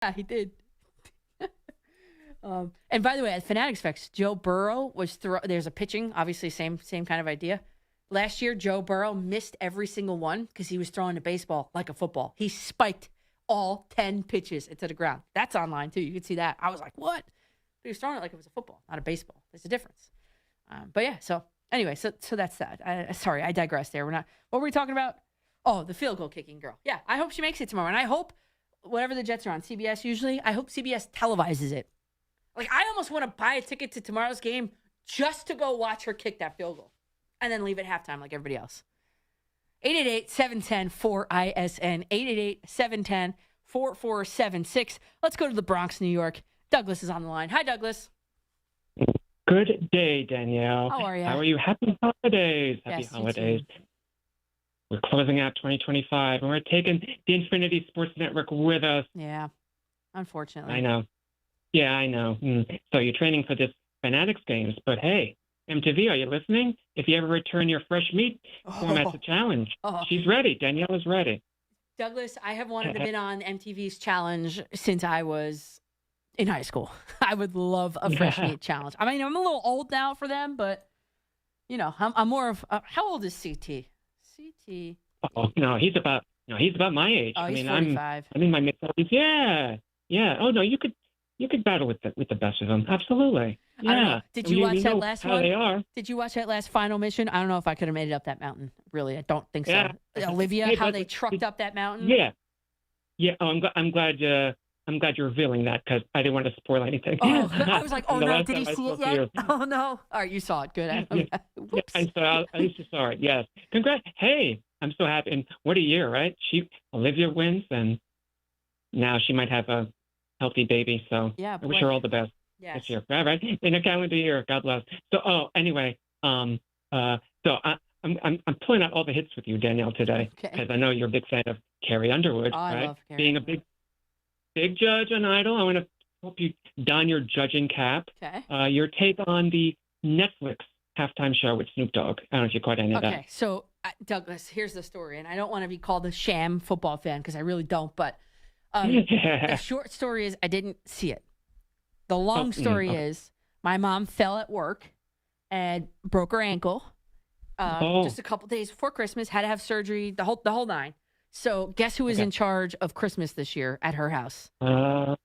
Yeah, he did. And by the way, at Fanatics Fest, Joe Burrow was there's a pitching, obviously same kind of idea. Last year, Joe Burrow missed every single one because he was throwing the baseball like a football. He spiked all 10 pitches into the ground. That's online too. You can see that. I was like, what? But he was throwing it like it was a football, not a baseball. There's a difference. But yeah, so anyway, so that's that. Sorry, I digress there. What were we talking about? Oh, the field goal kicking girl. Yeah, I hope she makes it tomorrow. And I hope whatever the Jets are on, CBS usually, I hope CBS televises it. Like, I almost want to buy a ticket to tomorrow's game just to go watch her kick that field goal and then leave at halftime like everybody else. 888-710-4ISN, 888-710-4476. Let's go to the Bronx, New York. Douglas is on the line. Hi, Douglas. Good day, Danielle. How are you? How are you? Happy holidays. Happy Yes, holidays. We're closing out 2025, and we're taking the Infinity Sports Network with us. Yeah, unfortunately. I know. Yeah, I know. So you're training for this Fanatics games, but hey, MTV, are you listening? If you ever return your fresh meat format's a challenge. She's ready. Danielle is ready. Douglas, I have wanted to be on MTV's challenge since I was in high school. I would love a fresh meat challenge. I mean, I'm a little old now for them, but you know, I'm more of. How old is CT? CT. Oh no, he's about my age. Oh, I he's mean, 45. I'm in my mid-30s. Yeah. Oh no, you could battle with the best of them. Absolutely. Yeah. Did you watch that last how one? They are. Did you watch that last final mission? I don't know if I could have made it up that mountain. Really, I don't think so. Yeah. Olivia, Hey, how they trucked up that mountain. Yeah. Oh, I'm glad you're revealing that because I didn't want to spoil anything. Oh, I was like, oh no, did he I see it spoke to yet? Oh no. All right, you saw it. Good. Whoops. I saw it. Yes. Congrats. Hey, I'm so happy. And what a year, right? Olivia wins, and now she might have a healthy baby. So yeah, I wish her all the best this year. All right. In a calendar year. God bless. So, anyway, so I'm pulling out all the hits with you, Danielle, today because I know you're a big fan of Carrie Underwood, I right? love Carrie Being Underwood. a big judge on Idol, I want to hope you don your judging cap. Okay. Your take on the Netflix halftime show with Snoop Dogg. I don't know if you caught any of that. Okay, so Douglas, here's the story, and I don't want to be called a sham football fan because I really don't, but the short story is I didn't see it. The long story is my mom fell at work and broke her ankle just a couple days before Christmas, had to have surgery, the whole nine. So guess who was in charge of Christmas this year at her house?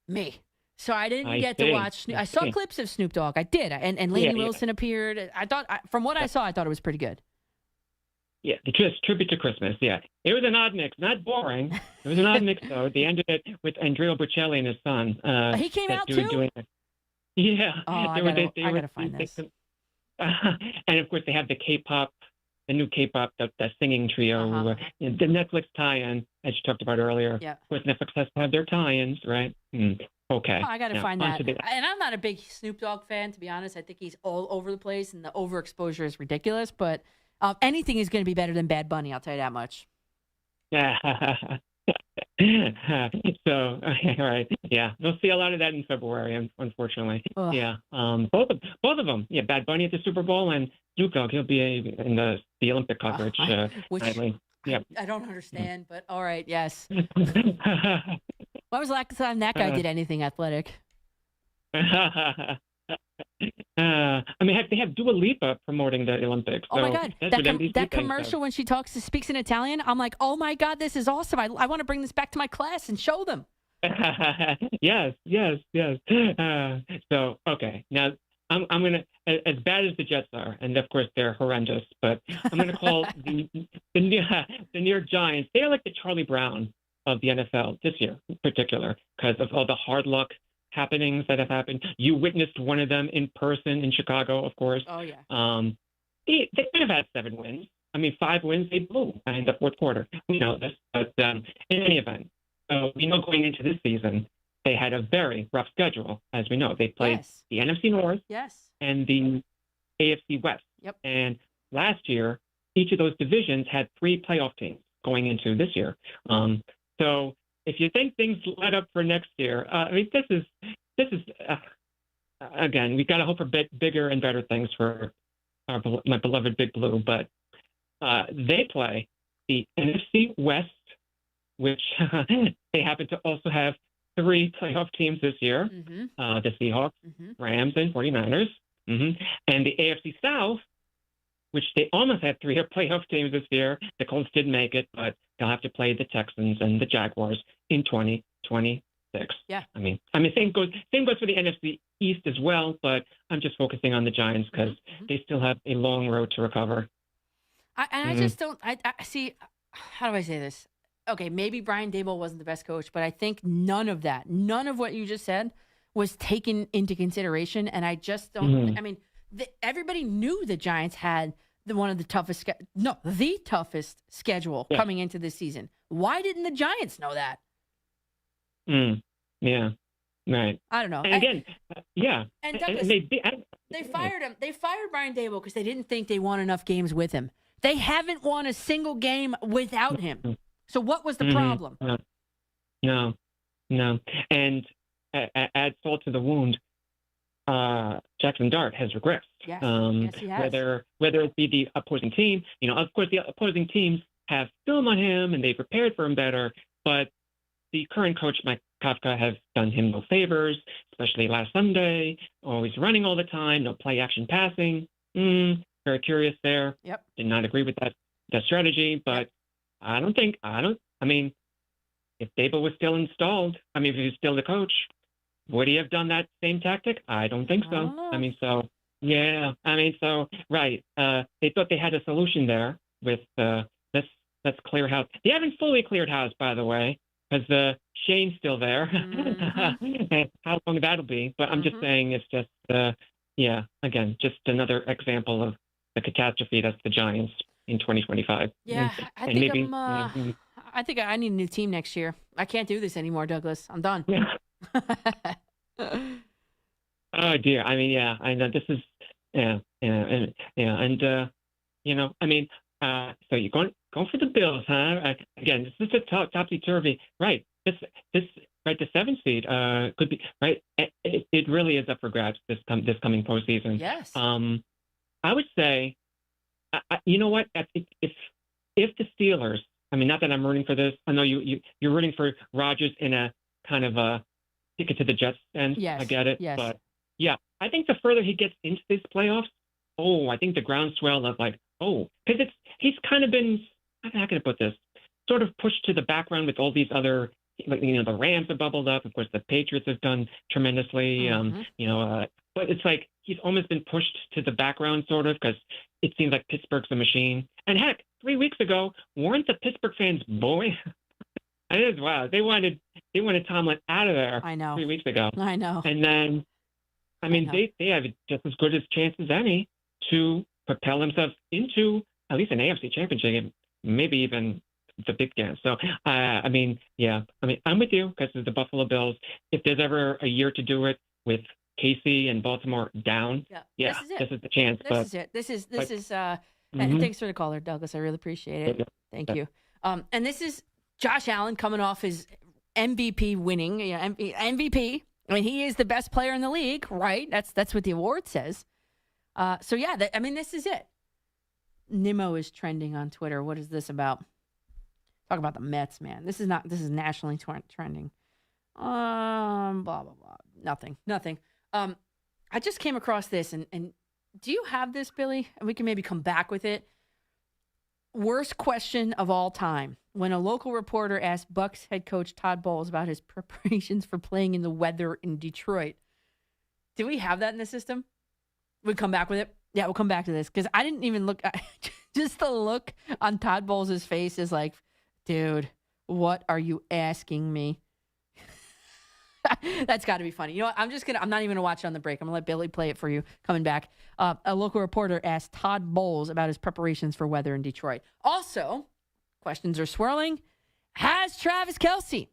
Me. So I didn't get to watch. I saw clips of Snoop Dogg. I did, and Lainey Wilson appeared. I thought, from what I saw, I thought it was pretty good. Yeah, the tribute to Christmas. Yeah, it was an odd mix, not boring. It was an odd mix, though. They ended it with Andrea Bocelli and his son. He came out too. Yeah. Oh, I gotta find this. And of course, they have the K-pop, the new K-pop, the singing trio, the Netflix tie-in, as you talked about earlier. Yeah. Of course, Netflix has to have their tie-ins, right? Okay. Oh, I got to find that. And I'm not a big Snoop Dogg fan, to be honest. I think he's all over the place, and the overexposure is ridiculous. But anything is going to be better than Bad Bunny, I'll tell you that much. Yeah. So, all right. Yeah. We'll see a lot of that in February, unfortunately. Ugh. Yeah. Both of them. Yeah. Bad Bunny at the Super Bowl and Snoop Dogg. He'll be in the Olympic coverage. Which yeah. I don't understand, but all right. Yes. When was the last time that guy did anything athletic? I mean, they have Dua Lipa promoting the Olympics. Oh, my God. That commercial when she speaks in Italian, I'm like, oh, my God, this is awesome. I want to bring this back to my class and show them. Yes. So, okay. Now, I'm going to, as bad as the Jets are, and of course they're horrendous, but I'm going to call the New York Giants, they're like the Charlie Brown of the NFL this year in particular because of all the hard luck happenings that have happened. You witnessed one of them in person in Chicago, of course. Oh, yeah. They could have had 7 wins. I mean, 5 wins, they blew in the fourth quarter. We know this. But in any event, we know going into this season, they had a very rough schedule, as we know. They played the NFC North and the AFC West. Yep. And last year, each of those divisions had 3 playoff teams going into this year. So if you think things let up for next year, I mean, this is again, we've got to hope for bigger and better things for my beloved Big Blue. But they play the NFC West, which they happen to also have three playoff teams this year, Mm-hmm. the Seahawks, Mm-hmm. Rams, and 49ers. And the AFC South, which they almost had three playoff teams this year. The Colts did make it, but they'll have to play the Texans and the Jaguars in 2026. Yeah. I mean, same goes for the NFC East as well, but I'm just focusing on the Giants because Mm-hmm. they still have a long road to recover. I just don't. I see. How do I say this? Okay, maybe Brian Daboll wasn't the best coach, but I think none of what you just said was taken into consideration. And I just don't. I mean, everybody knew the Giants had one of the toughest, the toughest schedule coming into this season. Why didn't the Giants know that? Yeah. Right. I don't know. And again, And Douglas, they fired him. They fired Brian Daboll because they didn't think they won enough games with him. They haven't won a single game without him. So what was the problem? No. And add salt to the wound. Jackson Dart has regressed. Yes, yes, he has. Whether it be the opposing team, of course, the opposing teams have film on him and they prepared for him better. But the current coach, Mike Kafka, has done him no favors, especially last Sunday. Always running all the time, no play action passing. Very curious there. Yep. Did not agree with that strategy, but I mean, if Daboll was still installed, if he was still the coach, would he have done that same tactic? I don't think so. Right. They thought they had a solution there with let's clear house. They haven't fully cleared house, by the way, because Shane's still there. And how long that'll be. But I'm just saying it's just, again, just another example of the catastrophe that's the Giants in 2025. Yeah, I think I need a new team next year. I can't do this anymore, Douglas. I'm done. Yeah. Oh dear. I know this is, so you're going for the Bills, huh? Again, this is a topsy-turvy, right? This right, the 7th seed could be right. It really is up for grabs this coming postseason. Yes. I would say, you know what? If the Steelers, not that I'm rooting for this. I know you're rooting for Rodgers in a kind of a ticket to the Jets sense. Yes. I get it. Yes. But yeah, I think the further he gets into these playoffs, I think the groundswell of because he's kind of been, how can I put this, sort of pushed to the background with all these other, the Rams have bubbled up. Of course, the Patriots have done tremendously. But it's like he's almost been pushed to the background, sort of, because it seems like Pittsburgh's a machine. And heck, 3 weeks ago, weren't the Pittsburgh fans booing? It is wild. They wanted Tomlin out of there. I know. 3 weeks ago. I know. And then, they have just as good a chance as any to propel themselves into at least an AFC championship game, maybe even the big game. So, I'm with you because of the Buffalo Bills. If there's ever a year to do it with KC and Baltimore down, this is the chance. This is and thanks for the caller, Douglas. I really appreciate it. Thank you. And this is Josh Allen coming off his MVP winning, MVP. He is the best player in the league, right? That's what the award says. This is it. Nimmo is trending on Twitter. What is this about? Talk about the Mets, man. This is nationally trending. Blah, blah, blah. Nothing. I just came across this, and do you have this, Billy? And we can maybe come back with it. Worst question of all time. When a local reporter asked Bucs head coach Todd Bowles about his preparations for playing in the weather in Detroit. Do we have that in the system? We'll come back with it. Yeah, we'll come back to this because I didn't even look. Just the look on Todd Bowles' face is like, dude, what are you asking me? That's got to be funny. You know what? I'm not even going to watch it on the break. I'm going to let Billy play it for you coming back. A local reporter asked Todd Bowles about his preparations for weather in Detroit. Also, questions are swirling. Has Travis Kelce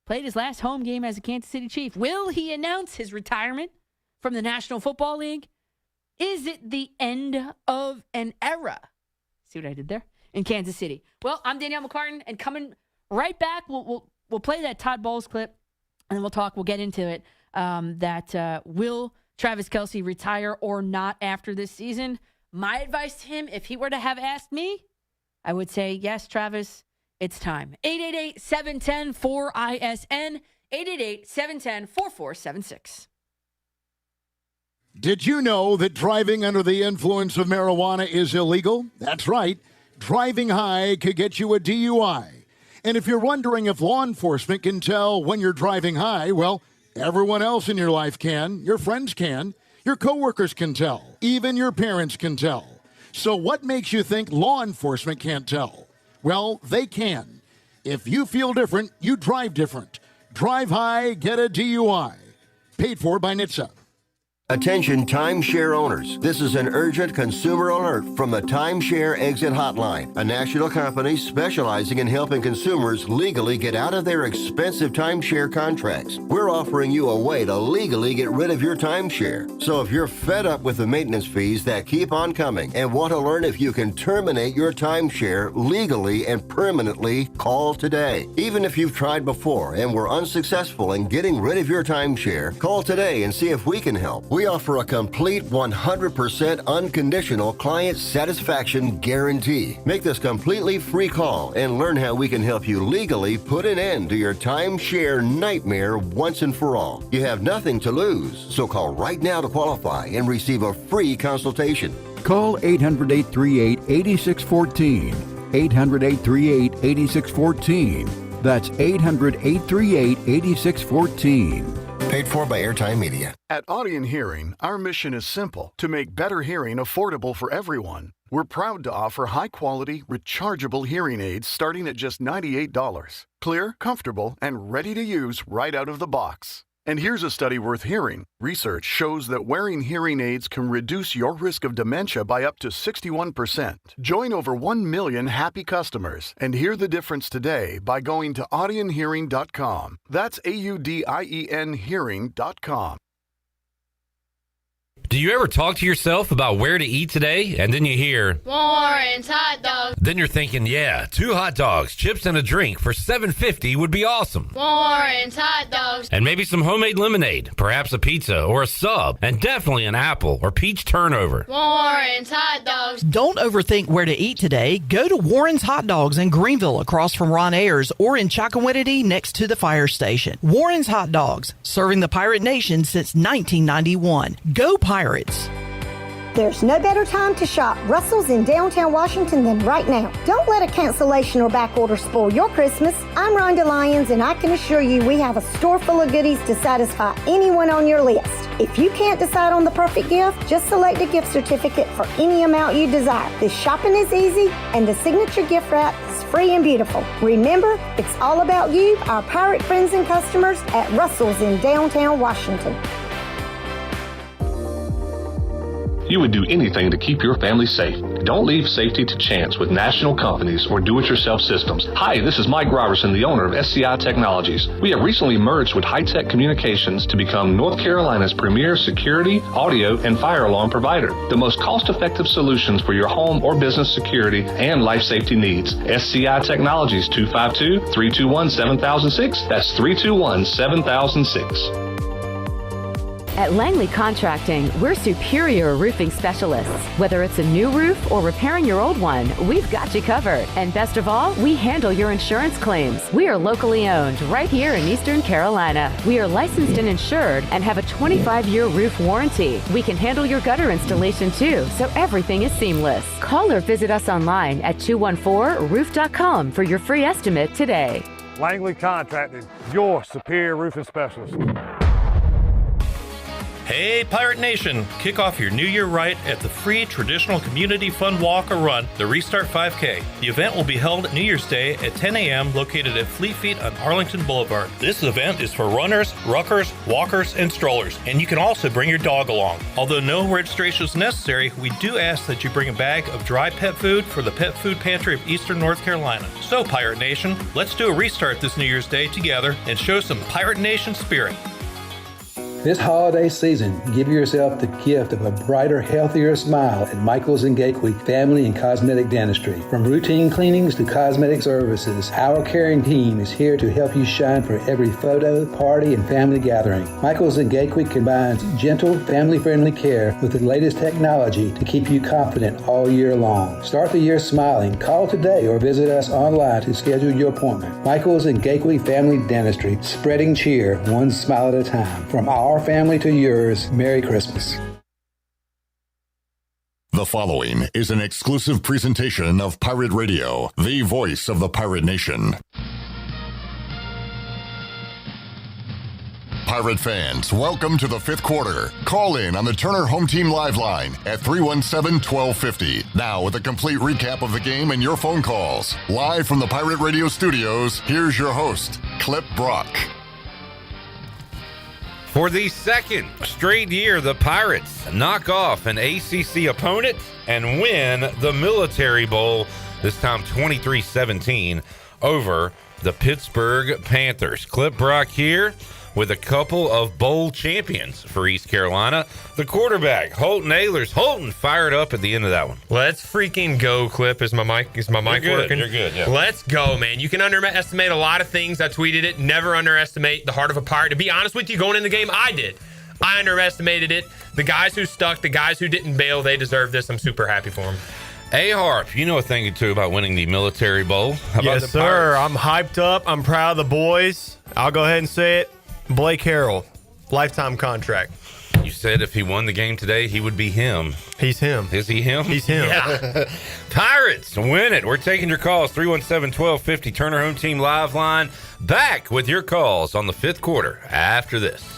played his last home game as a Kansas City Chief? Will he announce his retirement from the National Football League? Is it the end of an era? See what I did there? In Kansas City. Well, I'm Danielle McCartan, and coming right back, we'll play that Todd Bowles clip. And then we'll get into it, will Travis Kelce retire or not after this season? My advice to him, if he were to have asked me, I would say, yes, Travis, it's time. 888-710-4ISN 888-710-4476. Did you know that driving under the influence of marijuana is illegal? That's right. Driving high could get you a DUI. And if you're wondering if law enforcement can tell when you're driving high, well, everyone else in your life can. Your friends can. Your coworkers can tell. Even your parents can tell. So what makes you think law enforcement can't tell? Well, they can. If you feel different, you drive different. Drive high, get a DUI. Paid for by NHTSA. Attention timeshare owners. This is an urgent consumer alert from the Timeshare Exit Hotline, a national company specializing in helping consumers legally get out of their expensive timeshare contracts. We're offering you a way to legally get rid of your timeshare. So if you're fed up with the maintenance fees that keep on coming and want to learn if you can terminate your timeshare legally and permanently, call today. Even if you've tried before and were unsuccessful in getting rid of your timeshare, call today and see if we can help. We offer a complete 100% unconditional client satisfaction guarantee. Make this completely free call and learn how we can help you legally put an end to your timeshare nightmare once and for all. You have nothing to lose, so call right now to qualify and receive a free consultation. Call 800-838-8614. 800-838-8614. That's 800-838-8614. Paid for by Airtime Media. At Audion Hearing, our mission is simple: to make better hearing affordable for everyone. We're proud to offer high-quality, rechargeable hearing aids starting at just $98. Clear, comfortable, and ready to use right out of the box. And here's a study worth hearing. Research shows that wearing hearing aids can reduce your risk of dementia by up to 61%. Join over 1 million happy customers and hear the difference today by going to audionhearing.com. That's AUDIEN hearing.com. Do you ever talk to yourself about where to eat today, and then you hear Warren's Hot Dogs? Then you're thinking, yeah, 2 hot dogs, chips, and a drink for $7.50 would be awesome. Warren's Hot Dogs. And maybe some homemade lemonade, perhaps a pizza or a sub, and definitely an apple or peach turnover. Warren's Hot Dogs. Don't overthink where to eat today. Go to Warren's Hot Dogs in Greenville across from Ron Ayers, or in Chocowinity next to the fire station. Warren's Hot Dogs, serving the Pirate Nation since 1991. Go Pirates! There's no better time to shop Russell's in downtown Washington than right now. Don't let a cancellation or back order spoil your Christmas. I'm Rhonda Lyons, and I can assure you we have a store full of goodies to satisfy anyone on your list. If you can't decide on the perfect gift, just select a gift certificate for any amount you desire. The shopping is easy, and the signature gift wrap is free and beautiful. Remember, it's all about you, our pirate friends and customers at Russell's in downtown Washington. You would do anything to keep your family safe. Don't leave safety to chance with national companies or do-it-yourself systems. Hi, this is Mike Robertson, the owner of SCI Technologies. We have recently merged with High-Tech Communications to become North Carolina's premier security, audio, and fire alarm provider. The most cost-effective solutions for your home or business security and life safety needs. SCI Technologies, 252-321-7006. That's 321-7006. At Langley Contracting, we're superior roofing specialists. Whether it's a new roof or repairing your old one, we've got you covered. And best of all, we handle your insurance claims. We are locally owned right here in Eastern Carolina. We are licensed and insured and have a 25-year roof warranty. We can handle your gutter installation too, so everything is seamless. Call or visit us online at 214roof.com for your free estimate today. Langley Contracting, your superior roofing specialist. Hey, Pirate Nation! Kick off your new year right at the free traditional community fun walk or run, the Restart 5K. The event will be held New Year's Day at 10 a.m. located at Fleet Feet on Arlington Boulevard. This event is for runners, ruckers, walkers, and strollers, and you can also bring your dog along. Although no registration is necessary, we do ask that you bring a bag of dry pet food for the Pet Food Pantry of Eastern North Carolina. So, Pirate Nation, let's do a restart this New Year's Day together and show some Pirate Nation spirit. This holiday season, give yourself the gift of a brighter, healthier smile at Michaels & Gateway Family and Cosmetic Dentistry. From routine cleanings to cosmetic services, our caring team is here to help you shine for every photo, party, and family gathering. Michaels & Gateway combines gentle, family-friendly care with the latest technology to keep you confident all year long. Start the year smiling. Call today or visit us online to schedule your appointment. Michaels & Gateway Family Dentistry, spreading cheer one smile at a time. From our family to yours, Merry Christmas. The following is an exclusive presentation of Pirate Radio, the voice of the Pirate Nation. Pirate fans, welcome to the fifth quarter. Call in on the Turner Home Team Live line at 317-1250. Now with a complete recap of the game and your phone calls. Live from the Pirate Radio studios, here's your host, Clip Brock. For the second straight year, the Pirates knock off an ACC opponent and win the Military Bowl, this time 23-17 over the Pittsburgh Panthers. Clip Brock here with a couple of bowl champions for East Carolina. The quarterback, Holton Ahlers. Holton fired up at the end of that one. Let's freaking go, Clip. Is my mic working? You're good, yeah. Let's go, man. You can underestimate a lot of things. I tweeted it. Never underestimate the heart of a Pirate. To be honest with you, going in the game, I did. I underestimated it. The guys who stuck, the guys who didn't bail, they deserve this. I'm super happy for them. A-Harp, you know a thing or two about winning the Military Bowl. How about yes, the sir. Pirates? I'm hyped up. I'm proud of the boys. I'll go ahead and say it. Blake Harrell, lifetime contract. You said if he won the game today, he would be him. He's him. Is he him? He's him. Yeah. Pirates, win it. We're taking your calls, 317-1250, Turner Home Team Live line. Back with your calls on the fifth quarter after this.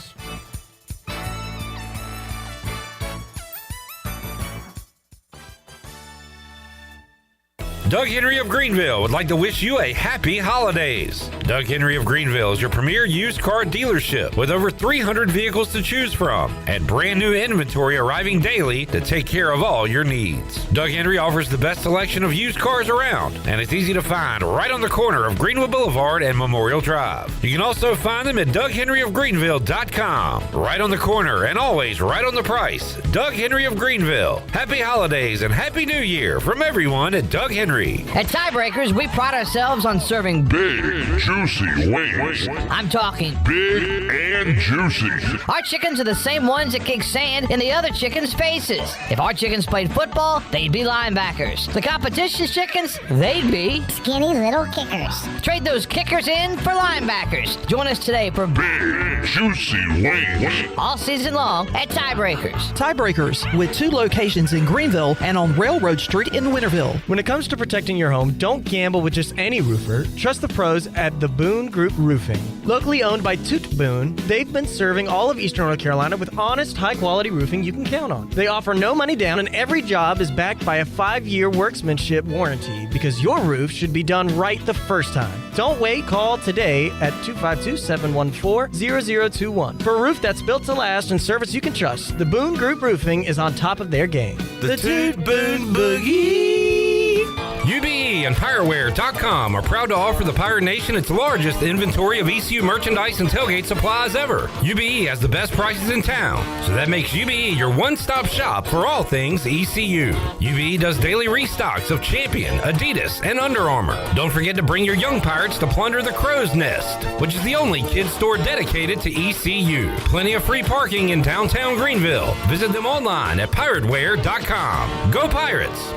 Doug Henry of Greenville would like to wish you a happy holidays. Doug Henry of Greenville is your premier used car dealership with over 300 vehicles to choose from and brand new inventory arriving daily to take care of all your needs. Doug Henry offers the best selection of used cars around, and it's easy to find right on the corner of Greenwood Boulevard and Memorial Drive. You can also find them at DougHenryofGreenville.com. Right on the corner and always right on the price. Doug Henry of Greenville. Happy holidays and Happy New Year from everyone at Doug Henry. At Tiebreakers, we pride ourselves on serving big, juicy wings. I'm talking big and juicy. Our chickens are the same ones that kick sand in the other chickens' faces. If our chickens played football, they'd be linebackers. The competition's chickens, they'd be skinny little kickers. Trade those kickers in for linebackers. Join us today for big, juicy wings. All season long at Tiebreakers. Tiebreakers, with 2 locations in Greenville and on Railroad Street in Winterville. When it comes to protecting your home, don't gamble with just any roofer. Trust the pros at the Boone Group Roofing. Locally owned by Toot Boone, they've been serving all of Eastern North Carolina with honest, high-quality roofing you can count on. They offer no money down, and every job is backed by a 5-year workmanship warranty because your roof should be done right the first time. Don't wait. Call today at 252-714-0021 for a roof that's built to last and service you can trust. The Boone Group Roofing is on top of their game. The Toot Boone Boogie. UBE and Pireware.com are proud to offer the Pirate Nation its largest inventory of ECU merchandise and tailgate supplies ever. UBE has the best prices in town, so that makes UBE your one-stop shop for all things ECU. UBE does daily restocks of Champion, Adidas, and Under Armour. Don't forget to bring your young Pirates to plunder the Crow's Nest, which is the only kids store dedicated to ECU. Plenty of free parking in downtown Greenville. Visit them online at Pirateware.com. Go Pirates!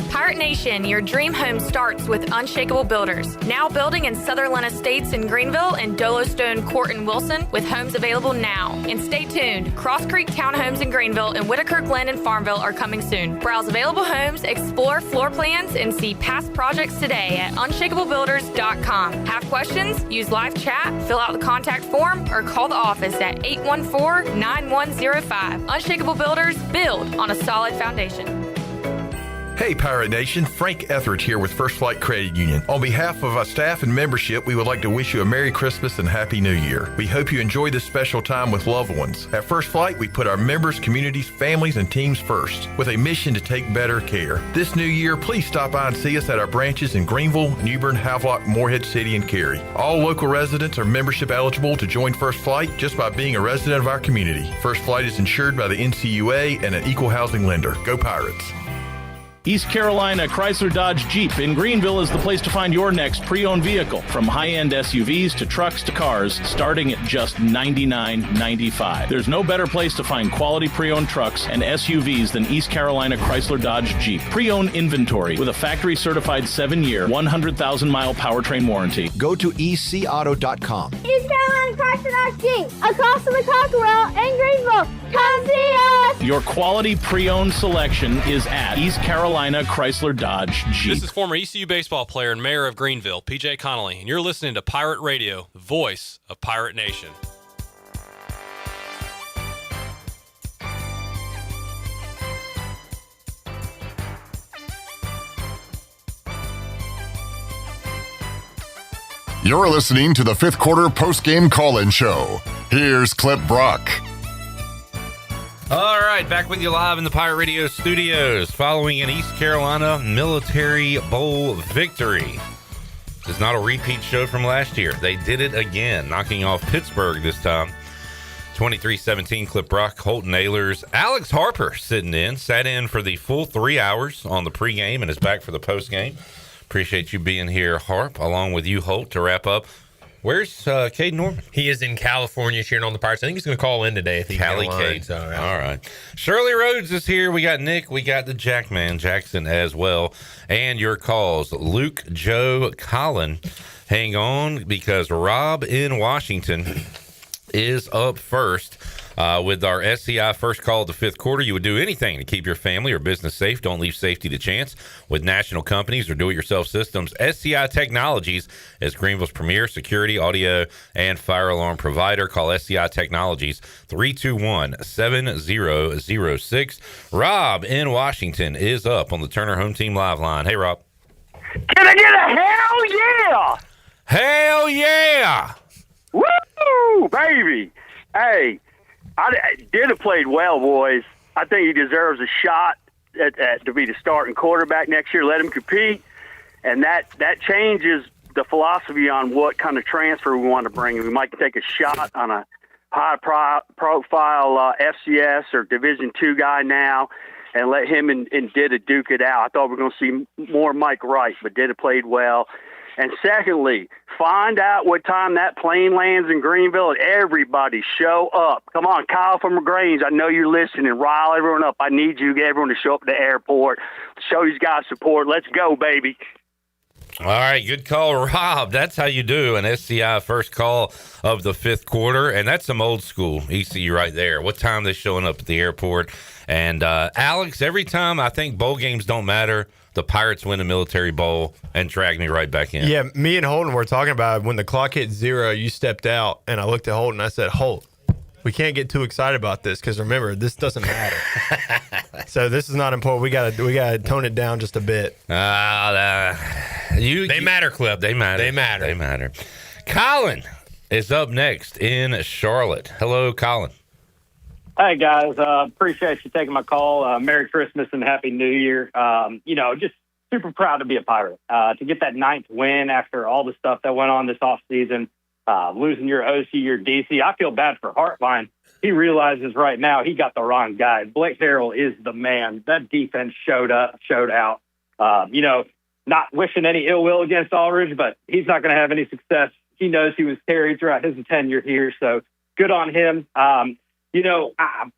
Pirate Nation, your dream home starts with Unshakable Builders. Now building in Sutherland Estates in Greenville and Dolostone Court in Wilson with homes available now. And stay tuned, Cross Creek Townhomes in Greenville and Whitaker Glen and Farmville are coming soon. Browse available homes, explore floor plans, and see past projects today at unshakablebuilders.com. Have questions? Use live chat, fill out the contact form, or call the office at 814-9105. Unshakable Builders, build on a solid foundation. Hey Pirate Nation, Frank Etheridge here with First Flight Credit Union. On behalf of our staff and membership, we would like to wish you a Merry Christmas and Happy New Year. We hope you enjoy this special time with loved ones. At First Flight, we put our members, communities, families, and teams first, with a mission to take better care. This new year, please stop by and see us at our branches in Greenville, Newbern, Havelock, Morehead City, and Cary. All local residents are membership eligible to join First Flight just by being a resident of our community. First Flight is insured by the NCUA and an equal housing lender. Go Pirates! East Carolina Chrysler Dodge Jeep in Greenville is the place to find your next pre-owned vehicle. From high-end SUVs to trucks to cars, starting at just $99.95. There's no better place to find quality pre-owned trucks and SUVs than East Carolina Chrysler Dodge Jeep. Pre-owned inventory with a factory-certified 7-year, 100,000-mile powertrain warranty. Go to ecauto.com. East Carolina Chrysler Dodge Jeep, across from the Cockerell in Greenville. Come see us! Your quality pre-owned selection is at East Carolina Chrysler Dodge Jeep. This is former ECU baseball player and mayor of Greenville, PJ Connolly, and you're listening to Pirate Radio, the voice of Pirate Nation. You're listening to the fifth quarter post-game call-in show. Here's Clip Brock. All right, back with you live in the Pirate Radio studios following an East Carolina Military Bowl victory. This is not a repeat show from last year. They did it again, knocking off Pittsburgh this time. 23-17, Clip Brock, Holton Ahlers. Alex Harper sat in for the full 3 hours on the pregame and is back for the postgame. Appreciate you being here, Harp, along with you, Holt, to wrap up. Where's Cade Norman? He is in California cheering on the Pirates. I think he's going to call in today if he can. Cade. All right. Shirley Rhodes is here. We got Nick. We got the Jackman Jackson as well. And your calls. Luke, Joe, Colin. Hang on, because Rob in Washington is up first. With our SCI first call of the fifth quarter, you would do anything to keep your family or business safe. Don't leave safety to chance. With national companies or do-it-yourself systems, SCI Technologies is Greenville's premier security, audio, and fire alarm provider. Call SCI Technologies 321-7006. Rob in Washington is up on the Turner Home Team Live line. Hey, Rob. Can I get a hell yeah? Hell yeah! Woo, baby. Hey. Did have played well, boys. I think he deserves a shot to be the starting quarterback next year. Let him compete, and that changes the philosophy on what kind of transfer we want to bring. We might take a shot on a high-profile FCS or Division II guy now and let him and Dida duke it out. I thought we were going to see more Mike Rice, but Dida played well. And secondly, find out what time that plane lands in Greenville and everybody show up. Come on, Kyle from LaGrange, I know you're listening. Rile everyone up. I need you, everyone to show up at the airport. Show these guys support. Let's go, baby. All right, good call, Rob. That's how you do an SCI first call of the fifth quarter, and that's some old school ECU right there. What time they showing up at the airport? And Alex, every time I think bowl games don't matter, the Pirates win a Military Bowl and drag me right back in. Yeah, me and Holton were talking about it. When the clock hit 0, you stepped out, and I looked at Holton and I said, Holt, we can't get too excited about this because remember, this doesn't matter. So this is not important. We gotta tone it down just a bit. They matter, Clip. They matter. Colin is up next in Charlotte. Hello, Colin. Hey, guys. Appreciate you taking my call. Merry Christmas and Happy New Year. Just super proud to be a Pirate. To get that 9th win after all the stuff that went on this offseason, losing your OC, your DC. I feel bad for Hartline. He realizes right now he got the wrong guy. Blake Harrell is the man. That defense showed out. Not wishing any ill will against Aldridge, but he's not going to have any success. He knows he was carried throughout his tenure here, so good on him. I'm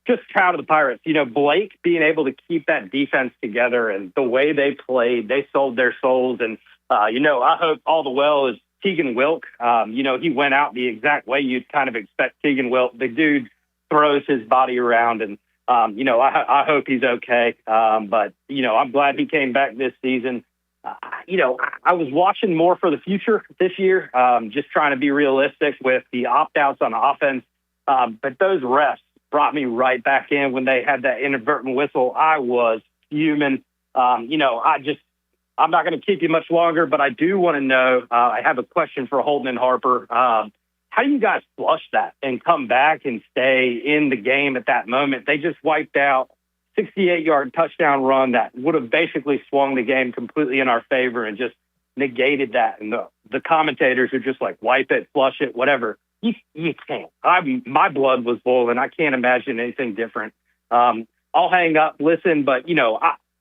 just proud of the Pirates. Blake being able to keep that defense together and the way they played, they sold their souls. And, I hope all the well is Tegan Wilk. He went out the exact way you'd kind of expect Tegan Wilk. The dude throws his body around and, I hope he's okay. But I'm glad he came back this season. I was watching more for the future this year, just trying to be realistic with the opt-outs on offense. But those refs brought me right back in when they had that inadvertent whistle. I was fuming. I'm not going to keep you much longer, but I do want to know, I have a question for Holton and Harper. How do you guys flush that and come back and stay in the game at that moment? They just wiped out 68-yard touchdown run that would have basically swung the game completely in our favor and just negated that. And the commentators are just like, wipe it, flush it, whatever. You can't. My blood was boiling. I can't imagine anything different. I'll hang up, listen, but,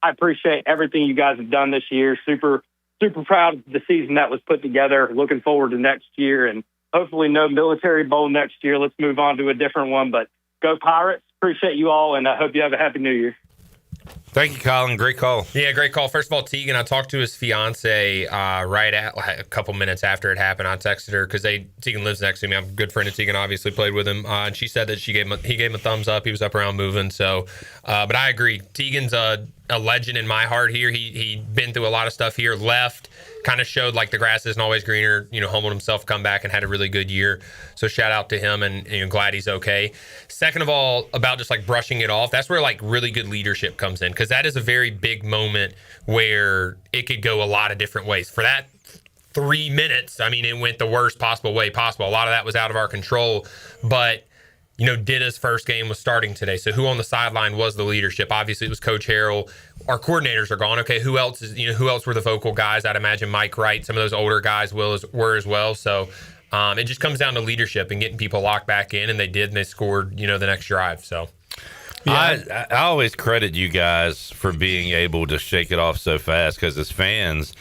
I appreciate everything you guys have done this year. Super, super proud of the season that was put together. Looking forward to next year, and hopefully no Military Bowl next year. Let's move on to a different one, but go Pirates. Appreciate you all, and I hope you have a happy New Year. Thank you, Colin. Great call. Yeah, great call. First of all, Tegan, I talked to his fiance right at a couple minutes after it happened. I texted her because Tegan lives next to me. I'm a good friend of Tegan, obviously played with him, and she said that he gave him a thumbs up. He was up around moving. So, but I agree. Tegan's a legend in my heart here. He'd been through a lot of stuff here. Left, kind of showed like the grass isn't always greener. Humbled himself, come back and had a really good year. So shout out to him, and glad he's okay. Second of all, about just like brushing it off. That's where like really good leadership comes in, because that is a very big moment where it could go a lot of different ways. For that 3 minutes, I mean, it went the worst possible way possible. A lot of that was out of our control, but Ditta's first game was starting today. So who on the sideline was the leadership? Obviously, it was Coach Harrell. Our coordinators are gone. Okay, who else were the vocal guys? I'd imagine Mike Wright, some of those older guys were as well. So it just comes down to leadership and getting people locked back in, and they did, and they scored, the next drive. So I always credit you guys for being able to shake it off so fast, because as fans,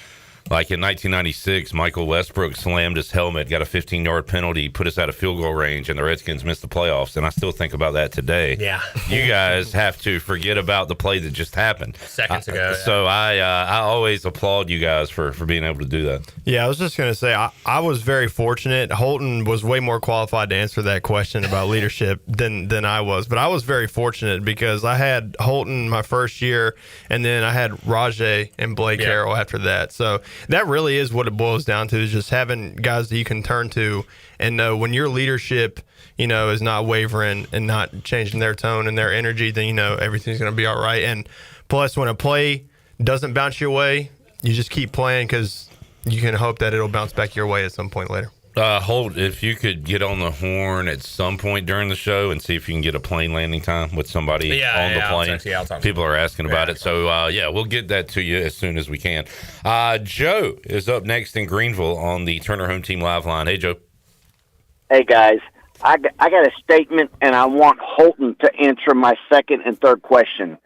like in 1996, Michael Westbrook slammed his helmet, got a 15-yard penalty, put us out of field goal range, and the Redskins missed the playoffs. And I still think about that today. Yeah. You guys have to forget about the play that just happened seconds ago. So I always applaud you guys for being able to do that. Yeah, I was just going to say, I was very fortunate. Holton was way more qualified to answer that question about leadership than I was. But I was very fortunate because I had Holton my first year, and then I had Rajay and Blake Harrell after that. So that really is what it boils down to, is just having guys that you can turn to and know when your leadership, is not wavering and not changing their tone and their energy, then everything's going to be all right. And plus, when a play doesn't bounce your way, you just keep playing, because you can hope that it'll bounce back your way at some point later. Holt, if you could get on the horn at some point during the show and see if you can get a plane landing time with somebody on the plane. I'll talk People are asking about it. So, we'll get that to you as soon as we can. Joe is up next in Greenville on the Turner Home Team Live line. Hey, Joe. Hey, guys. I got a statement, and I want Holton to answer my second and third question.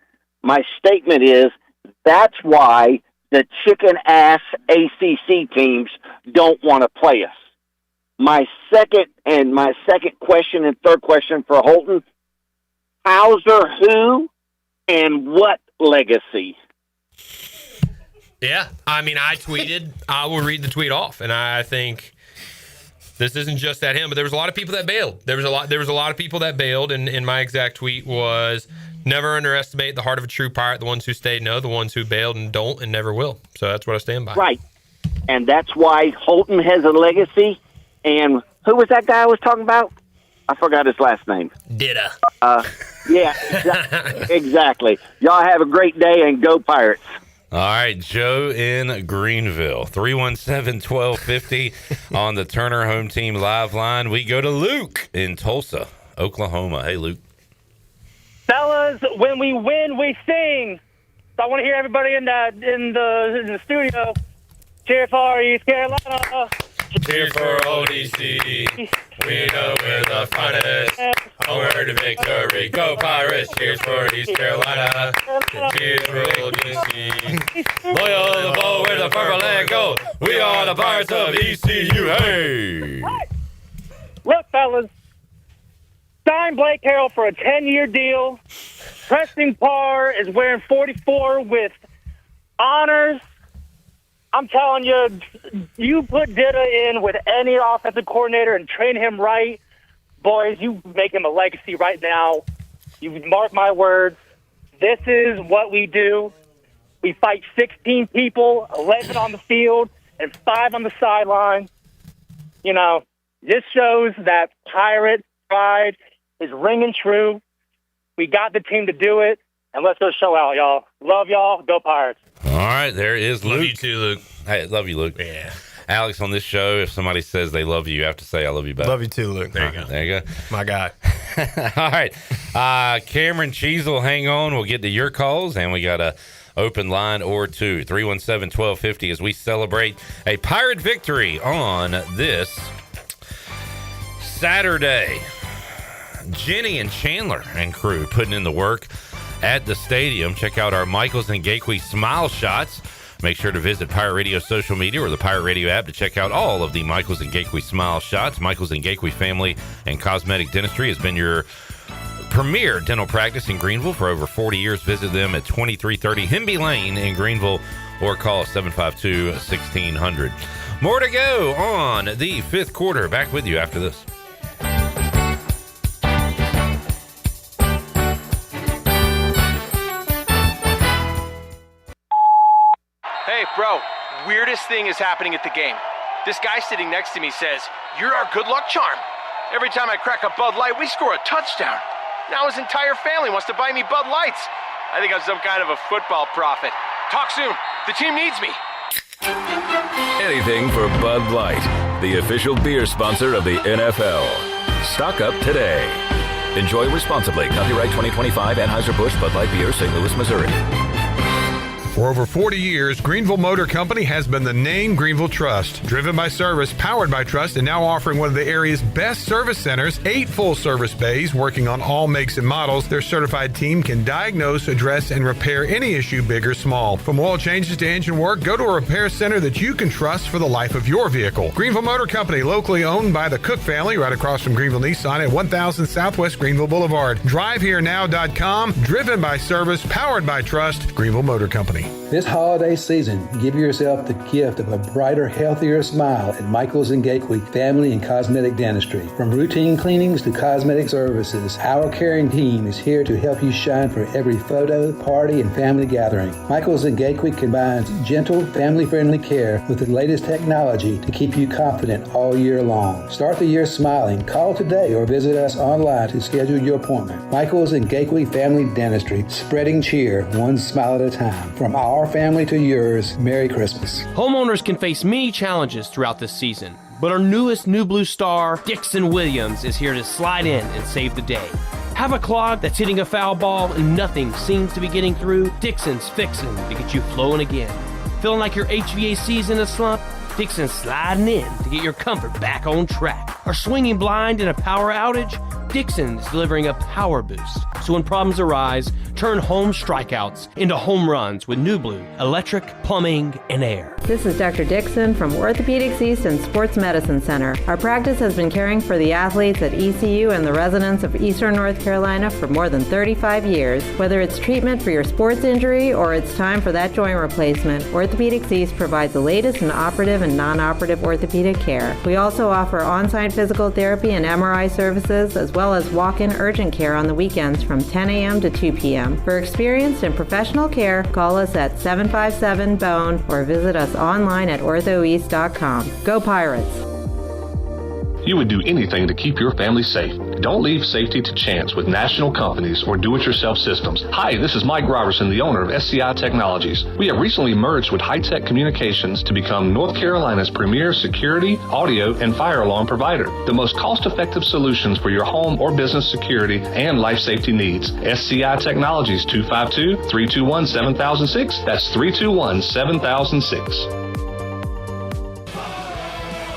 My statement is, that's why the chicken-ass ACC teams don't want to play us. My second question and third question for Holton: Hauser who and what legacy? Yeah, I mean, I tweeted. I will read the tweet off, and I think this isn't just at him, but there was a lot of people that bailed. There was a lot of people that bailed, and my exact tweet was, never underestimate the heart of a true pirate. The ones who stayed know, the ones who bailed and don't and never will. So that's what I stand by. Right, and that's why Holton has a legacy. And who was that guy I was talking about? I forgot his last name. Ditta. Yeah, exactly. Y'all have a great day, and go Pirates. All right, Joe in Greenville, 317-1250 on the Turner Home Team Live line. We go to Luke in Tulsa, Oklahoma. Hey, Luke. Fellas, when we win, we sing. So I want to hear everybody in the studio cheer for East Carolina. Cheer for Old EC. We know we're the finest. Onward to victory. Go Pirates. Cheers for East Carolina. Cheers for Old EC. Loyal the bowl with the purple and gold. We are the Pirates of ECU. Hey! Look, fellas. Sign Blake Harrell for a 10-year deal. Preston Parr is wearing 44 with honors. I'm telling you, you put Ditta in with any offensive coordinator and train him right, boys, you make him a legacy right now. You mark my words. This is what we do. We fight 16 people, 11 on the field, and 5 on the sideline. This shows that Pirate pride is ringing true. We got the team to do it. and let's go show out, y'all. Love y'all. Go Pirates. All right, there is Luke. Love you too, Luke. Hey, love you, Luke. Yeah. Alex, on this show, if somebody says they love you, you have to say I love you back. Love you too, Luke. There you go. There you go. My guy. All right. Cameron Cheezel, hang on. We'll get to your calls, and we got a open line or two. 317-1250 as we celebrate a Pirate victory on this Saturday. Jenny and Chandler and crew putting in the work at the stadium. Check out our Michaels and Gateway Smile Shots. Make sure to visit Pirate Radio social media or the Pirate Radio app to check out all of the Michaels and Gateway Smile Shots. Michaels and Gateway Family and Cosmetic Dentistry has been your premier dental practice in Greenville for over 40 years. Visit them at 2330 Hemby Lane in Greenville or call 752-1600. More to go on the fifth quarter. Back with you after this. Hey, bro, weirdest thing is happening at the game. This guy sitting next to me says, "You're our good luck charm. Every time I crack a Bud Light, we score a touchdown. Now his entire family wants to buy me Bud Lights. I think I'm some kind of a football prophet. Talk soon. The team needs me." Anything for Bud Light, the official beer sponsor of the NFL. Stock up today. Enjoy responsibly. Copyright 2025 Anheuser-Busch Bud Light Beer, St. Louis, Missouri. For over 40 years, Greenville Motor Company has been the name Greenville Trust. Driven by service, powered by trust, and now offering one of the area's best service centers, 8 full-service bays working on all makes and models. Their certified team can diagnose, address, and repair any issue, big or small. From oil changes to engine work, go to a repair center that you can trust for the life of your vehicle. Greenville Motor Company, locally owned by the Cook family, right across from Greenville Nissan at 1000 Southwest Greenville Boulevard. DriveHereNow.com, driven by service, powered by trust, Greenville Motor Company. This holiday season, give yourself the gift of a brighter, healthier smile at Michaels and Gateway Family and Cosmetic Dentistry. From routine cleanings to cosmetic services, our caring team is here to help you shine for every photo, party, and family gathering. Michaels and Gateway combines gentle, family-friendly care with the latest technology to keep you confident all year long. Start the year smiling. Call today or visit us online to schedule your appointment. Michaels and Gateway Family Dentistry, spreading cheer one smile at a time. From our family to yours, Merry Christmas. Homeowners can face many challenges throughout this season, but our newest New Blue star, Dixon Williams, is here to slide in and save the day. Have a clog that's hitting a foul ball and nothing seems to be getting through? Dixon's fixing to get you flowing again. Feeling like your HVAC's in a slump? Dixon's sliding in to get your comfort back on track. Are swinging blind in a power outage? Dixon is delivering a power boost. So when problems arise, turn home strikeouts into home runs with New Blue, electric, plumbing, and air. This is Dr. Dixon from Orthopedics East and Sports Medicine Center. Our practice has been caring for the athletes at ECU and the residents of Eastern North Carolina for more than 35 years. Whether it's treatment for your sports injury or it's time for that joint replacement, Orthopedics East provides the latest in operative and non-operative orthopedic care. We also offer on-site physical therapy and MRI services, as well as walk-in urgent care on the weekends from 10 a.m. to 2 p.m. For experienced and professional care, call us at 757-BONE or visit us online at orthoeast.com. Go Pirates! You would do anything to keep your family safe. Don't leave safety to chance with national companies or do-it-yourself systems. Hi, this is Mike Robertson, the owner of SCI Technologies. We have recently merged with High-Tech Communications to become North Carolina's premier security, audio, and fire alarm provider. The most cost-effective solutions for your home or business security and life safety needs. SCI Technologies, 252-321-7006. That's 321-7006.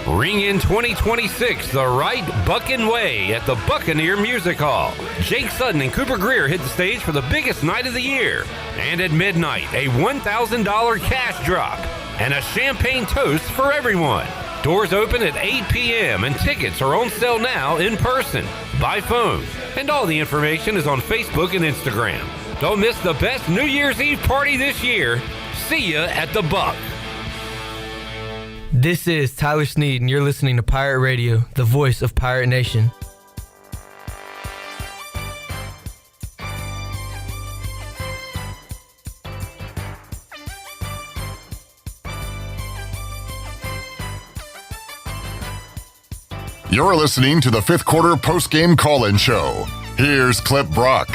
Ring in 2026 the right Buckin' way at the Buccaneer Music Hall. Jake Sutton and Cooper Greer hit the stage for the biggest night of the year. And at midnight, a $1,000 cash drop and a champagne toast for everyone. Doors open at 8 p.m. and tickets are on sale now in person, by phone. And all the information is on Facebook and Instagram. Don't miss the best New Year's Eve party this year. See ya at the Buck. This is Tyler Sneed, and you're listening to Pirate Radio, the voice of Pirate Nation. You're listening to the fifth quarter post-game call-in show. Here's Clip Brock.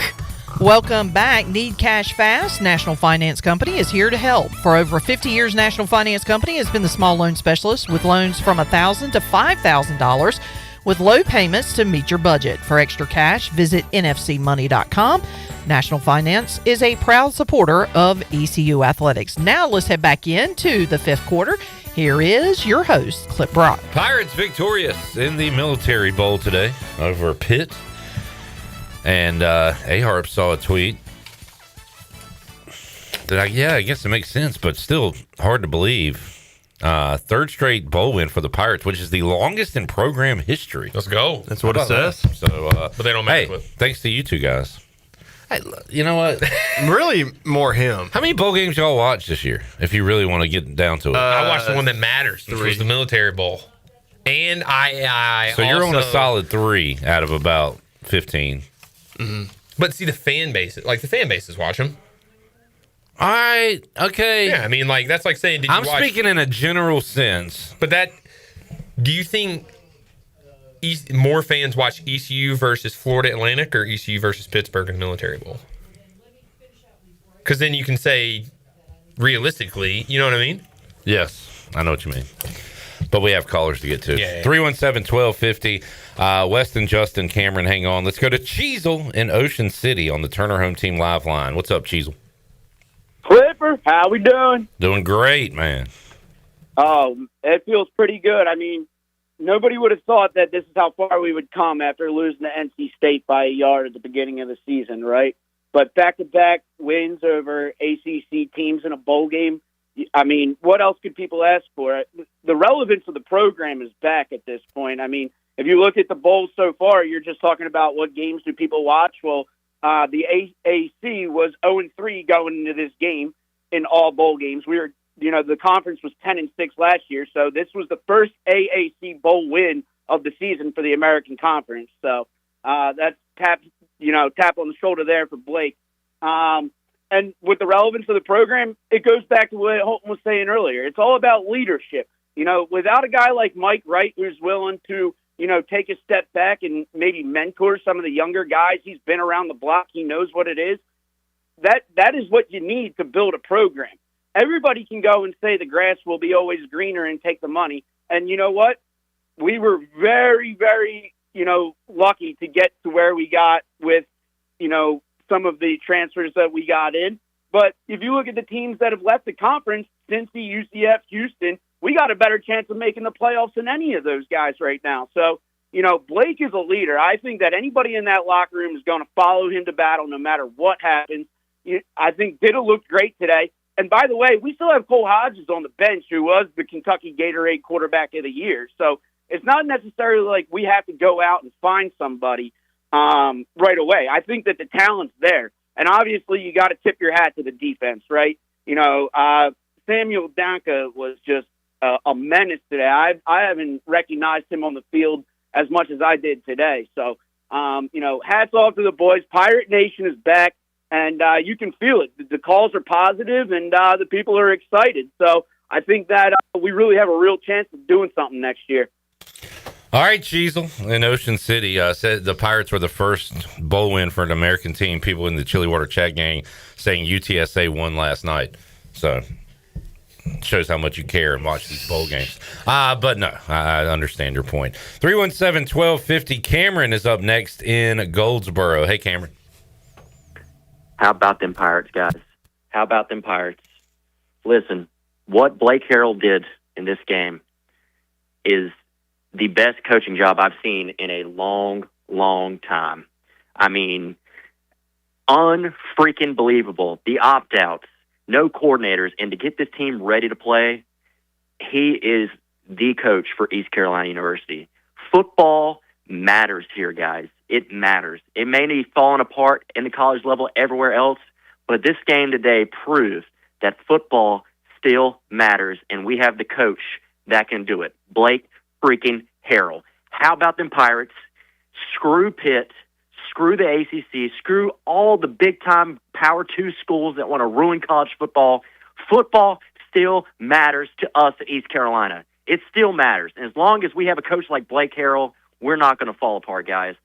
Welcome back. Need cash fast? National Finance Company is here to help. For over 50 years, National Finance Company has been the small loan specialist with loans from $1,000 to $5,000 with low payments to meet your budget. For extra cash, visit nfcmoney.com. National Finance is a proud supporter of ECU Athletics. Now let's head back into the fifth quarter. Here is your host, Clip Brock. Pirates victorious in the Military Bowl today over Pitt. And A-Harp saw a tweet that, I guess it makes sense, but still hard to believe. Third straight bowl win for the Pirates, which is the longest in program history. Let's go. That's what it says. So, but they don't make it. Thanks to you two guys. Hey, you know what? Really more him. How many bowl games y'all watch this year, if you really want to get down to it? I watched the one that matters, which was the Military Bowl. And I So you're on a solid 3 out of about 15. Mm-hmm. But see, the fan bases watch them. All right. Okay. Yeah, I mean, like, that's like saying, I'm speaking in a general sense. But do you think more fans watch ECU versus Florida Atlantic or ECU versus Pittsburgh in the Military Bowl? Because then you can say, realistically, you know what I mean? Yes, I know what you mean. But we have callers to get to. Yeah. 317-1250. Weston, Justin, Cameron, hang on. Let's go to Cheezel in Ocean City on the Turner Home Team Live line. What's up, Cheezel? Clipper, how we doing? Doing great, man. Oh, it feels pretty good. I mean, nobody would have thought that this is how far we would come after losing to NC State by a yard at the beginning of the season, right? But back-to-back wins over ACC teams in a bowl game, I mean, what else could people ask for? The relevance of the program is back at this point. I mean, if you look at the bowl so far, you're just talking about what games do people watch. Well, the AAC was 0-3 going into this game in all bowl games. The conference was 10-6 last year, so this was the first AAC bowl win of the season for the American Conference. So that's tap on the shoulder there for Blake. And with the relevance of the program, it goes back to what Holton was saying earlier. It's all about leadership. Without a guy like Mike Wright, who's willing to, take a step back and maybe mentor some of the younger guys, he's been around the block. He knows what it is. That is what you need to build a program. Everybody can go and say the grass will be always greener and take the money. And you know what? We were very, very, lucky to get to where we got with, some of the transfers that we got in. But if you look at the teams that have left the conference, Cincy, UCF, Houston, we got a better chance of making the playoffs than any of those guys right now. So, Blake is a leader. I think that anybody in that locker room is going to follow him to battle no matter what happens. I think Ditta looked great today. And by the way, we still have Cole Hodges on the bench, who was the Kentucky Gatorade quarterback of the year. So it's not necessarily like we have to go out and find somebody right away. I think that the talent's there. And obviously you got to tip your hat to the defense, right? Samuel Danka was just a menace today. I haven't recognized him on the field as much as I did today. So, hats off to the boys. Pirate Nation is back, and you can feel it. The calls are positive, and the people are excited. So I think that we really have a real chance of doing something next year. All right, Cheezel in Ocean City said the Pirates were the first bowl win for an American team. People in the Chili Water chat gang saying UTSA won last night. So shows how much you care and watch these bowl games. But no, I understand your point. 317-1250. Cameron is up next in Goldsboro. Hey, Cameron. How about them Pirates, guys? How about them Pirates? Listen, what Blake Harrell did in this game is the best coaching job I've seen in a long, long time. I mean, unfreaking believable. The opt-outs, no coordinators, and to get this team ready to play, he is the coach for East Carolina University. Football matters here, guys. It matters. It may be falling apart in the college level everywhere else, but this game today proves that football still matters, and we have the coach that can do it. Blake freaking Harrell. How about them Pirates? Screw Pitt. Screw the ACC. Screw all the big-time Power 2 schools that want to ruin college football. Football still matters to us at East Carolina. It still matters. And as long as we have a coach like Blake Harrell, we're not going to fall apart, guys.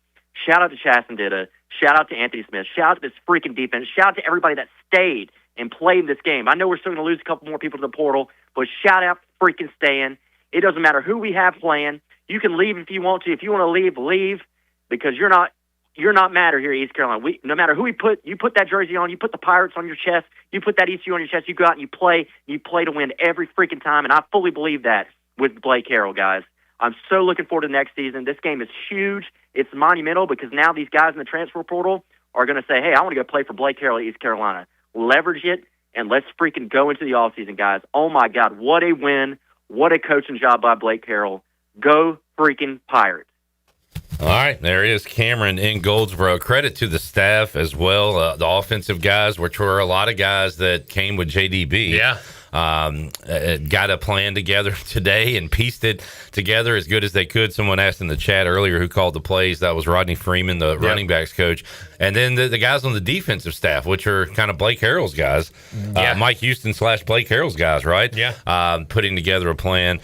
Shout out to Chastenditta. Shout out to Anthony Smith. Shout out to this freaking defense. Shout out to everybody that stayed and played this game. I know we're still going to lose a couple more people to the portal, but shout out for freaking staying. It doesn't matter who we have playing. You can leave if you want to. If you want to leave, leave, because you're not matter here at East Carolina. No matter who you put that jersey on, you put the Pirates on your chest, you put that ECU on your chest, you go out and you play to win every freaking time, and I fully believe that with Blake Harrell, guys. I'm so looking forward to next season. This game is huge. It's monumental because now these guys in the transfer portal are going to say, hey, I want to go play for Blake Harrell at East Carolina. Leverage it, and let's freaking go into the offseason, guys. Oh, my God, what a win. What a coaching job by Blake Harrell. Go freaking Pirates. All right, there is Cameron in Goldsboro. Credit to the staff as well, the offensive guys, which were a lot of guys that came with JDB. Yeah. Got a plan together today and pieced it together as good as they could. Someone asked in the chat earlier who called the plays. That was Rodney Freeman, the running backs coach. And then the guys on the defensive staff, which are kind of Blake Harrell's guys. Mike Houston / Blake Harrell's guys, right? Yeah. Putting together a plan,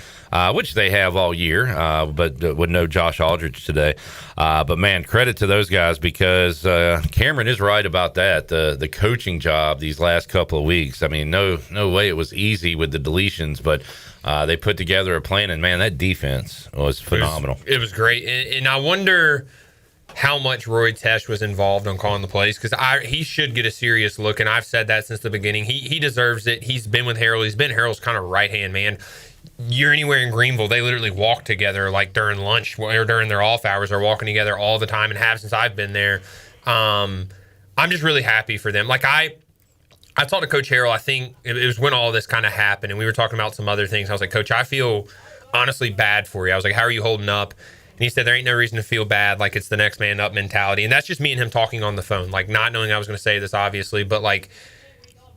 which they have all year, but with no Josh Aldridge today. But, man, credit to those guys because Cameron is right about that. The coaching job these last couple of weeks, I mean, no way it was easy with the deletions, but they put together a plan, and, man, that defense was phenomenal. It was great. And I wonder how much Roy Tesh was involved on calling the plays, because he should get a serious look, and I've said that since the beginning. He deserves it. He's been with Harrell. He's been Harrell's kind of right-hand man. You're anywhere in Greenville, they literally walk together like during lunch or during their off hours. They're walking together all the time and have since I've been there. I'm just really happy for them. Like I talked to Coach Harrell, I think it was when all this kind of happened, and we were talking about some other things. I was like, Coach, I feel honestly bad for you. I was like, how are you holding up? And he said, there ain't no reason to feel bad. Like, it's the next man up mentality. And that's just me and him talking on the phone, like not knowing I was going to say this, obviously. But, like,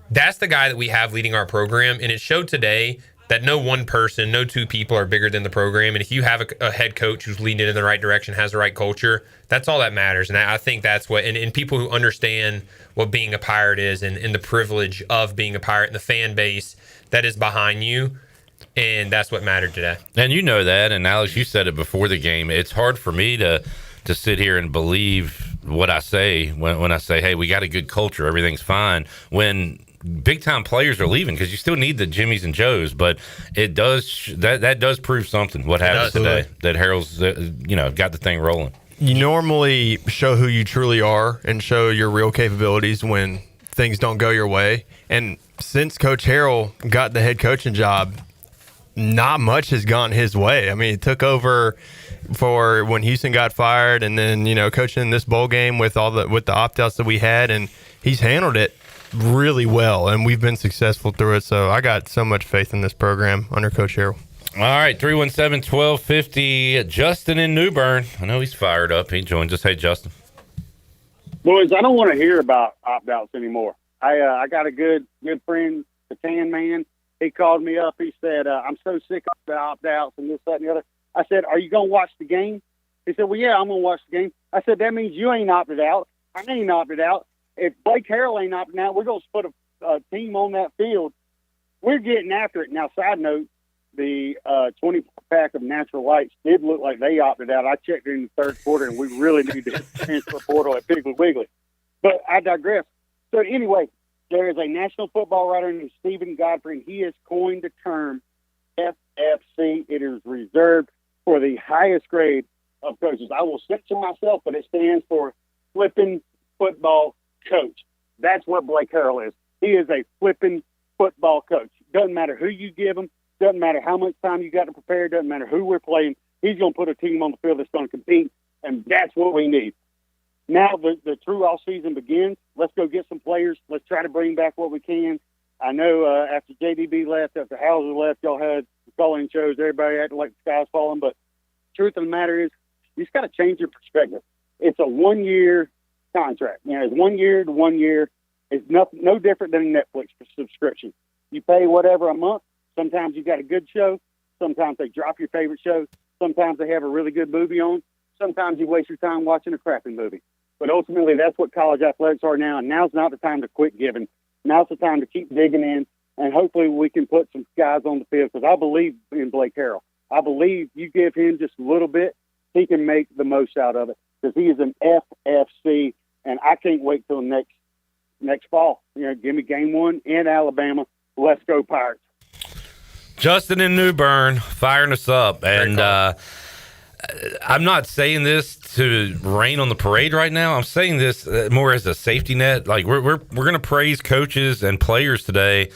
that's the guy that we have leading our program. And it showed today that no one person, no two people are bigger than the program. And if you have a head coach who's leading it in the right direction, has the right culture, that's all that matters. And I think that's what, and people who understand what being a Pirate is and the privilege of being a Pirate and the fan base that is behind you, and that's what mattered today. And you know that, and Alex, you said it before the game. It's hard for me to sit here and believe what I say when I say, hey, we got a good culture, everything's fine, when big-time players are leaving, because you still need the Jimmies and Joes, but it does that does prove something, what happens today, that Harold's got the thing rolling. You normally show who you truly are and show your real capabilities when things don't go your way. And since Coach Harrell got the head coaching job, not much has gone his way. I mean, he took over for when Houston got fired, and then coaching this bowl game with the opt-outs that we had, and he's handled it really well, and we've been successful through it. So I got so much faith in this program under Coach Harrell. All right, 317-1250. Justin in New Bern. I know he's fired up. He joins us. Hey, Justin. Boys, I don't want to hear about opt-outs anymore. I got a good friend, the Tan Man. He called me up. He said, I'm so sick of the opt-outs and this, that, and the other. I said, are you going to watch the game? He said, well, yeah, I'm going to watch the game. I said, that means you ain't opted out. I ain't opted out. If Blake Harrell ain't opting out, we're going to put a team on that field. We're getting after it. Now, side note, the 20-pack of Natural Lights did look like they opted out. I checked in the third quarter, and we really need to transfer portal at Piggly Wiggly. But I digress. So anyway, there is a national football writer named Stephen Godfrey, and he has coined the term FFC. It is reserved for the highest grade of coaches. I will censor myself, but it stands for flipping football coach. That's what Blake Harrell is. He is a flipping football coach. Doesn't matter who you give him. Doesn't matter how much time you got to prepare. Doesn't matter who we're playing. He's going to put a team on the field that's going to compete, and that's what we need. Now the true off-season begins. Let's go get some players. Let's try to bring back what we can. I know after JDB left, after Hauser left, y'all had calling shows. Everybody acted like the sky's falling. But the truth of the matter is, you just got to change your perspective. It's a one-year contract. It's 1 year to 1 year. It's no different than a Netflix subscription. You pay whatever a month. Sometimes you got a good show. Sometimes they drop your favorite show. Sometimes they have a really good movie on. Sometimes you waste your time watching a crappy movie. But ultimately, that's what college athletics are now. And now's not the time to quit giving. Now's the time to keep digging in. And hopefully we can put some guys on the field, because I believe in Blake Harrell. I believe you give him just a little bit, he can make the most out of it, because he is an FFC and I can't wait till next fall. Give me game 1 in Alabama. Let's go Pirates. Justin in New Bern firing us up, and I'm not saying this to rain on the parade right now. I'm saying this more as a safety net. Like we're going to praise coaches and players today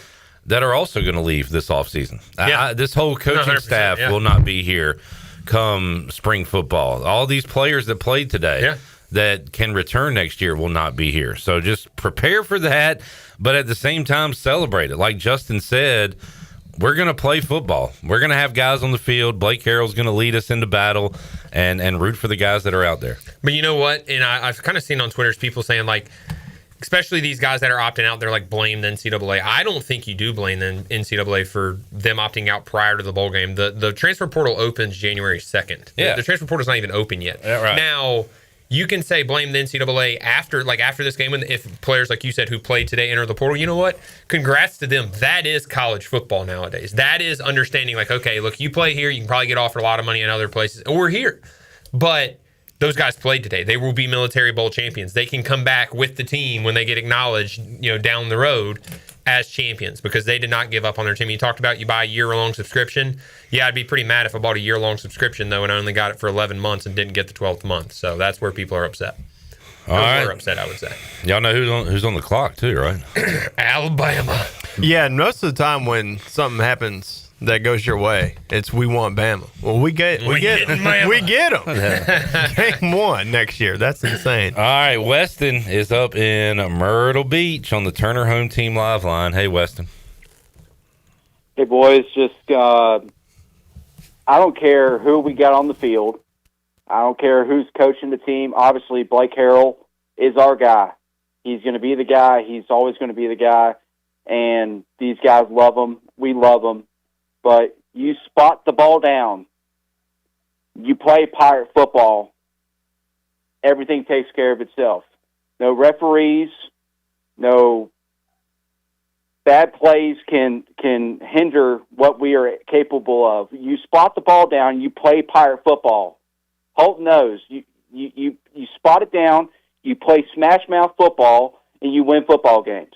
that are also going to leave this offseason. Yeah. This whole coaching staff will not be here come spring football. All these players that played today that can return next year will not be here. So just prepare for that, but at the same time celebrate it. Like Justin said, we're going to play football. We're going to have guys on the field. Blake Harrell's going to lead us into battle and root for the guys that are out there. But you know what? And I've kind of seen on Twitter people saying, like, especially these guys that are opting out, they're like, blame the NCAA. I don't think you do blame the NCAA for them opting out prior to the bowl game. The transfer portal opens January 2nd. Yeah. The transfer portal's not even open yet. Yeah, right. Now, you can say blame the NCAA after this game, if players, like you said, who played today enter the portal. You know what? Congrats to them. That is college football nowadays. That is understanding, like, okay, look, you play here, you can probably get offered a lot of money in other places. We're here. But those guys played today. They will be Military Bowl champions. They can come back with the team when they get acknowledged, down the road as champions because they did not give up on their team. You talked about you buy a year-long subscription. Yeah, I'd be pretty mad if I bought a year-long subscription, though, and I only got it for 11 months and didn't get the 12th month. So that's where people are upset. All right. We're upset, I would say. Y'all know who's on the clock, too, right? Alabama. Yeah, and most of the time when something happens that goes your way, it's we want Bama. Well, we get them. Game 1 next year. That's insane. All right, Weston is up in Myrtle Beach on the Turner Home Team Live line. Hey, Weston. Hey, boys. Just I don't care who we got on the field. I don't care who's coaching the team. Obviously, Blake Harrell is our guy. He's going to be the guy. He's always going to be the guy. And these guys love him. We love him. But you spot the ball down. You play Pirate football. Everything takes care of itself. No referees, no bad plays can hinder what we are capable of. You spot the ball down, you play Pirate football. Holton knows. You spot it down, you play smash mouth football, and you win football games.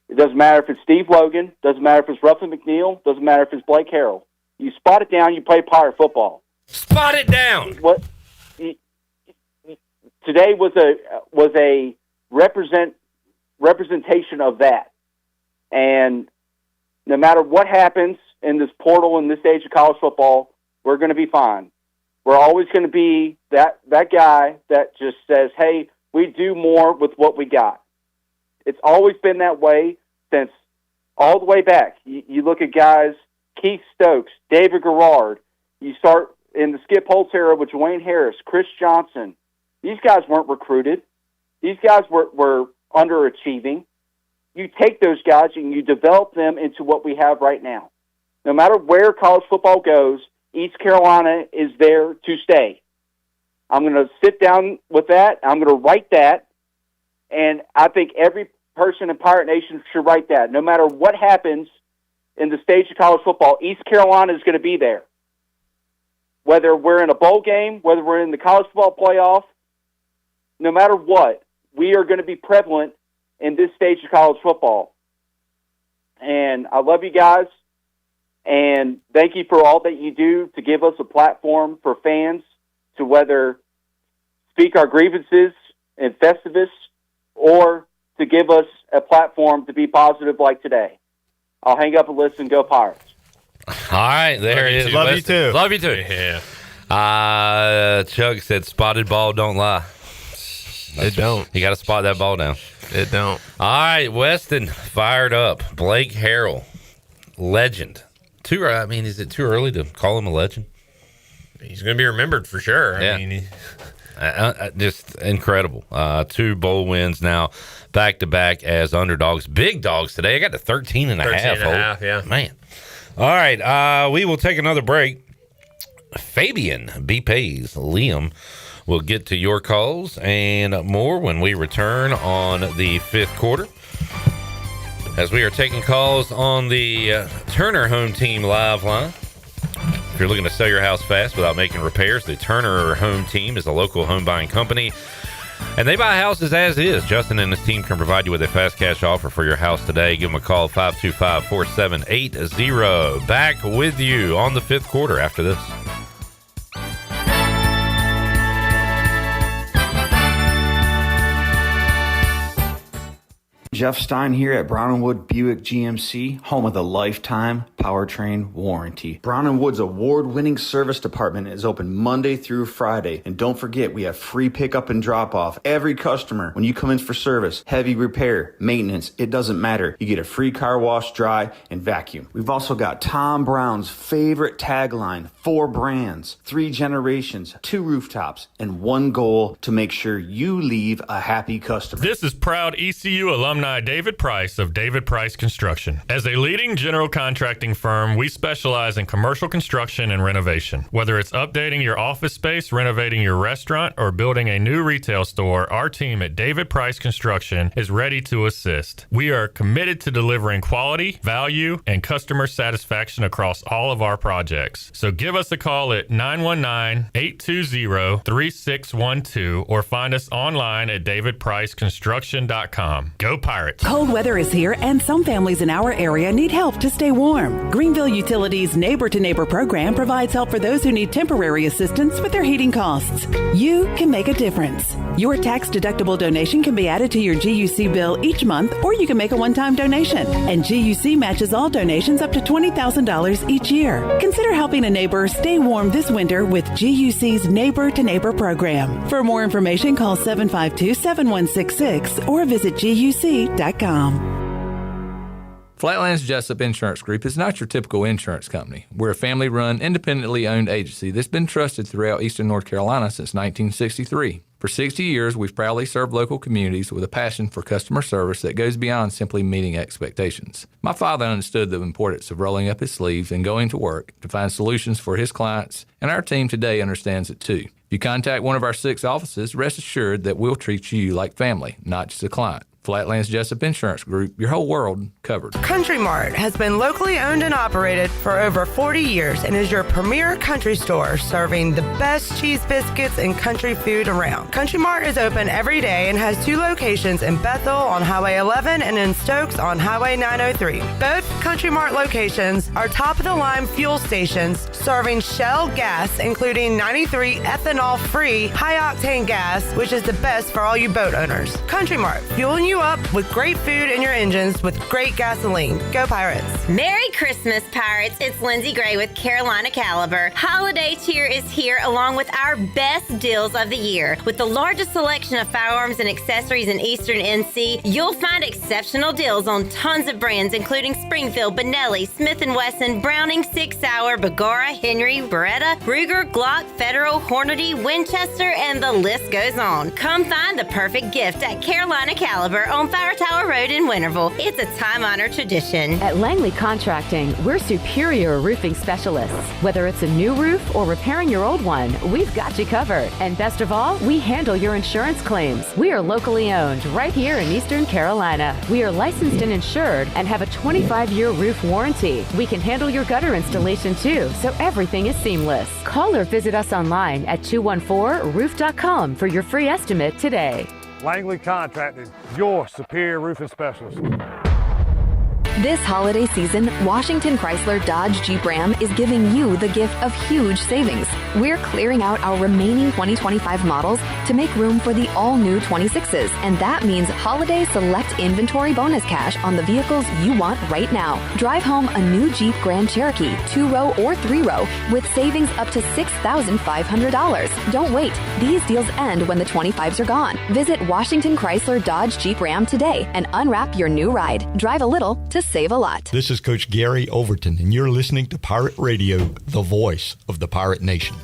It doesn't matter if it's Steve Logan, doesn't matter if it's Ruffin McNeil, doesn't matter if it's Blake Harrell. You spot it down, you play Pirate football. Spot it down. What today was a representation of that. And no matter what happens in this portal in this stage of college football, we're going to be fine. We're always going to be that guy that just says, hey, we do more with what we got. It's always been that way since all the way back. You look at guys, Keith Stokes, David Garrard. You start in the Skip Holtz era with Dwayne Harris, Chris Johnson. These guys weren't recruited. These guys were underachieving. You take those guys and you develop them into what we have right now. No matter where college football goes, East Carolina is there to stay. I'm going to sit down with that. I'm going to write that. And I think every person in Pirate Nation should write that. No matter what happens in the stage of college football, East Carolina is going to be there. Whether we're in a bowl game, whether we're in the college football playoff, no matter what, we are going to be prevalent in this stage of college football. And I love you guys, and thank you for all that you do to give us a platform for fans to whether speak our grievances in Festivus or to give us a platform to be positive like today. I'll hang up and listen. Go Pirates. All right, there it is. Love you too. Love you too. Yeah. Chuck said, "Spotted ball don't lie." It don't. You got to spot that ball down. It don't. All right, Weston fired up. Blake Harrell, legend. Is it too early to call him a legend? He's going to be remembered for sure. Yeah. I mean, just incredible. 2 bowl wins now, back to back as underdogs. Big dogs today. I got to 13 and a half. Yeah. Man. All right. We will take another break. Fabian B. Pays, Liam will get to your calls and more when we return on the 5th quarter. As we are taking calls on the Turner Home Team Live line. If you're looking to sell your house fast without making repairs, the Turner Home Team is a local home buying company And they buy houses as is. Justin and his team can provide you with a fast cash offer for your house today. Give them a call, 525-4780. Back with you on the fifth quarter after this. Jeff Stein here at Brown & Wood Buick GMC, home of the lifetime powertrain warranty. Brown & Wood's award-winning service department is open Monday through Friday. And don't forget, we have free pickup and drop-off. Every customer, when you come in for service, heavy repair, maintenance, it doesn't matter. You get a free car wash, dry, and vacuum. We've also got Tom Brown's favorite tagline, 4 brands, 3 generations, 2 rooftops, and 1 goal to make sure you leave a happy customer. This is proud ECU alumni David Price of David Price Construction. As a leading general contracting firm, we specialize in commercial construction and renovation. Whether it's updating your office space, renovating your restaurant, or building a new retail store, our team at David Price Construction is ready to assist. We are committed to delivering quality, value, and customer satisfaction across all of our projects. So give us a call at 919-820-3612 or find us online at davidpriceconstruction.com. Go Pirates! Cold weather is here, and some families in our area need help to stay warm. Greenville Utilities' Neighbor to Neighbor program provides help for those who need temporary assistance with their heating costs. You can make a difference. Your tax-deductible donation can be added to your GUC bill each month, or you can make a one-time donation. And GUC matches all donations up to $20,000 each year. Consider helping a neighbor stay warm this winter with GUC's Neighbor to Neighbor program. For more information, call 752-7166 or visit GUC.com. Flatlands Jessup Insurance Group is not your typical insurance company. We're a family-run, independently owned agency that's been trusted throughout eastern North Carolina since 1963. For 60 years, we've proudly served local communities with a passion for customer service that goes beyond simply meeting expectations. My father understood the importance of rolling up his sleeves and going to work to find solutions for his clients, and our team today understands it too. If you contact one of our 6 offices, rest assured that we'll treat you like family, not just a client. Flatlands Jessup Insurance Group, your whole world covered. Country Mart has been locally owned and operated for over 40 years and is your premier country store serving the best cheese biscuits and country food around. Country Mart is open every day and has 2 locations in Bethel on Highway 11 and in Stokes on Highway 903. Both Country Mart locations are top-of-the-line fuel stations serving Shell gas, including 93 ethanol-free high-octane gas, which is the best for all you boat owners. Country Mart, fueling you up with great food in your engines with great gasoline. Go Pirates. Merry Christmas, Pirates. It's Lindsay Gray with Carolina Caliber. Holiday cheer is here along with our best deals of the year. With the largest selection of firearms and accessories in Eastern NC, you'll find exceptional deals on tons of brands including Springfield, Benelli, Smith & Wesson, Browning, Sig Sauer, Begora, Henry, Beretta, Ruger, Glock, Federal, Hornady, Winchester, and the list goes on. Come find the perfect gift at Carolina Caliber on Fire Tower Road in Winterville. It's a time-honored tradition. At Langley Contracting, we're superior roofing specialists. Whether it's a new roof or repairing your old one, we've got you covered. And best of all, we handle your insurance claims. We are locally owned right here in Eastern Carolina. We are licensed and insured and have a 25-year roof warranty. We can handle your gutter installation too, so everything is seamless. Call or visit us online at 214roof.com for your free estimate today. Langley Contracting, your superior roofing specialist. This holiday season, Washington Chrysler Dodge Jeep Ram is giving you the gift of huge savings. We're clearing out our remaining 2025 models to make room for the all-new 26s, and that means holiday select inventory bonus cash on the vehicles you want right now. Drive home a new Jeep Grand Cherokee, 2-row or 3-row, with savings up to $6,500. Don't wait. These deals end when the 25s are gone. Visit Washington Chrysler Dodge Jeep Ram today and unwrap your new ride. Drive a little to save a lot. This is Coach Gary Overton, and you're listening to Pirate Radio, the voice of the Pirate Nation.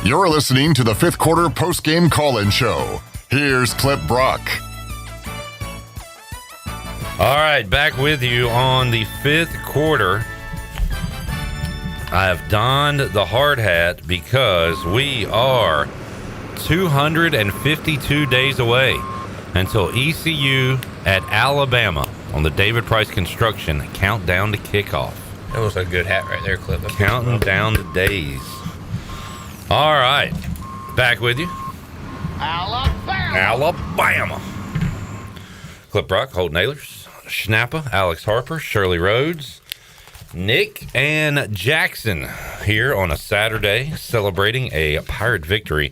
You're listening to the fifth quarter post-game call-in show. Here's Clip Brock. All right, back with you on the fifth quarter. I have donned the hard hat because we are 252 days away until ECU at Alabama on the David Price Construction countdown to kickoff. That looks like a good hat right there, Clip. That's Counting down the days. All right. Back with you. Alabama. Clip Brock, Holt Nailers, Schnappa, Alex Harper, Shirley Rhodes, Nick, and Jackson here on a Saturday celebrating a Pirate victory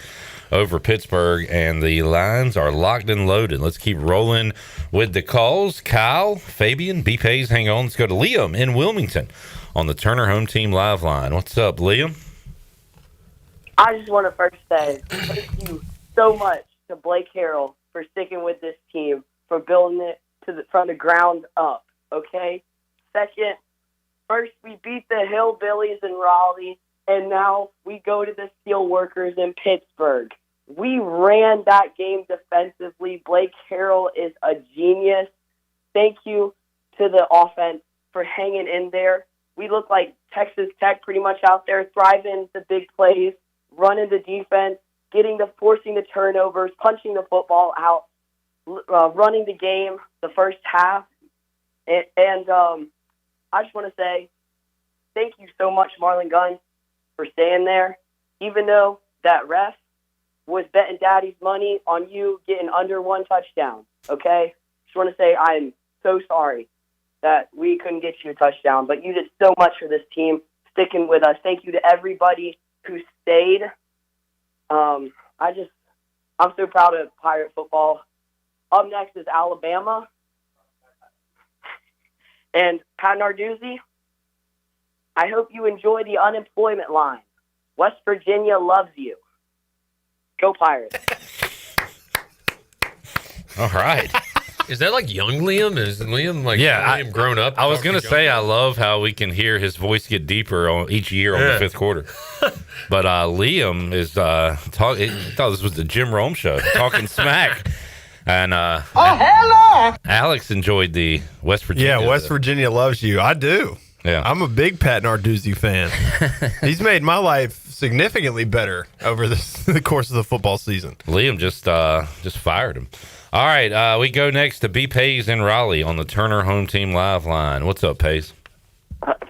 over Pittsburgh, and the lines are locked and loaded. Let's keep rolling with the calls. Kyle, Fabian, B-Pays, hang on. Let's go to Liam in Wilmington on the Turner Home Team Live line. What's up, Liam? I just want to first say thank you so much to Blake Harrell for sticking with this team, for building it from the ground up, okay? Second, first we beat the Hillbillies in Raleigh, and now we go to the Steelworkers in Pittsburgh. We ran that game defensively. Blake Harrell is a genius. Thank you to the offense for hanging in there. We look like Texas Tech pretty much out there, thriving the big plays, running the defense, forcing the turnovers, punching the football out, running the game the first half. And I just want to say thank you so much, Marlon Gunn, for staying there, even though that ref was betting daddy's money on you getting under one touchdown, okay? Just want to say I'm so sorry that we couldn't get you a touchdown, but you did so much for this team, sticking with us. Thank you to everybody who stayed. I'm so proud of Pirate football. Up next is Alabama. And Pat Narduzzi, I hope you enjoy the unemployment line. West Virginia loves you. Go Pirates. All right. Is that like young Liam? Is Liam Liam grown up? I was going to say, I love how we can hear his voice get deeper each year on the fifth quarter. But Liam is talking. I thought this was the Jim Rome show, talking smack. And hello! Alex enjoyed the West Virginia. Yeah, West Virginia loves you. I do. Yeah, I'm a big Pat Narduzzi fan. He's made my life significantly better over the course of the football season. Liam just fired him. All right, we go next to B. Pays in Raleigh on the Turner Home Team Live line. What's up, Pays?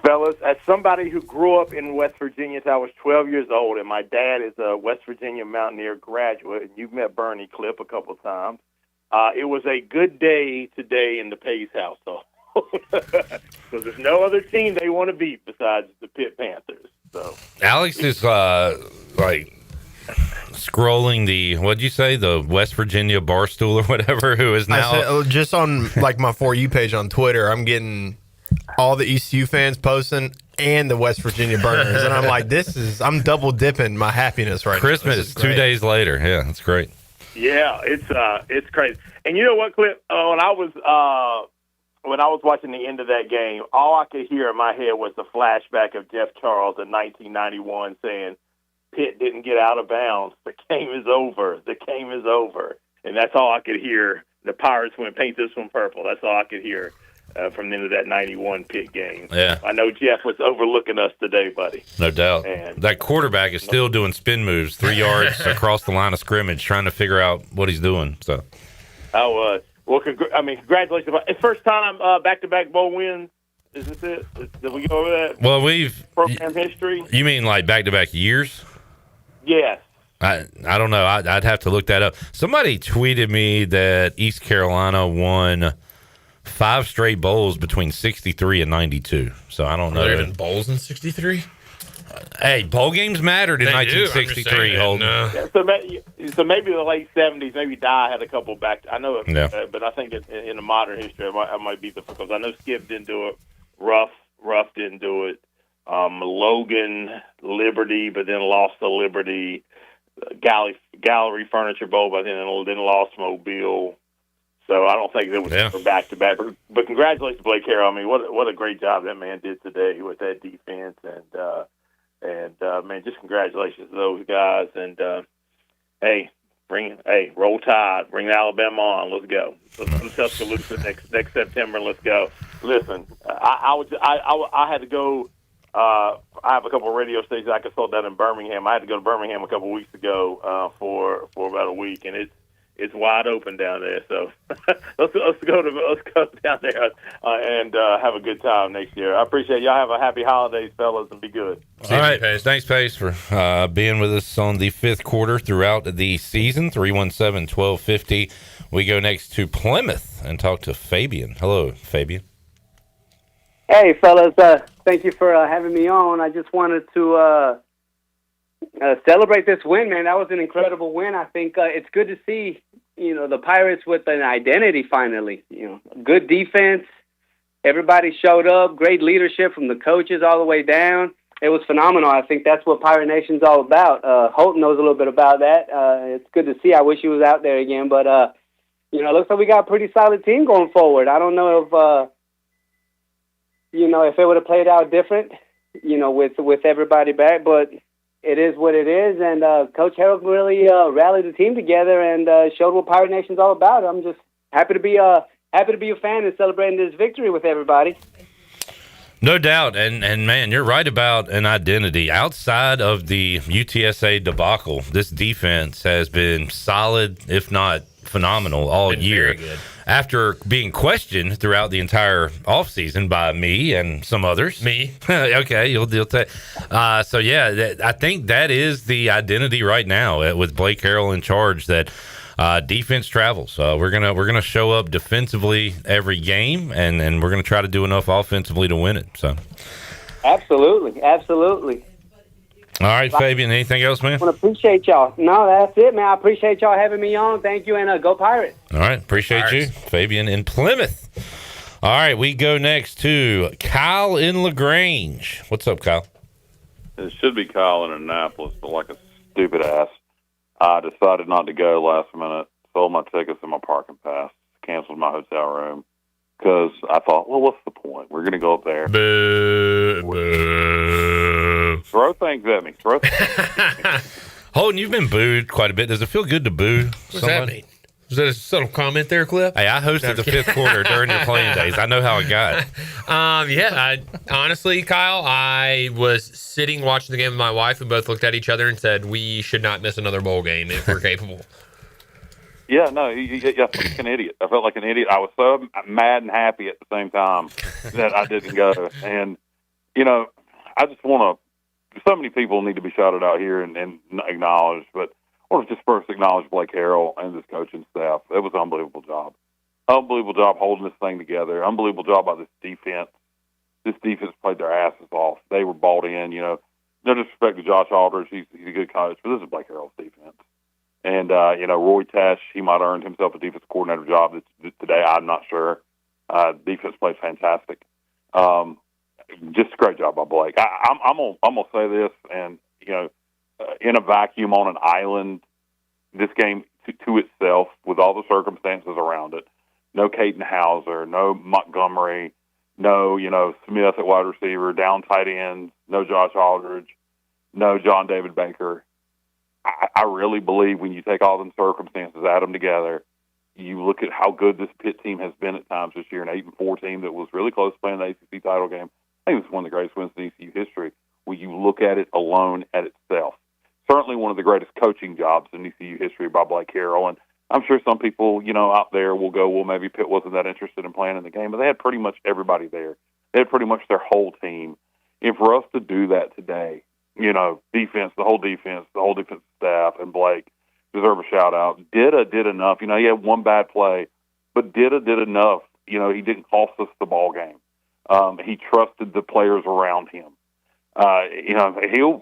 Fellas, as somebody who grew up in West Virginia since I was 12 years old, and my dad is a West Virginia Mountaineer graduate, and you've met Bernie Clip a couple of times, it was a good day today in the Pays household. Because there's no other team they want to beat besides the Pitt Panthers. So Alex is scrolling the West Virginia Barstool or whatever, who is now just on my For You page on Twitter. I'm getting all the ECU fans posting and the West Virginia burners, and I'm like, I'm double dipping my happiness right Christmas now. 2 days later. Yeah, that's great. yeah, it's crazy. And you know what, Clip? When I was watching the end of that game, all I could hear in my head was the flashback of Jeff Charles in 1991 saying, Pitt didn't get out of bounds. The game is over. The game is over. And that's all I could hear. The Pirates went paint this one purple. That's all I could hear from the end of that 91 Pitt game. Yeah. I know Jeff was overlooking us today, buddy. No doubt. And that quarterback is still doing spin moves 3 yards across the line of scrimmage, trying to figure out what he's doing. So, well, congratulations. It's first time back-to-back bowl wins. Is this it? Did we go over that? Well, we've program history. You mean like back-to-back years? Yes. I don't know. I'd have to look that up. Somebody tweeted me that East Carolina won 5 straight bowls between 63 and 92. So I don't know. Are there even bowls in 63? Hey, bowl games mattered in 1963. So maybe the late 70s, maybe Dye had a couple back. I know, but I think in the modern history, it might be because I know Skip didn't do it. Ruff didn't do it. Logan, Liberty, but then lost to Liberty. Gallery Furniture Bowl, but then lost Mobile. So I don't think it was for back-to-back. But congratulations to Blake Harrell. I mean, what a great job that man did today with that defense. And man, just congratulations to those guys. And, roll Tide. Bring Alabama on. Let's go. Let's go to Tuscaloosa next September. Let's go. Listen, I had to go I have a couple of radio stations I consult down in Birmingham. I had to go to Birmingham a couple of weeks ago for about a week, and it's wide open down there. So let's go down there and have a good time next year. I appreciate y'all. Have a happy holidays, fellas, and be good. All right, thanks, Pace, for being with us on the fifth quarter throughout the season. 317-1250. We go next to Plymouth and talk to Fabian. Hello, Fabian. Hey, fellas. Thank you for having me on. I just wanted to celebrate this win, man. That was an incredible win. I think it's good to see, the Pirates with an identity finally. Good defense. Everybody showed up. Great leadership from the coaches all the way down. It was phenomenal. I think that's what Pirate Nation's all about. Holton knows a little bit about that. It's good to see. I wish he was out there again. But, it looks like we got a pretty solid team going forward. I don't know if, if it would have played out different, with everybody back. But it is what it is. And Coach Harold really rallied the team together and showed what Pirate Nation's all about. I'm just happy to be a fan and celebrating this victory with everybody. No doubt, and man, you're right about an identity. Outside of the UTSA debacle, this defense has been solid, if not phenomenal, all year. Very good. After being questioned throughout the entire offseason by me and some others. Me. Okay, you'll take. So yeah, I think that is the identity right now with Blake Harrell in charge. That defense travels. We're gonna show up defensively every game, and we're gonna try to do enough offensively to win it. So. Absolutely. All right, Fabian. Anything else, man? I want to appreciate y'all. No, that's it, man. I appreciate y'all having me on. Thank you, and go Pirates. All right, appreciate you, Fabian in Plymouth. All right, we go next to Kyle in LaGrange. What's up, Kyle? It should be Kyle in Annapolis, but like a stupid ass, I decided not to go last minute. Sold my tickets and my parking pass. Canceled my hotel room because I thought, well, what's the point? We're going to go up there. Boo. Throw things at me. Holden, you've been booed quite a bit. Does it feel good to boo What's somebody? that mean? Was that a subtle comment there, Clip? Hey, I hosted the fifth quarter during your playing days. I know how it got. Honestly, Kyle, I was sitting watching the game with my wife. We both looked at each other and said, we should not miss another bowl game if we're capable. Yeah, no, I felt like an idiot. I felt like an idiot. I was so mad and happy at the same time that I didn't go. And, I just want to, so many people need to be shouted out here and acknowledged, but I want to just first acknowledge Blake Harrell and this coaching staff. It was an unbelievable job. Unbelievable job holding this thing together. Unbelievable job by this defense. This defense played their asses off. They were bought in, No disrespect to Josh Aldridge. He's a good coach, but this is Blake Harrell's defense. And, Roy Tesh, he might have earned himself a defense coordinator job today. I'm not sure. Defense played fantastic. Just a great job by Blake. I'm gonna say this, and in a vacuum on an island, this game to itself, with all the circumstances around it, no Caden Hauser, no Montgomery, no Smith at wide receiver, down tight ends, no Josh Aldridge, no John David Baker. I really believe when you take all them circumstances, add them together, you look at how good this Pitt team has been at times this year, an 8-4 team that was really close to playing the ACC title game. I think it was one of the greatest wins in ECU history. When you look at it alone at itself, certainly one of the greatest coaching jobs in ECU history by Blake Harrell. And I'm sure some people, out there will go, well, maybe Pitt wasn't that interested in playing in the game, but they had pretty much everybody there. They had pretty much their whole team. And for us to do that today, defense, the whole defense staff, and Blake deserve a shout-out. Did enough. He had one bad play, but did enough. He didn't cost us the ball game. He trusted the players around him. He'll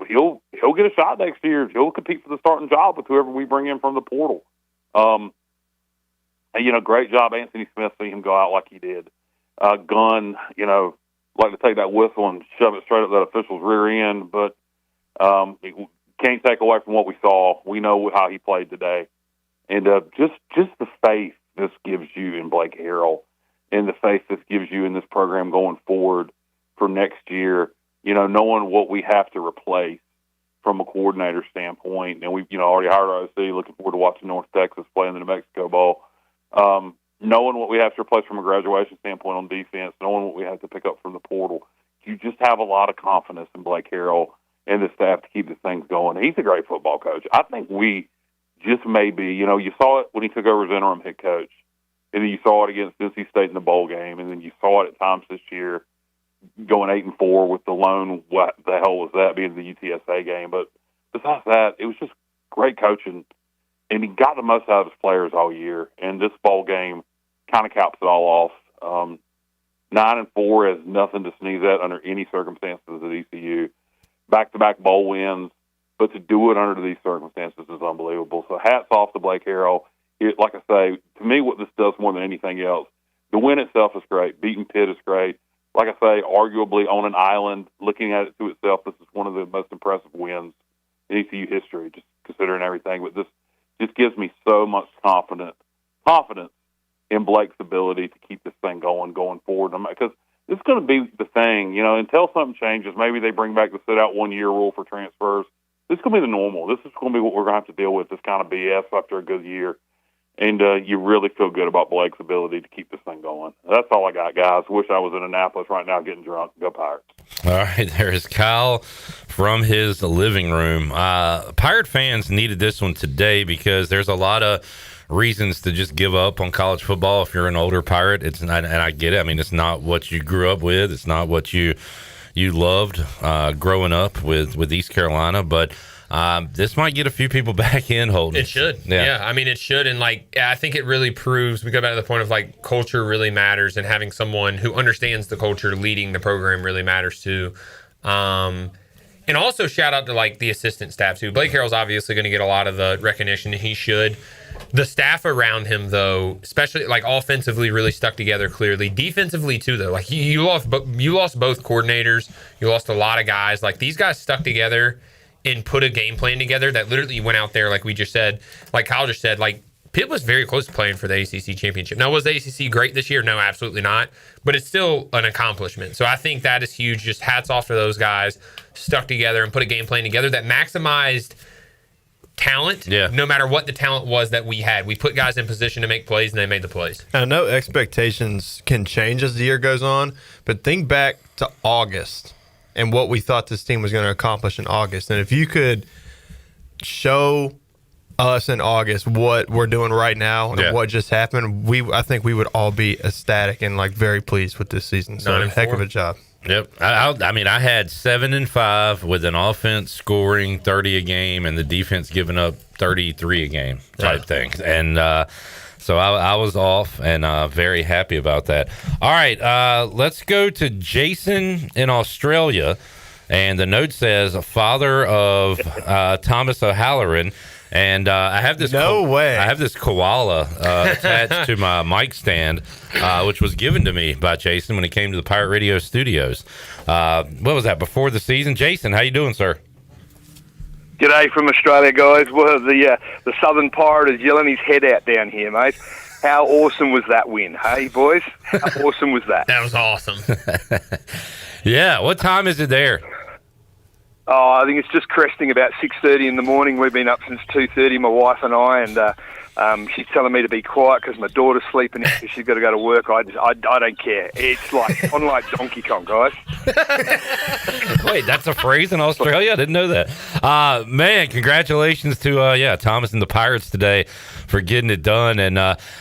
get a shot next year. He'll compete for the starting job with whoever we bring in from the portal. Great job, Anthony Smith, seeing him go out like he did. Gunn, like to take that whistle and shove it straight up that official's rear end, but can't take away from what we saw. We know how he played today. And just the faith this gives you in Blake Harrell and the faith this gives you in this program going forward for next year, knowing what we have to replace from a coordinator standpoint. And we've, already hired our OC, looking forward to watching North Texas play in the New Mexico Bowl. Knowing what we have to replace from a graduation standpoint on defense, knowing what we have to pick up from the portal, you just have a lot of confidence in Blake Harrell and the staff to keep the things going. He's a great football coach. I think we just maybe, you saw it when he took over as interim head coach, and then you saw it against NC State in the bowl game, and then you saw it at times this year going 8-4 with the lone, what the hell was that, being the UTSA game. But besides that, it was just great coaching, and he got the most out of his players all year, and this bowl game kind of caps it all off. 9-4 is nothing to sneeze at under any circumstances at ECU. Back-to-back bowl wins, but to do it under these circumstances is unbelievable. So hats off to Blake Harrell. Like I say, to me, what this does more than anything else, the win itself is great. Beating Pitt is great. Like I say, arguably on an island, looking at it to itself, this is one of the most impressive wins in ECU history, just considering everything. But this just gives me so much confidence in Blake's ability to keep this thing going forward. Because it's going to be the thing, until something changes. Maybe they bring back the sit-out 1-year rule for transfers. This is going to be the normal. This is going to be what we're going to have to deal with, this kind of BS after a good year. And you really feel good about Blake's ability to keep this thing going. That's all I got, guys. Wish I was in Annapolis right now getting drunk. Go Pirates. All right, there's Kyle from his living room. Pirate fans needed this one today because there's a lot of reasons to just give up on college football if you're an older Pirate. It's not, and I get it. I mean, it's not what you grew up with. It's not what you loved growing up with East Carolina, but this might get a few people back in, Holden. It should. Yeah. I mean, it should. And, I think it really proves, we go back to the point of, culture really matters, and having someone who understands the culture leading the program really matters, too. And also shout out to, the assistant staff, too. Blake Harrell's obviously going to get a lot of the recognition he should. The staff around him, though, especially, offensively, really stuck together clearly. Defensively, too, though. You lost both coordinators. You lost a lot of guys. These guys stuck together and put a game plan together that literally went out there, like we just said, like Kyle just said, Pitt was very close to playing for the ACC championship. Now, was the ACC great this year? No, absolutely not. But it's still an accomplishment. So I think that is huge. Just hats off to those guys, stuck together and put a game plan together that maximized talent, no matter what the talent was that we had. We put guys in position to make plays, and they made the plays. I know expectations can change as the year goes on, but think back to August and what we thought this team was going to accomplish in August. And if you could show us in August what we're doing right now and what just happened, I think we would all be ecstatic and very pleased with this season. So heck of a job. Yep. I had 7-5 with an offense scoring 30 a game and the defense giving up 33 a game type thing. And so I was off and very happy about that. All right, let's go to Jason in Australia. And the note says, father of Thomas O'Halloran. And I have this I have this koala attached to my mic stand, which was given to me by Jason when he came to the Pirate Radio studios. What was that, before the season? Jason, how you doing, sir? G'day from Australia, guys. Well, the Southern Pirate is yelling his head out down here, mate. How awesome was that win, hey, boys? How awesome was that? That was awesome. Yeah, what time is it there? Oh, I think it's just cresting about 6:30 in the morning. We've been up since 2:30, my wife and I, and she's telling me to be quiet because my daughter's sleeping because she's got to go to work. I don't care. It's on like Donkey Kong, guys. Wait, that's a phrase in Australia? I didn't know that. Man, congratulations to Thomas and the Pirates today for getting it done. And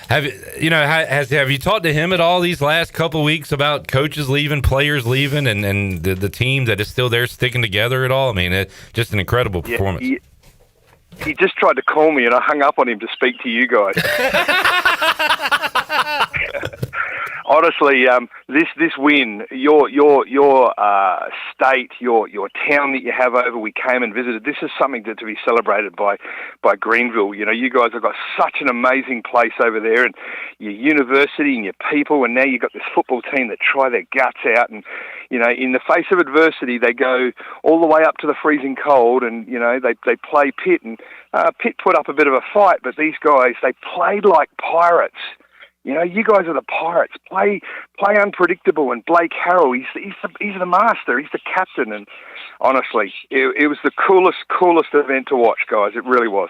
have you talked to him at all these last couple of weeks about coaches leaving, players leaving, and the team that is still there sticking together at all? I mean, just an incredible performance. He just tried to call me, and I hung up on him to speak to you guys. Honestly, this win, your state, your town that you have over, we came and visited. This is something to be celebrated by Greenville. You guys have got such an amazing place over there, and your university and your people, and now you've got this football team that try their guts out, and in the face of adversity, they go all the way up to the freezing cold, and they play Pitt, and Pitt put up a bit of a fight, but these guys, they played like Pirates. You guys are the Pirates. Play unpredictable, and Blake Harrell, he's the master. He's the captain, and honestly, it was the coolest event to watch, guys. It really was.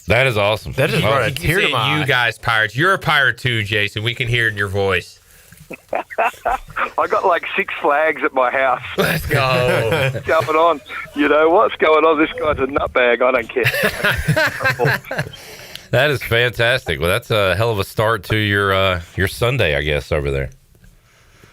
That is awesome. That just brought a tear to my eye. You guys, Pirates. You're a Pirate too, Jason. We can hear it in your voice. I got like 6 flags at my house. Let's go. What's going on? You know, what's going on? This guy's a nutbag. I don't care. That is fantastic. Well, that's a hell of a start to your Sunday, I guess, over there.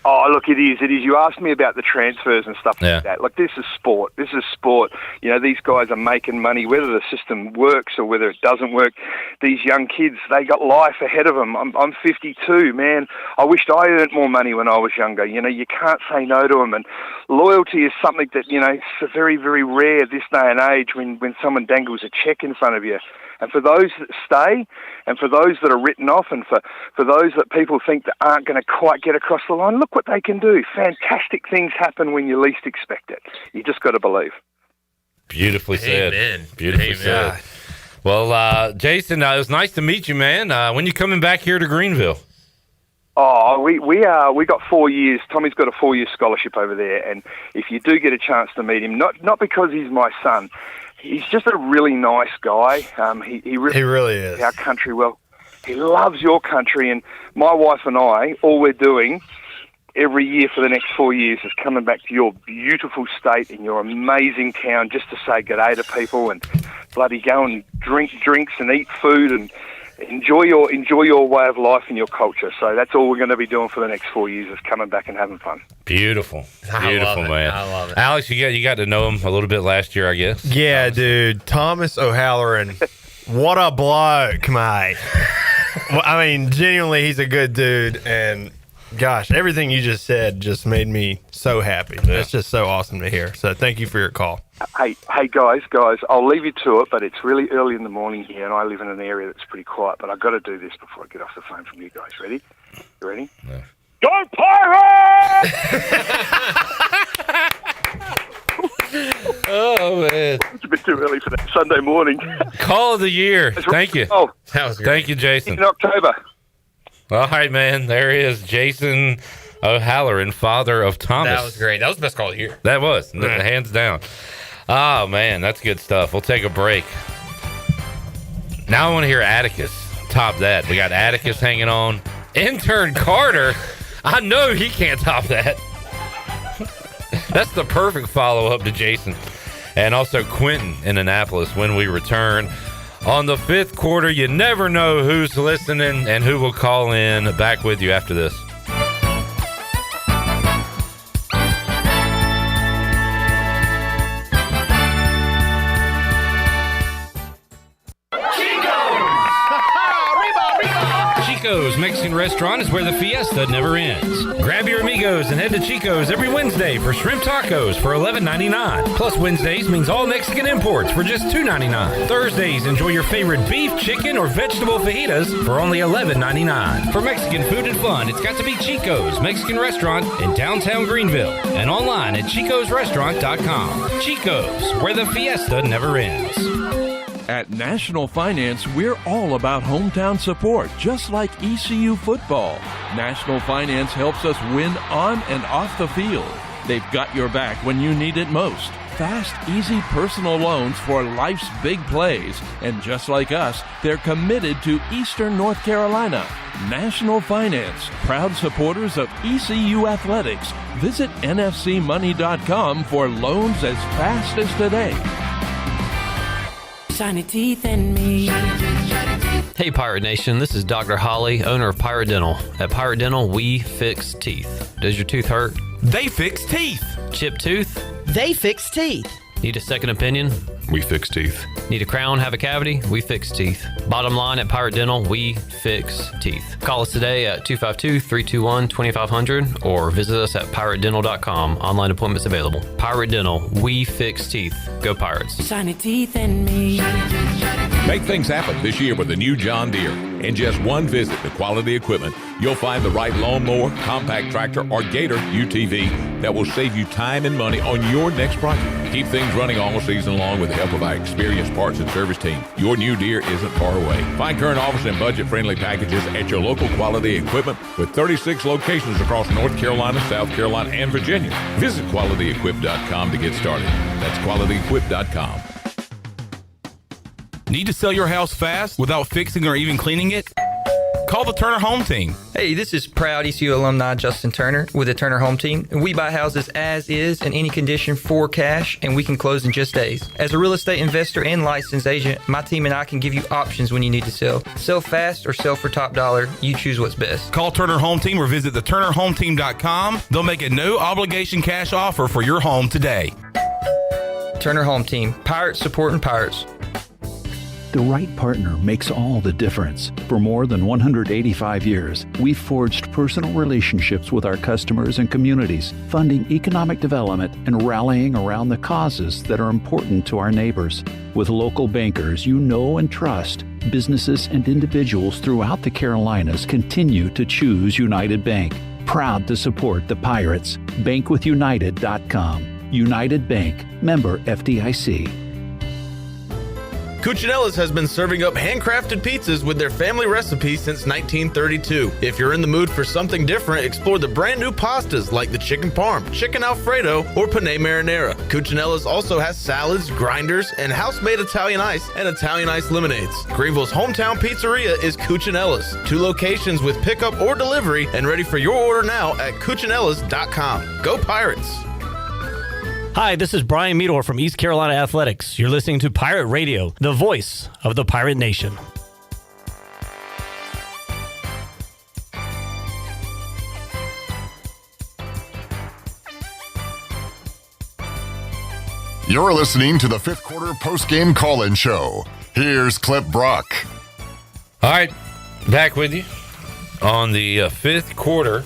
Oh, look, it is. It is. You asked me about the transfers and stuff like that. Like, this is sport. This is sport. You know, these guys are making money, whether the system works or whether it doesn't work. These young kids, they got life ahead of them. I'm 52, man. I wished I earned more money when I was younger. You know, you can't say no to them. And loyalty is something that, you know, it's very, very rare this day and age when someone dangles a check in front of you. And for those that stay, and for those that are written off, and for those that people think that aren't going to quite get across the line, look what they can do. Fantastic things happen when you least expect it. You just got to believe. Beautifully said. Amen. Beautifully said. Well, Jason, it was nice to meet you, man. When you coming back here to Greenville? Oh, we got 4 years. Tommy's got a 4-year scholarship over there, and if you do get a chance to meet him, not because he's my son. He's just a really nice guy. He really is. Our country well. He loves your country, and my wife and I, all we're doing every year for the next 4 years is coming back to your beautiful state and your amazing town just to say g'day to people and bloody go and drink drinks and eat food and enjoy your way of life and your culture. So that's all we're going to be doing for the next 4 years is coming back and having fun. Beautiful, I love it. man. I love it. Alex, you got to know him a little bit last year, I guess. Yeah, dude. Thomas O'Halloran. What a bloke, mate. Well, I mean, genuinely, he's a good dude. And, gosh, everything you just said just made me so happy. Yeah. It's just so awesome to hear. So thank you for your call. Hey, guys, I'll leave you to it, but it's really early in the morning here, and I live in an area that's pretty quiet, but I've got to do this before I get off the phone from you guys. Ready? You ready? Yeah. Go Pirates! Oh, man. It's a bit too early for that Sunday morning. Call of the year. Thank you. Oh, that was great. Thank you, Jason. In October. All right, man. There he is, Jason O'Halloran, father of Thomas. That was great. That was the best call of the year. That was, hands down. Oh, man, that's good stuff. We'll take a break. Now I want to hear Atticus top that. We got Atticus hanging on. Intern Carter, I know he can't top that. That's the perfect follow-up to Jason. And also Quentin in Annapolis when we return. On the fifth quarter, you never know who's listening and who will call in. Back with you after this. Chico's Mexican restaurant is where the fiesta never ends. Grab your amigos and head to Chico's every Wednesday for shrimp tacos for $11.99. Plus Wednesdays means all Mexican imports for just $2.99. Thursdays, enjoy your favorite beef, chicken, or vegetable fajitas for only $11.99. For Mexican food and fun, it's got to be Chico's Mexican restaurant in downtown Greenville and online at chicosrestaurant.com. Chico's, where the fiesta never ends. At National Finance, we're all about hometown support, just like ECU football. National Finance helps us win on and off the field. They've got your back when you need it most. Fast, easy personal loans for life's big plays. And just like us, they're committed to Eastern North Carolina. National Finance, proud supporters of ECU athletics. Visit nfcmoney.com for loans as fast as today. Shiny teeth in me. Hey Pirate Nation, this is Dr. Holly, owner of Pirate Dental. At Pirate Dental, we fix teeth. Does your tooth hurt? They fix teeth. Chipped tooth? They fix teeth. Need a second opinion? We fix teeth. Need a crown, have a cavity? We fix teeth. Bottom line, at Pirate Dental, we fix teeth. Call us today at 252-321-2500 or visit us at piratedental.com. Online appointments available. Pirate Dental, we fix teeth. Go Pirates. Shiny teeth in me. Make things happen this year with the new John Deere. In just one visit to Quality Equipment, you'll find the right lawnmower, compact tractor, or Gator UTV that will save you time and money on your next project. Keep things running all season long with the help of our experienced parts and service team. Your new Deere isn't far away. Find current offers and budget-friendly packages at your local Quality Equipment with 36 locations across North Carolina, South Carolina, and Virginia. Visit QualityEquip.com to get started. That's QualityEquip.com. Need to sell your house fast without fixing or even cleaning it? Call the Turner Home Team. Hey, this is proud ECU alumni Justin Turner with the Turner Home Team. We buy houses as is in any condition for cash, and we can close in just days. As a real estate investor and licensed agent, my team and I can give you options when you need to sell. Sell fast or sell for top dollar. You choose what's best. Call Turner Home Team or visit theturnerhometeam.com. They'll make a no-obligation cash offer for your home today. Turner Home Team. Pirates supporting Pirates. The right partner makes all the difference. For more than 185 years, we've forged personal relationships with our customers and communities, funding economic development and rallying around the causes that are important to our neighbors. With local bankers you know and trust, businesses and individuals throughout the Carolinas continue to choose United Bank. Proud to support the Pirates. Bankwithunited.com. United Bank. Member FDIC. Cuccinella's has been serving up handcrafted pizzas with their family recipe since 1932. If you're in the mood for something different, explore the brand new pastas like the chicken parm, chicken alfredo, or penne marinara. Cuccinella's also has salads, grinders, and house-made Italian ice and Italian ice lemonades. Greenville's hometown pizzeria is Cuccinella's. 2 locations with pickup or delivery, and ready for your order now at Cuccinellas.com. Go Pirates! Hi, this is Brian Meador from East Carolina Athletics. You're listening to Pirate Radio, the voice of the Pirate Nation. You're listening to the fifth quarter post-game call-in show. Here's Clip Brock. All right, back with you on the fifth quarter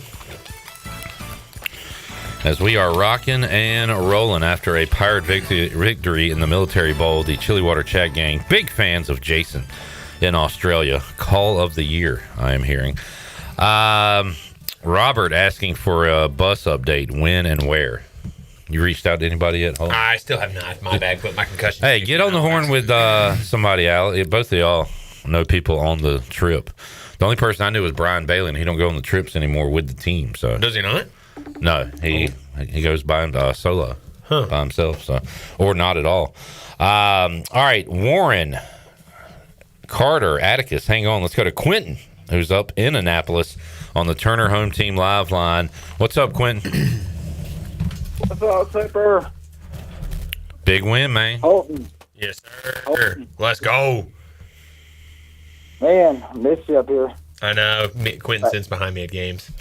as we are rocking and rolling after a Pirate victory in the Military Bowl. The Chili Water Chat Gang, big fans of Jason in Australia. Call of the year, I am hearing. Robert asking for a bus update, when and where. You reached out to anybody yet? I still have not. My bad, but my concussion. Hey, get on the horn with somebody, Al. Both of y'all know people on the trip. The only person I knew was Brian Bailey, and he don't go on the trips anymore with the team. So does he not? No, he goes by solo by himself, so or not at all. All right, Warren, Carter, Atticus, hang on. Let's go to Quentin, who's up in Annapolis on the Turner Home Team live line. What's up, Quentin? What's up, Clipper? Big win, man. Holton. Yes, sir. Holton. Let's go. Man, I miss you up here. I know. Quentin sits behind me at games.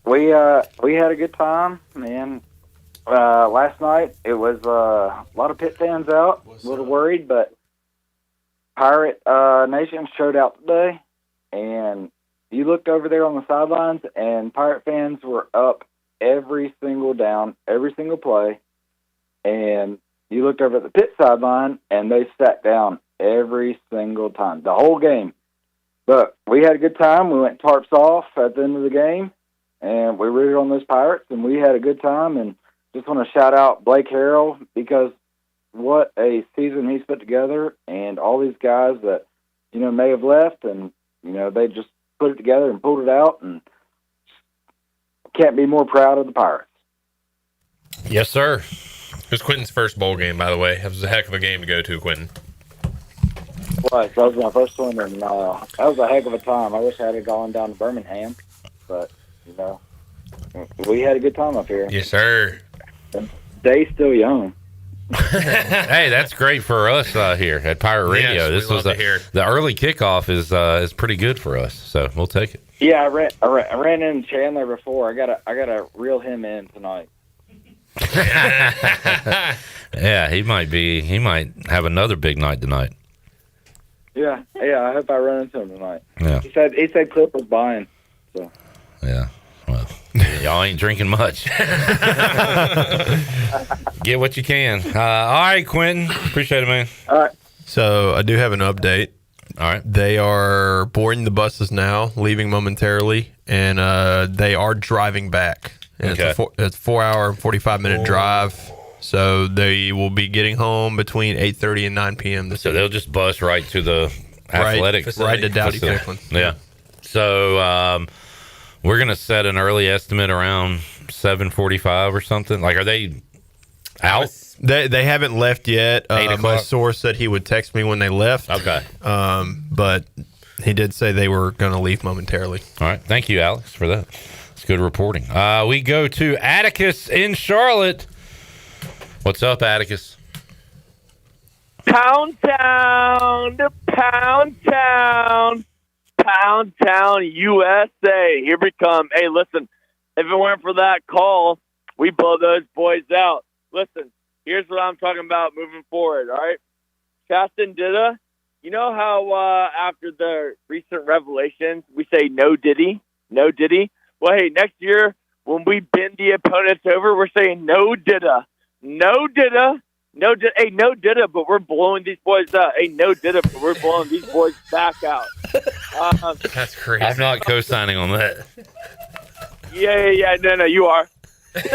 We had a good time, man. Last night it was a lot of Pitt fans out. A little worried, but Pirate Nation showed out today, and you looked over there on the sidelines, and Pirate fans were up every single down, every single play, and you looked over at the Pitt sideline, and they sat down every single time, the whole game. But we had a good time. We went tarps off at the end of the game, and we rooted on those Pirates, and we had a good time. And just want to shout out Blake Harrell, because what a season he's put together, and all these guys that, may have left, and, they just put it together and pulled it out, and can't be more proud of the Pirates. Yes, sir. It was Quentin's first bowl game, by the way. It was a heck of a game to go to, Quentin. Right, that was my first one, and that was a heck of a time. I wish I had gone down to Birmingham, but, we had a good time up here. Yes, sir. Day's still young. Hey, that's great for us here at Pirate Radio. Yes, this we was love to hear. The early kickoff is pretty good for us, so we'll take it. Yeah, I ran into Chandler before. I gotta reel him in tonight. Yeah, he might have another big night tonight. Yeah. I hope I run into him tonight. Yeah. He said Clip was buying. So. Yeah. Well, y'all ain't drinking much. Get what you can. All right, Quentin. Appreciate it, man. All right. So I do have an update. All right. They are boarding the buses now, leaving momentarily, and they are driving back. And Okay. It's a 4-hour, 45-minute drive. So they will be getting home between 8:30 and 9 p.m. So they'll just bus right to the athletics. Right to Dowdy facility. Ficklin. Yeah. So we're going to set an early estimate around 7:45 or something. Like, are they out? They haven't left yet. 8 o'clock? My source said he would text me when they left. Okay. But He did say they were going to leave momentarily. All right. Thank you, Alex, for that. It's good reporting. We go to Atticus in Charlotte. What's up, Atticus? Pound Town, USA. Here we come. Hey, listen, if it weren't for that call, we blow those boys out. Listen, here's what I'm talking about moving forward, all right? Chasten Didda, you know how after the recent revelations, we say no diddy? Well, hey, next year when we bend the opponents over, we're saying no Didda. Hey, no Didda, but we're blowing these boys out. Hey, no Didda, but we're blowing these boys back out. That's crazy. I'm not co-signing on that. Yeah. No, you are. Pitt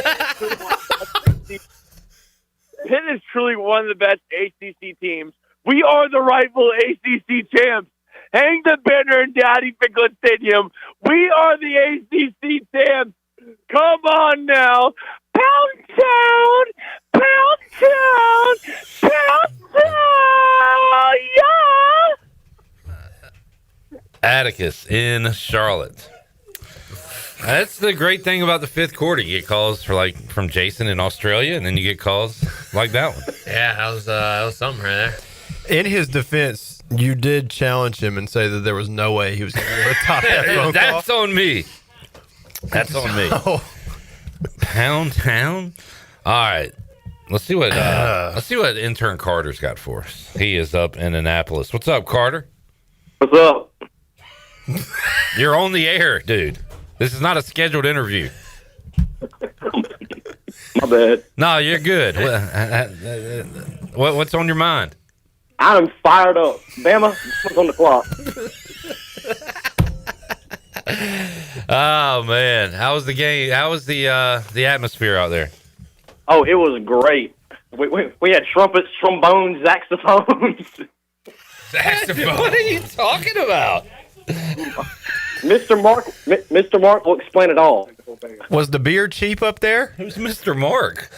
is truly one of the best ACC teams. We are the rightful ACC champs. Hang the banner in Daddy Ficklen Stadium. We are the ACC champs. Come on now. Pound Town! Yeah! Atticus in Charlotte. That's the great thing about the fifth quarter. You get calls from Jason in Australia, and then you get calls like that one. Yeah, that was something right there. In his defense, you did challenge him and say that there was no way he was going to be able to top that phone call. That's on me. Pound Town. All right. Let's see what intern Carter's got for us. He is up in Annapolis. What's up, Carter? What's up? You're on the air, dude. This is not a scheduled interview. My bad. No, you're good. What's on your mind? I'm fired up. Bama, what's on the clock? Oh man, how was the game? How was the atmosphere out there? Oh, it was great. We had trumpets, trombones, saxophones. What are you talking about? Mr. Mark will explain it all. Was the beer cheap up there? Who's Mr. Mark?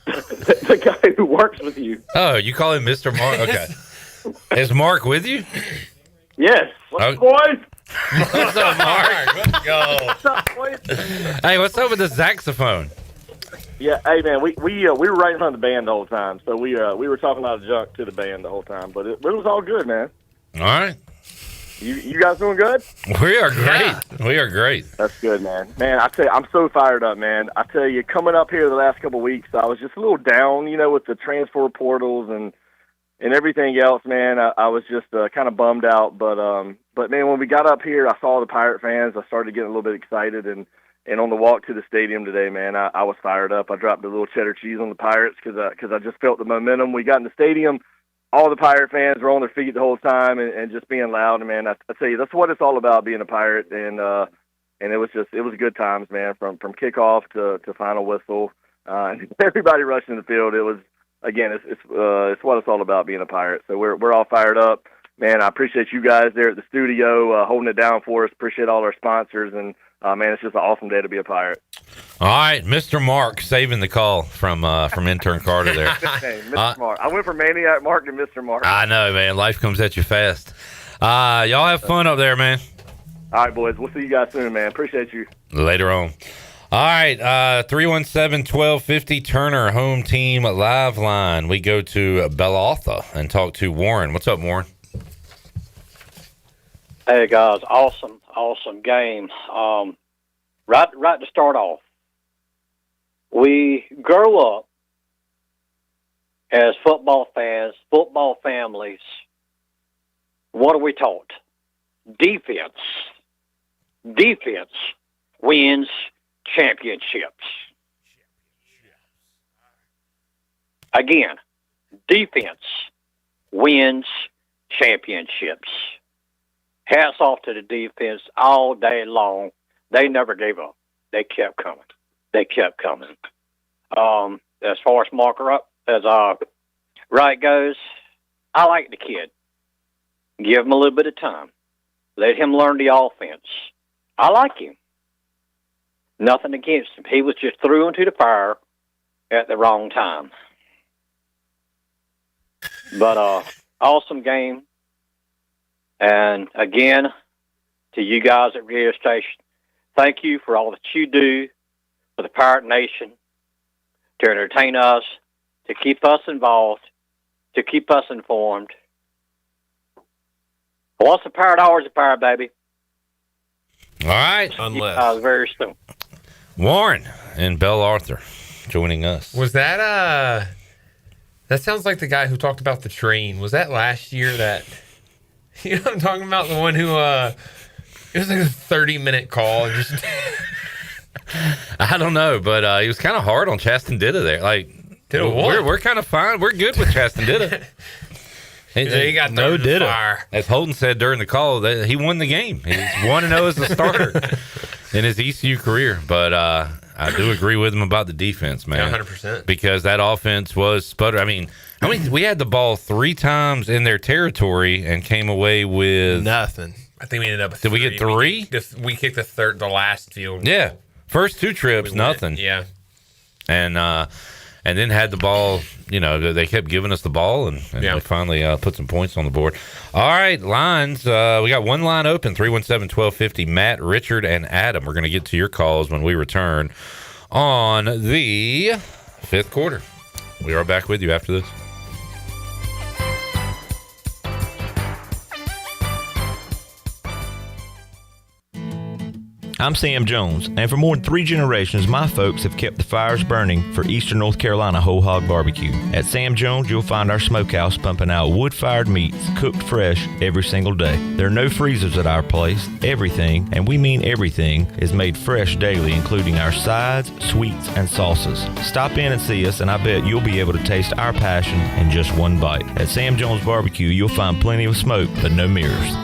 The guy who works with you. Oh, you call him Mr. Mark? Okay. Is Mark with you? Yes. What's up, boys? What's up, Mark? Let's go. What's up, boys? Hey, what's up with the saxophone? Yeah, hey man, we were right in front of the band the whole time, so we were talking a lot of junk to the band the whole time, but it was all good, man. All right. You guys doing good? We are great. Yeah. We are great. That's good, man. Man, I tell you, I'm so fired up, man. I tell you, coming up here the last couple of weeks, I was just a little down, with the transfer portals and everything else, man. I was just kind of bummed out, but man, when we got up here, I saw the Pirate fans. I started getting a little bit excited, and on the walk to the stadium today, man, I was fired up. I dropped a little cheddar cheese on the Pirates because I just felt the momentum. We got in the stadium. All the Pirate fans were on their feet the whole time and just being loud. And man, I tell you, that's what it's all about, being a Pirate. And it was good times, man, from kickoff to final whistle. And everybody rushing the field. It was, again, it's what it's all about, being a Pirate. So we're all fired up, man. I appreciate you guys there at the studio holding it down for us. Appreciate all our sponsors, and man, it's just an awesome day to be a Pirate. All right, Mr. Mark saving the call from intern Carter there. Hey, Mr. Mark. I went from Maniac Mark to Mr. Mark. I know, man. Life comes at you fast. Y'all have fun up there, man. All right, boys. We'll see you guys soon, man. Appreciate you. Later on. All right, 317-1250 Turner Home Team Live Line. We go to Bellatha and talk to Warren. What's up, Warren? Hey, guys. Awesome game. Right to start off, we grow up as football fans, football families. What are we taught? Defense wins championships. Again, defense wins championships. Hats off to the defense all day long. They never gave up. They kept coming. As far as Wright goes, I like the kid. Give him a little bit of time. Let him learn the offense. I like him. Nothing against him. He was just thrown into the fire at the wrong time. But awesome game. And again, to you guys at Radio Station, thank you for all that you do for the Pirate Nation, to entertain us, to keep us involved, to keep us informed. Once a pirate, always a pirate, baby. All right. Unless. Very soon. Warren and Belle Arthur joining us. Was that that sounds like the guy who talked about the train. Was that last year that, you know what I'm talking about? The one who, it was like a 30-minute call. And just I don't know, but he was kind of hard on Chastendita there. Like, we're kind of fine. We're good with Chastendita. He got no ditto. As Holden said during the call, that he won the game. He's 1-0 as a starter in his ECU career. But I do agree with him about the defense, man. Yeah, 100%. Because that offense was sputter. I mean, we had the ball 3 times in their territory and came away with nothing. I think we ended up with Did we get 3? We kicked the last field. Yeah. First 2 trips, nothing. Yeah. And then had the ball, they kept giving us the ball, and they finally put some points on the board. All right, lines. We got one line open, 317-1250. Matt, Richard, and Adam. We're going to get to your calls when we return on the 5th quarter. We are back with you after this. I'm Sam Jones, and for more than 3 generations, my folks have kept the fires burning for Eastern North Carolina Whole Hog Barbecue. At Sam Jones, you'll find our smokehouse pumping out wood-fired meats, cooked fresh every single day. There are no freezers at our place. Everything, and we mean everything, is made fresh daily, including our sides, sweets, and sauces. Stop in and see us, and I bet you'll be able to taste our passion in just one bite. At Sam Jones Barbecue, you'll find plenty of smoke, but no mirrors.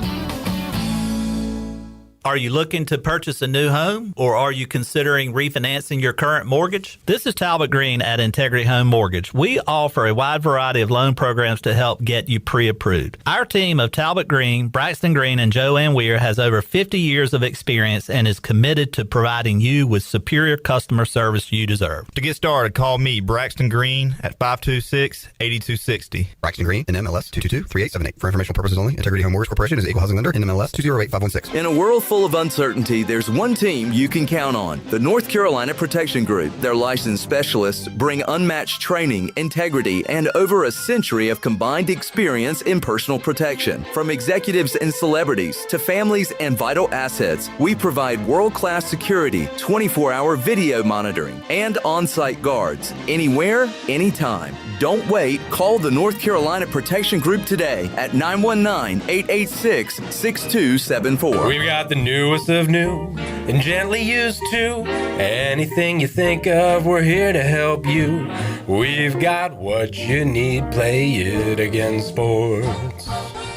Are you looking to purchase a new home, or are you considering refinancing your current mortgage? This is Talbot Green at Integrity Home Mortgage. We offer a wide variety of loan programs to help get you pre-approved. Our team of Talbot Green, Braxton Green, and Joanne Weir has over 50 years of experience and is committed to providing you with superior customer service you deserve. To get started, call me, Braxton Green, at 526-8260. Braxton Green, NMLS 222-3878. For informational purposes only, Integrity Home Mortgage Corporation is an equal housing lender, NMLS 208516. In a world full of uncertainty, there's one team you can count on, the North Carolina Protection Group. Their licensed specialists bring unmatched training, integrity, and over a century of combined experience in personal protection. From executives and celebrities to families and vital assets, we provide world-class security, 24-hour video monitoring, and on-site guards. Anywhere, anytime. Don't wait. Call the North Carolina Protection Group today at 919-886-6274. We've got the newest of new and gently used to. Anything you think of, we're here to help you. We've got what you need. Play it against sports.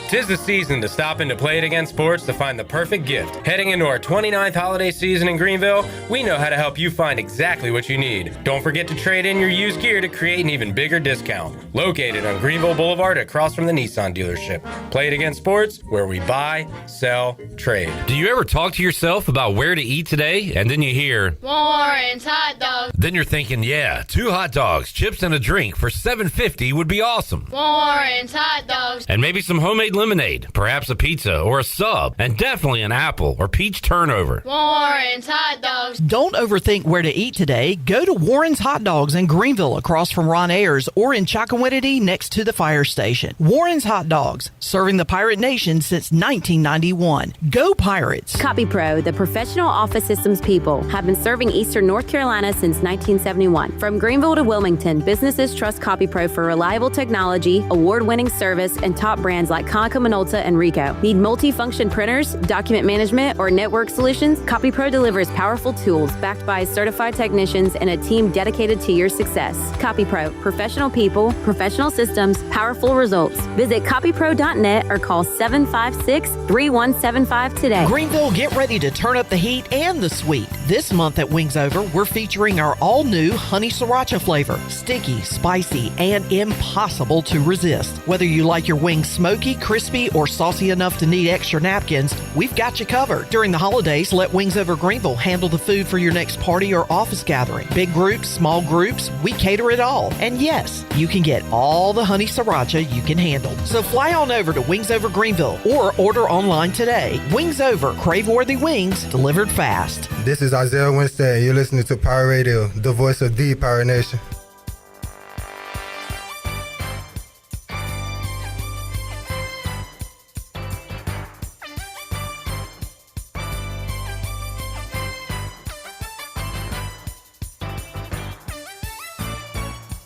'Tis the season to stop into Play It Again Sports to find the perfect gift. Heading into our 29th holiday season in Greenville, we know how to help you find exactly what you need. Don't forget to trade in your used gear to create an even bigger discount. Located on Greenville Boulevard across from the Nissan dealership. Play It Again Sports, where we buy, sell, trade. Do you ever talk to yourself about where to eat today, and then you hear Warren's Hot Dogs? Then you're thinking, yeah, 2 hot dogs, chips, and a drink for $7.50 would be awesome. Warren's Hot Dogs. And maybe some homemade lemonade, perhaps a pizza or a sub, and definitely an apple or peach turnover. Warren's Hot Dogs. Don't overthink where to eat today. Go to Warren's Hot Dogs in Greenville across from Ron Ayers or in Chocowinity next to the fire station. Warren's Hot Dogs, serving the Pirate Nation since 1991. Go Pirates! CopyPro, the professional office systems people, have been serving Eastern North Carolina since 1971. From Greenville to Wilmington, businesses trust CopyPro for reliable technology, award-winning service, and top brands like Conoco, Minolta, and Rico. Need multi-function printers, document management, or network solutions? CopyPro delivers powerful tools backed by certified technicians and a team dedicated to your success. CopyPro, professional people, professional systems, powerful results. Visit copypro.net or call 756-3175 today. Greenville, get ready to turn up the heat and the sweet. This month at Wings Over, we're featuring our all-new honey sriracha flavor. Sticky, spicy, and impossible to resist. Whether you like your wings smoky, crispy, crispy or saucy enough to need extra napkins, we've got you covered. During the holidays, let Wings Over Greenville handle the food for your next party or office gathering. Big groups, small groups, we cater it all. And yes, you can get all the honey sriracha you can handle. So fly on over to Wings Over Greenville or order online today. Wings Over, crave-worthy wings delivered fast. This is Isaiah Winstead. You're listening to Pirate Radio, the voice of the Pirate Nation.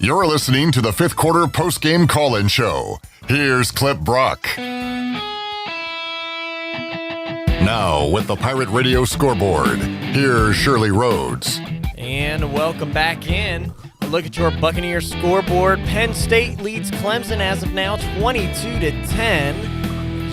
You're listening to the fifth quarter post-game call-in show. Here's Clip Brock. Now, with the Pirate Radio scoreboard, here's Shirley Rhodes. And welcome back in. A look at your Buccaneers scoreboard. Penn State leads Clemson as of now 22-10.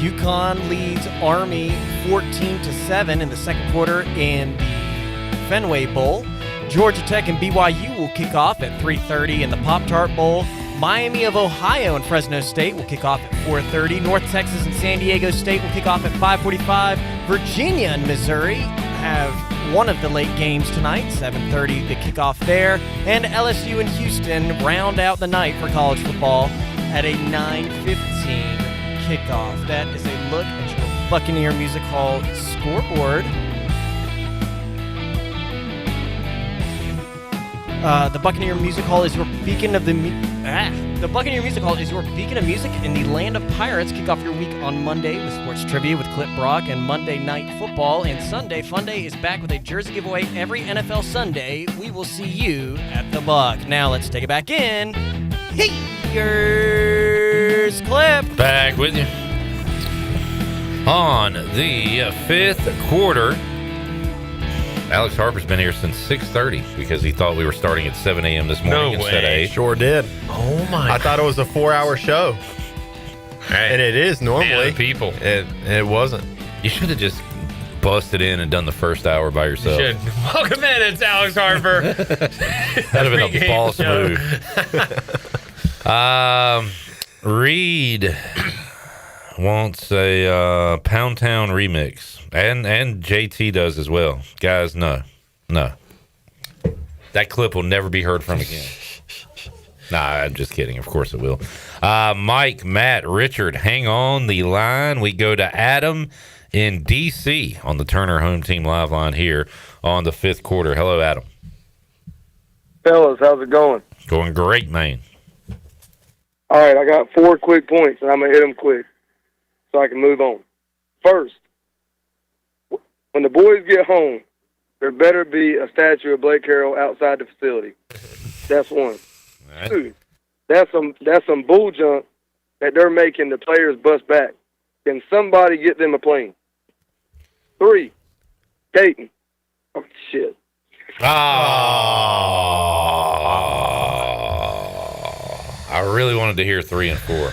UConn leads Army 14-7 in the second quarter in the Fenway Bowl. Georgia Tech and BYU will kick off at 3:30 in the Pop-Tart Bowl. Miami of Ohio and Fresno State will kick off at 4:30. North Texas and San Diego State will kick off at 5:45. Virginia and Missouri have one of the late games tonight, 7:30 the kickoff there. And LSU and Houston round out the night for college football at a 9:15 kickoff. That is a look at your Buccaneer Music Hall scoreboard. The Buccaneer Music Hall is your beacon of the Buccaneer Music Hall is your beacon of music in the land of pirates. Kick off your week on Monday with sports trivia with Clip Brock and Monday Night Football. And Sunday, Fun Day is back with a jersey giveaway every NFL Sunday. We will see you at the Buck. Now let's take it back in. Here's Clip. Back with you on the fifth quarter. Alex Harper's been here since 6:30 because he thought we were starting at 7 a.m. this morning instead of 8. Sure did. Oh, my I thought it was a 4-hour show. Hey, and it is normally. people. It wasn't. You should have just busted in and done the first hour by yourself. You should. Welcome in, it's Alex Harper. That'd have been a boss move. Reed wants a Pound Town remix. And JT does as well. Guys, no. That clip will never be heard from again. Nah, I'm just kidding. Of course it will. Mike, Matt, Richard, hang on the line. We go to Adam in D.C. on the Turner Home Team Live line here on the fifth quarter. Hello, Adam. Fellas, how's it going? Going great, man. All right, I got 4 quick points, and I'm going to hit them quick so I can move on. First, when the boys get home, there better be a statue of Blake Harrell outside the facility. That's one. Right. 2, that's some bull junk that they're making the players bust back. Can somebody get them a plane? 3, Dayton. Oh, shit. I really wanted to hear 3 and 4.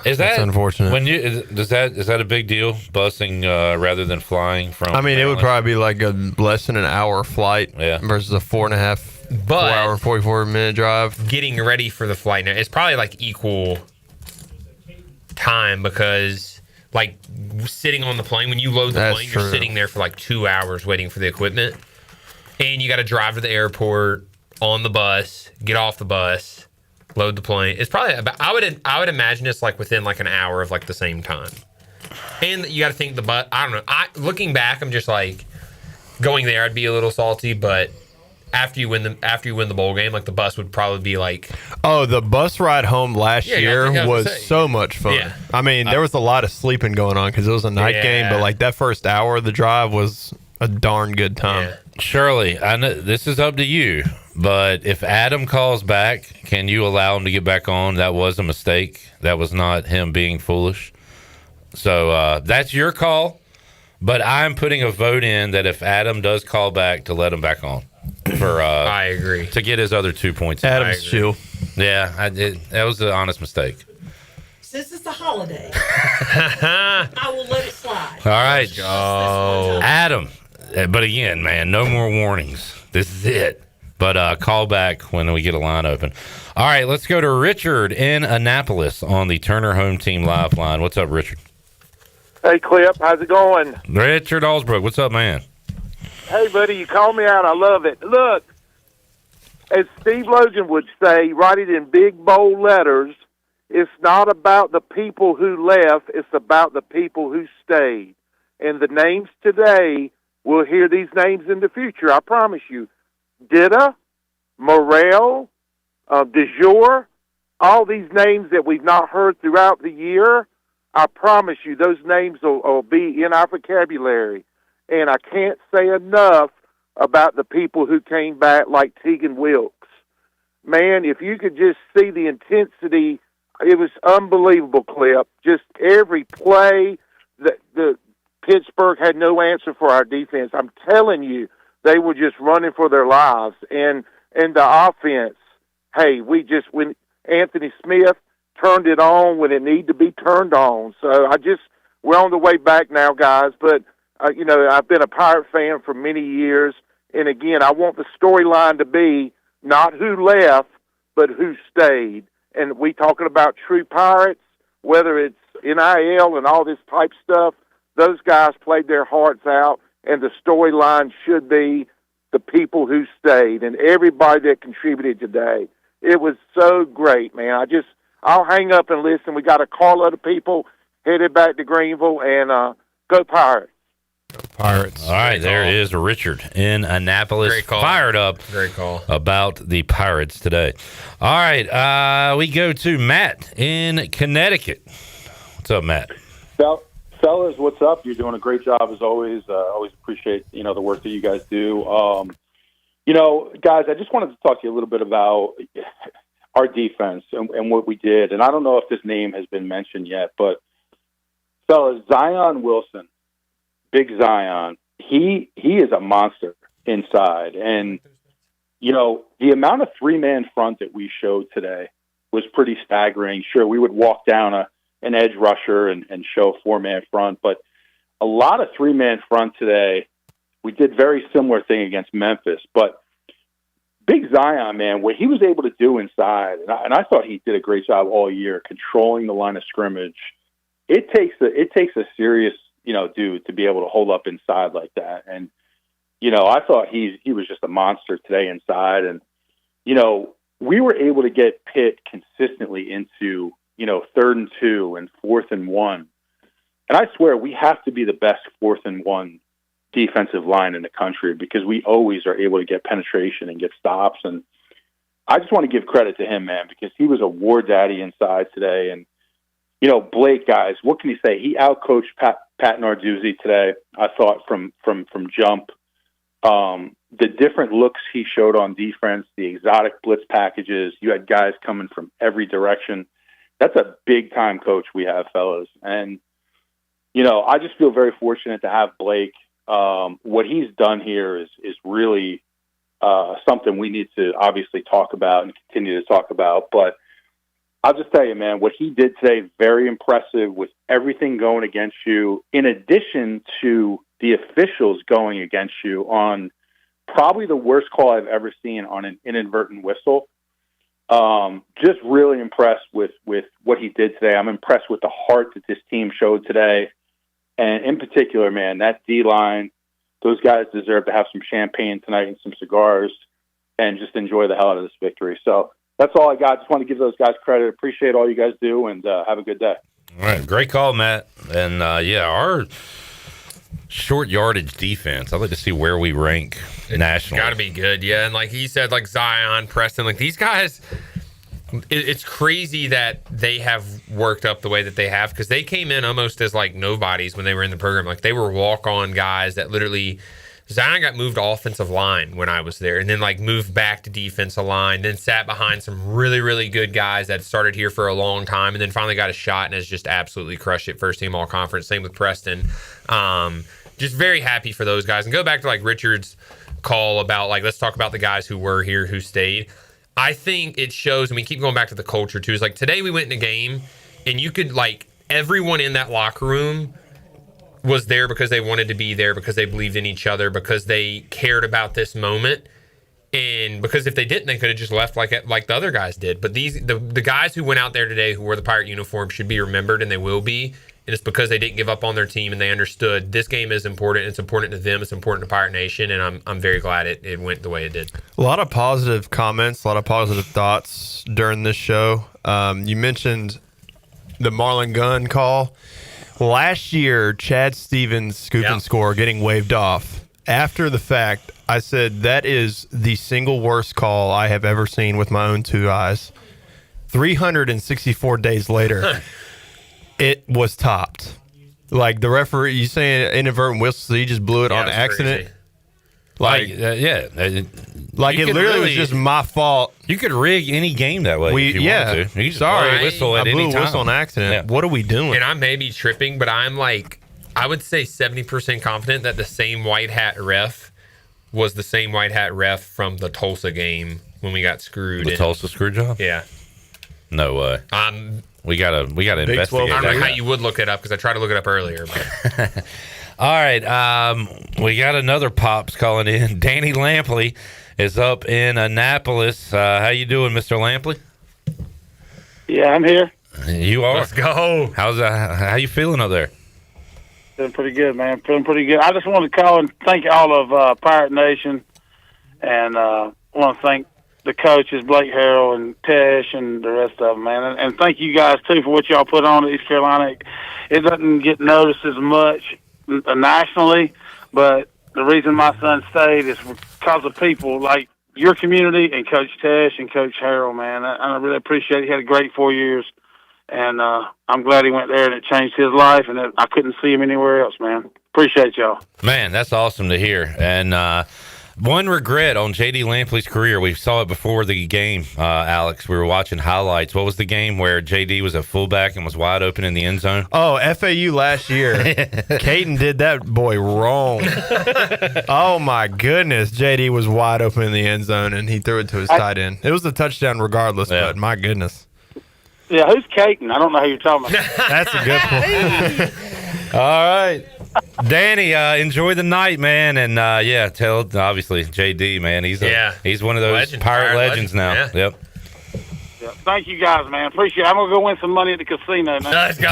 Is that That's unfortunate? When is that a big deal? Busing rather than flying from? I mean, it would probably be like a less than an hour flight versus a 4.5, 4 hour, 44-minute drive. Getting ready for the flight now, it's probably like equal time because like sitting on the plane, when you load the plane, you're sitting there for like 2 hours waiting for the equipment, and you got to drive to the airport on the bus, get off the bus. Load the plane. It's probably about, I would imagine it's like within like an hour of like the same time. And you got to think I don't know. Looking back, I'm just like going there. I'd be a little salty, but after you win the bowl game, like the bus would probably be like. Oh, the bus ride home last year was so much fun. Yeah. I mean, there was a lot of sleeping going on because it was a night game, but like that first hour of the drive was a darn good time. Yeah. Shirley, I know this is up to you. But if Adam calls back, can you allow him to get back on? That was a mistake. That was not him being foolish. So that's your call. But I'm putting a vote in that if Adam does call back, to let him back on. For I agree. To get his other 2 points. Adam's chill. Yeah, that was an honest mistake. Since it's the holiday, I will let it slide. All right. Oh, Adam. But again, man, no more warnings. This is it. But call back when we get a line open. All right, let's go to Richard in Annapolis on the Turner Home Team Live line. What's up, Richard? Hey, Clip. How's it going? Richard Allsbrook, what's up, man? Hey, buddy, you called me out. I love it. Look, as Steve Logan would say, write it in big, bold letters, it's not about the people who left, it's about the people who stayed. And the names today, we'll hear these names in the future, I promise you. Ditta, Morrell, DeJour, all these names that we've not heard throughout the year, I promise you those names will be in our vocabulary. And I can't say enough about the people who came back like Tegan Wilkes. Man, if you could just see the intensity, it was unbelievable, Clip. Just every play, the Pittsburgh had no answer for our defense. I'm telling you, they were just running for their lives. And the offense, hey, when Anthony Smith turned it on when it needed to be turned on. So we're on the way back now, guys. But, I've been a Pirate fan for many years. And again, I want the storyline to be not who left, but who stayed. And we talking about true Pirates, whether it's NIL and all this type stuff, those guys played their hearts out. And the storyline should be the people who stayed and everybody that contributed today. It was so great, man. I'll hang up and listen. We got a carload of people headed back to Greenville, and go Pirates. Pirates. All right, there is Richard in Annapolis. Great call. Fired up. Great call. About the Pirates today. All right, we go to Matt in Connecticut. What's up, Matt? Fellas, what's up? You're doing a great job as always. Always appreciate the work that you guys do. Guys, I just wanted to talk to you a little bit about our defense and what we did. And I don't know if this name has been mentioned yet, but fellas, Zion Wilson, Big Zion, he is a monster inside. And, the amount of three-man front that we showed today was pretty staggering. Sure, we would walk down an edge rusher and show a four-man front, but a lot of three-man front today. We did very similar thing against Memphis, but Big Zion, man, what he was able to do inside, and I thought he did a great job all year controlling the line of scrimmage. It takes a serious, dude to be able to hold up inside like that. And, I thought he was just a monster today inside. And, we were able to get Pitt consistently into, 3rd and 2 and 4th and 1. And I swear we have to be the best 4th and 1 defensive line in the country because we always are able to get penetration and get stops. And I just want to give credit to him, man, because he was a war daddy inside today. And, Blake, guys, what can you say? He outcoached Pat Narduzzi today, I thought, from jump. The different looks he showed on defense, the exotic blitz packages, you had guys coming from every direction. That's a big-time coach we have, fellas. And, I just feel very fortunate to have Blake. What he's done here is really something we need to obviously talk about and continue to talk about. But I'll just tell you, man, what he did today, very impressive with everything going against you, in addition to the officials going against you on probably the worst call I've ever seen on an inadvertent whistle. Just really impressed with what he did today. I'm impressed with the heart that this team showed today. And in particular, man, that D-line, those guys deserve to have some champagne tonight and some cigars and just enjoy the hell out of this victory. So that's all I got. Just want to give those guys credit. Appreciate all you guys do, and have a good day. All right, great call, Matt. And, our short yardage defense, I'd like to see where we rank nationally. Got to be good, yeah. And like he said, like Zion, Preston, like these guys – it's crazy that they have worked up the way that they have because they came in almost as like nobodies when they were in the program. Like they were walk-on guys that literally Zion got moved to offensive line when I was there and then like moved back to defensive line, then sat behind some really, really good guys that started here for a long time and then finally got a shot and has just absolutely crushed it. First team all conference. Same with Preston. Just very happy for those guys. And go back to like Richard's call about like, let's talk about the guys who were here, who stayed. I think it shows, and we keep going back to the culture too, is like today we went in a game and you could like everyone in that locker room was there because they wanted to be there, because they believed in each other, because they cared about this moment. And because if they didn't, they could have just left like the other guys did. But the guys who went out there today who wore the Pirate uniform should be remembered, and they will be. And it's because they didn't give up on their team, and they understood this game is important. It's important to them. It's important to Pirate Nation, and I'm very glad it went the way it did. A lot of positive comments, a lot of positive thoughts during this show. You mentioned the Marlon Gunn call. Last year, Chad Stevens' scoop and score getting waved off. After the fact, I said that is the single worst call I have ever seen with my own two eyes. 364 days later, it was topped. Like the referee, you saying inadvertent whistle, so he just blew it on accident. Crazy. Like it literally was just my fault. You could rig any game that way if you wanted to. You just blow a whistle at any time. I blew a whistle on accident. Yeah. What are we doing? And I may be tripping, but I'm like, I would say 70% confident that the same white hat ref was the same white hat ref from the Tulsa game when we got screwed. The Tulsa screw job? Yeah. No way. We gotta investigate. I don't know how you would look it up because I tried to look it up earlier. But. All right, we got another Pops calling in. Danny Lampley is up in Annapolis. How you doing, Mr. Lampley? Yeah, I'm here. You are? Let's go. How you feeling up there? Feeling pretty good, man. Feeling pretty good. I just wanted to call and thank all of Pirate Nation, and want to thank the coaches, Blake Harrell and Tesh and the rest of them, man. And thank you guys, too, for what y'all put on at East Carolina. It doesn't get noticed as much nationally, but the reason my son stayed is because of people like your community and Coach Tesh and Coach Harrell, man. I really appreciate it. He had a great 4 years, and I'm glad he went there and it changed his life, and I couldn't see him anywhere else, man. Appreciate y'all. Man, that's awesome to hear. And one regret on J.D. Lampley's career, we saw it before the game, Alex. We were watching highlights. What was the game where J.D. was a fullback and was wide open in the end zone? Oh, FAU last year. Caton did that boy wrong. Oh, my goodness. J.D. was wide open in the end zone, and he threw it to his tight end. It was a touchdown regardless, but my goodness. Yeah, who's Caton? I don't know who you're talking about. That's a good point. All right. Danny, enjoy the night, man, and tell obviously JD, man, he's one of those pirate legends now. Yeah. Yep. Yeah, thank you guys, man. Appreciate it. I'm gonna go win some money at the casino, man. Let's go.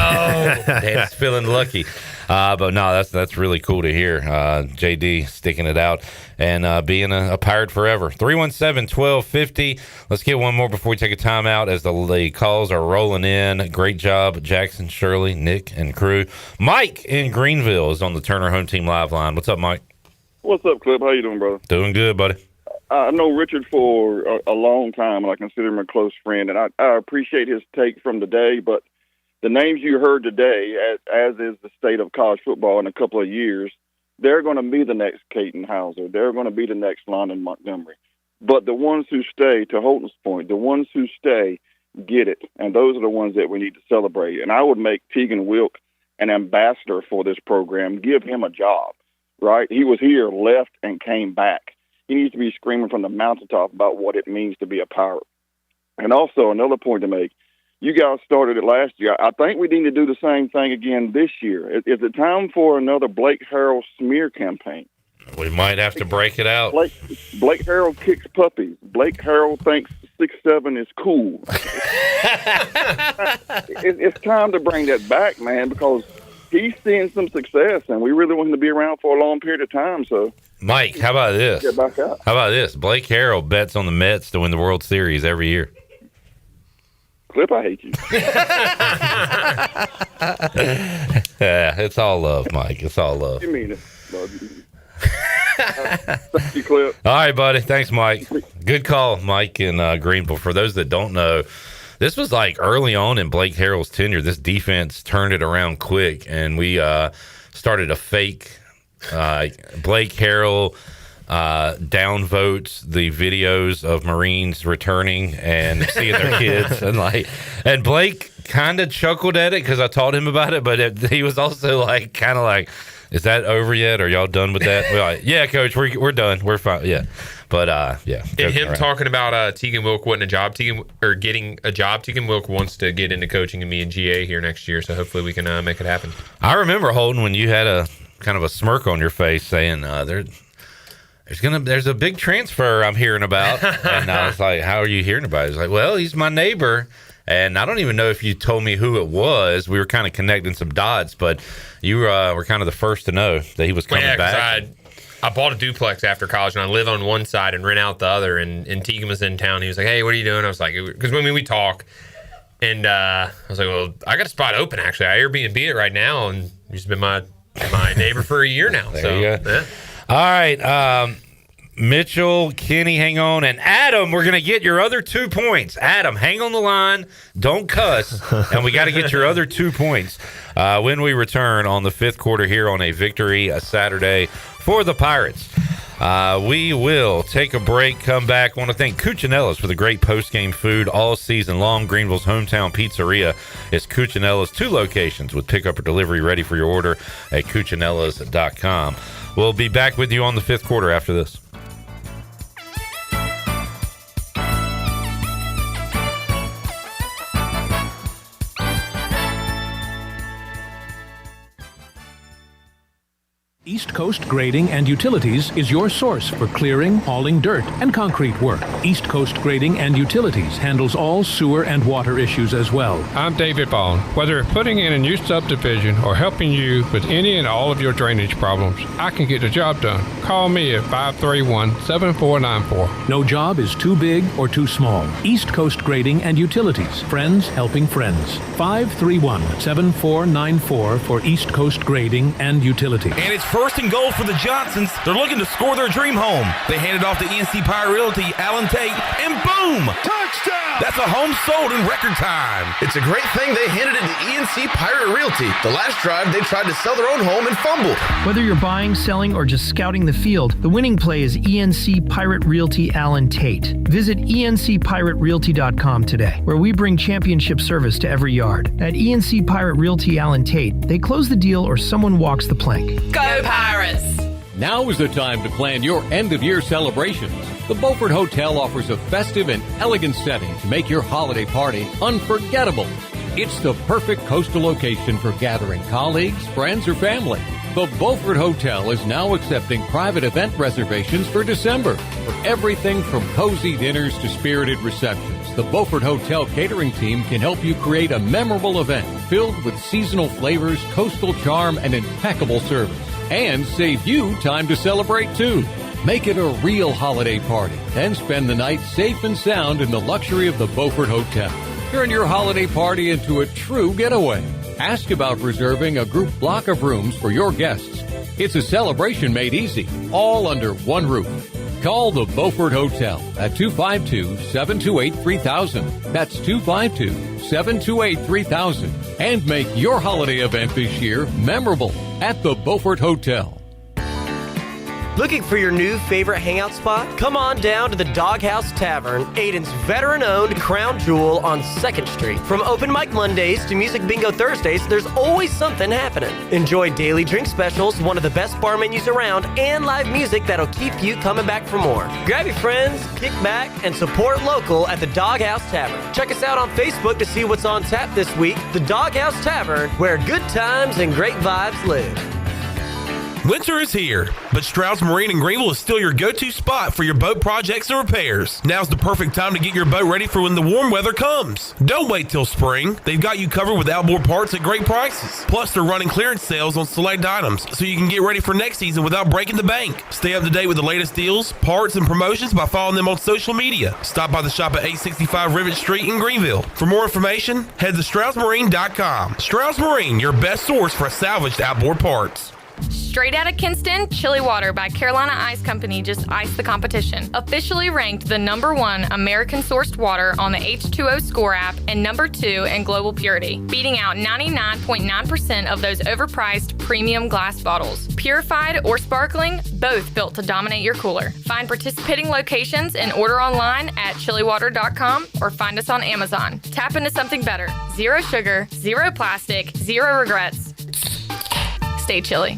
Dan's feeling lucky, but no, that's really cool to hear. JD sticking it out and being a pirate forever. 317-1250. Let's get one more before we take a timeout as the calls are rolling in. Great job, Jackson, Shirley, Nick, and crew. Mike in Greenville is on the Turner Home Team Live line. What's up, Mike? What's up, Clip? How you doing, brother? Doing good, buddy. I know Richard for a long time, and I consider him a close friend, and I appreciate his take from today, but the names you heard today, as is the state of college football in a couple of years, they're going to be the next Caton Hauser. They're going to be the next London Montgomery. But the ones who stay, to Holton's point, the ones who stay get it, and those are the ones that we need to celebrate. And I would make Tegan Wilk an ambassador for this program, give him a job, right? He was here, left, and came back. He needs to be screaming from the mountaintop about what it means to be a pirate. And also, another point to make, you guys started it last year. I think we need to do the same thing again this year. Is it time for another Blake Harrell smear campaign? We might have to break it out. Blake Harrell kicks puppies. Blake Harrell thinks 6'7" is cool. It's time to bring that back, man, because he's seeing some success, and we really want him to be around for a long period of time. So, Mike, how about this? Get back out. How about this? Blake Harrell bets on the Mets to win the World Series every year. Clip, I hate you. Yeah, it's all love, Mike. It's all love. You mean it. Thank you, Clip. All right, buddy. Thanks, Mike. Good call, Mike in Greenville. For those that don't know, this was like early on in Blake Harrell's tenure. This defense turned it around quick, and we started a fake Blake Harrell downvotes the videos of Marines returning and seeing their kids, and Blake kind of chuckled at it because I taught him about it, but he was also kind of like, "Is that over yet? Are y'all done with that?" We're like, "Yeah, coach, we're done. We're fine." Yeah, but yeah. And him talking about Tegan Wilk wanting a job, getting a job. Tegan Wilk wants to get into coaching and me and GA here next year, so hopefully we can make it happen. I remember, Holden, when you had a kind of a smirk on your face saying there's a big transfer I'm hearing about. And I was like, how are you hearing about it? He's like, well, he's my neighbor. And I don't even know if you told me who it was. We were kind of connecting some dots, but you were kind of the first to know that he was coming back. I bought a duplex after college, and I live on one side and rent out the other. And Tegan was in town. He was like, hey, what are you doing? I was like, because we talk. And I was like, well, I got a spot open, actually. I Airbnb it right now, and he's been my neighbor for a year now. There you go. Yeah. All right. Mitchell, Kenny, hang on. And Adam, we're going to get your other 2 points. Adam, hang on the line. Don't cuss. And we got to get your other 2 points when we return on the fifth quarter here on a Victory Saturday for the Pirates. We will take a break, come back. I want to thank Cuccinella's for the great post-game food all season long. Greenville's hometown pizzeria is Cuccinella's, 2 locations with pickup or delivery ready for your order at cuccinellas.com. We'll be back with you on the fifth quarter after this. East Coast Grading and Utilities is your source for clearing, hauling dirt, and concrete work. East Coast Grading and Utilities handles all sewer and water issues as well. I'm David Bond. Whether putting in a new subdivision or helping you with any and all of your drainage problems, I can get the job done. Call me at 531-7494. No job is too big or too small. East Coast Grading and Utilities. Friends helping friends. 531-7494 for East Coast Grading and Utilities. And it's first and goal for the Johnsons. They're looking to score their dream home. They hand it off to ENC Pirate Realty, Alan Tate, and boom! Touchdown! That's a home sold in record time. It's a great thing they handed it to ENC Pirate Realty. The last drive, they tried to sell their own home and fumbled. Whether you're buying, selling, or just scouting the field, the winning play is ENC Pirate Realty Alan Tate. Visit ENCPirateRealty.com today, where we bring championship service to every yard. At ENC Pirate Realty Alan Tate, they close the deal or someone walks the plank. Go Pirates! Now is the time to plan your end-of-year celebrations. The Beaufort Hotel offers a festive and elegant setting to make your holiday party unforgettable. It's the perfect coastal location for gathering colleagues, friends, or family. The Beaufort Hotel is now accepting private event reservations for December. For everything from cozy dinners to spirited receptions, the Beaufort Hotel catering team can help you create a memorable event filled with seasonal flavors, coastal charm, and impeccable service. And save you time to celebrate, too. Make it a real holiday party, then spend the night safe and sound in the luxury of the Beaufort Hotel. Turn your holiday party into a true getaway. Ask about reserving a group block of rooms for your guests. It's a celebration made easy, all under one roof. Call the Beaufort Hotel at 252-728-3000. That's 252-728-3000. And make your holiday event this year memorable at the Beaufort Hotel. Looking for your new favorite hangout spot? Come on down to the Doghouse Tavern, Aiden's veteran-owned crown jewel on 2nd Street. From open mic Mondays to music bingo Thursdays, there's always something happening. Enjoy daily drink specials, one of the best bar menus around, and live music that'll keep you coming back for more. Grab your friends, kick back, and support local at the Doghouse Tavern. Check us out on Facebook to see what's on tap this week. The Doghouse Tavern, where good times and great vibes live. Winter is here, but Stroud's Marine in Greenville is still your go-to spot for your boat projects and repairs. Now's the perfect time to get your boat ready for when the warm weather comes. Don't wait till spring. They've got you covered with outboard parts at great prices. Plus, they're running clearance sales on select items, so you can get ready for next season without breaking the bank. Stay up to date with the latest deals, parts, and promotions by following them on social media. Stop by the shop at 865 Rivet Street in Greenville. For more information, head to StroudsMarine.com. Strouds Marine, your best source for salvaged outboard parts. Straight out of Kinston, Chili Water by Carolina Ice Company just iced the competition. Officially ranked the #1 American-sourced water on the H2O Score app and #2 in global purity, beating out 99.9% of those overpriced premium glass bottles. Purified or sparkling, both built to dominate your cooler. Find participating locations and order online at chiliwater.com or find us on Amazon. Tap into something better. Zero sugar, zero plastic, zero regrets. Stay chilly.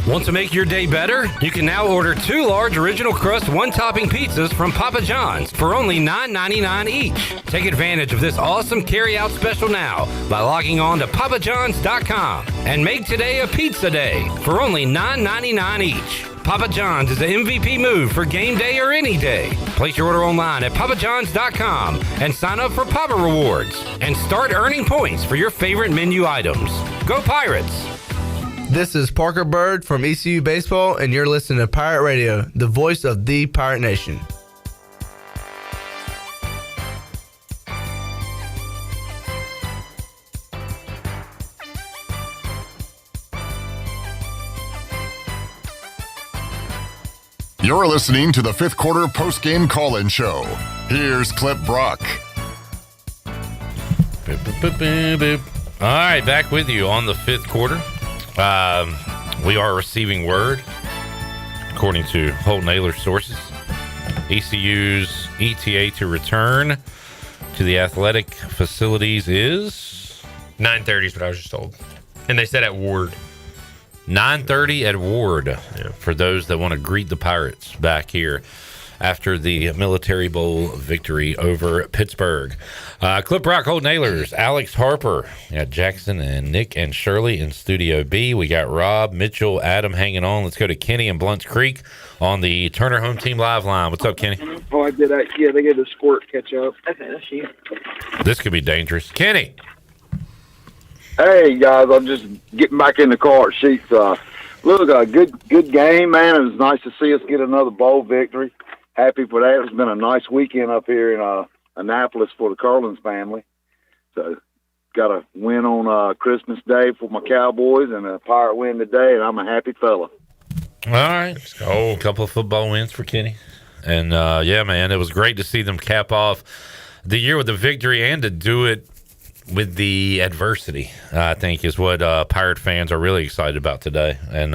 Want to make your day better? You can now order 2 large original crust one-topping pizzas from Papa John's for only $9.99 each. Take advantage of this awesome carry-out special now by logging on to papajohns.com and make today a pizza day for only $9.99 each. Papa John's is the MVP move for game day or any day. Place your order online at papajohns.com and sign up for Papa Rewards and start earning points for your favorite menu items. Go Pirates! This is Parker Bird from ECU Baseball, and you're listening to Pirate Radio, the voice of the Pirate Nation. You're listening to the fifth quarter post-game call-in show. Here's Clip Brock. Boop, boop, boop, boop, boop. All right, back with you on the fifth quarter. We are receiving word, according to Holt Naylor's sources, ECU's ETA to return to the athletic facilities is 9:30 is what I was just told, and they said at Ward. 9:30 at Ward, for those that want to greet the Pirates back here after the Military Bowl victory over Pittsburgh. Clip Rock, Holt Nailers, Alex Harper, Jackson and Nick and Shirley in Studio B. We got Rob, Mitchell, Adam hanging on. Let's go to Kenny in Blunt's Creek on the Turner Home Team Live line. What's up, Kenny? Oh, I did that. Yeah, they get the squirt catch up. Okay, that's you. This could be dangerous. Kenny. Hey, guys, I'm just getting back in the car at Sheets. Look, a good game, man. It was nice to see us get another bowl victory. Happy for that. It's been a nice weekend up here in Annapolis for the Carlins family. So, got a win on Christmas Day for my Cowboys and a Pirate win today, and I'm a happy fella. All right. Let's go. A couple of football wins for Kenny. And, yeah, man, it was great to see them cap off the year with the victory and to do it with the adversity, I think, is what Pirate fans are really excited about today. And,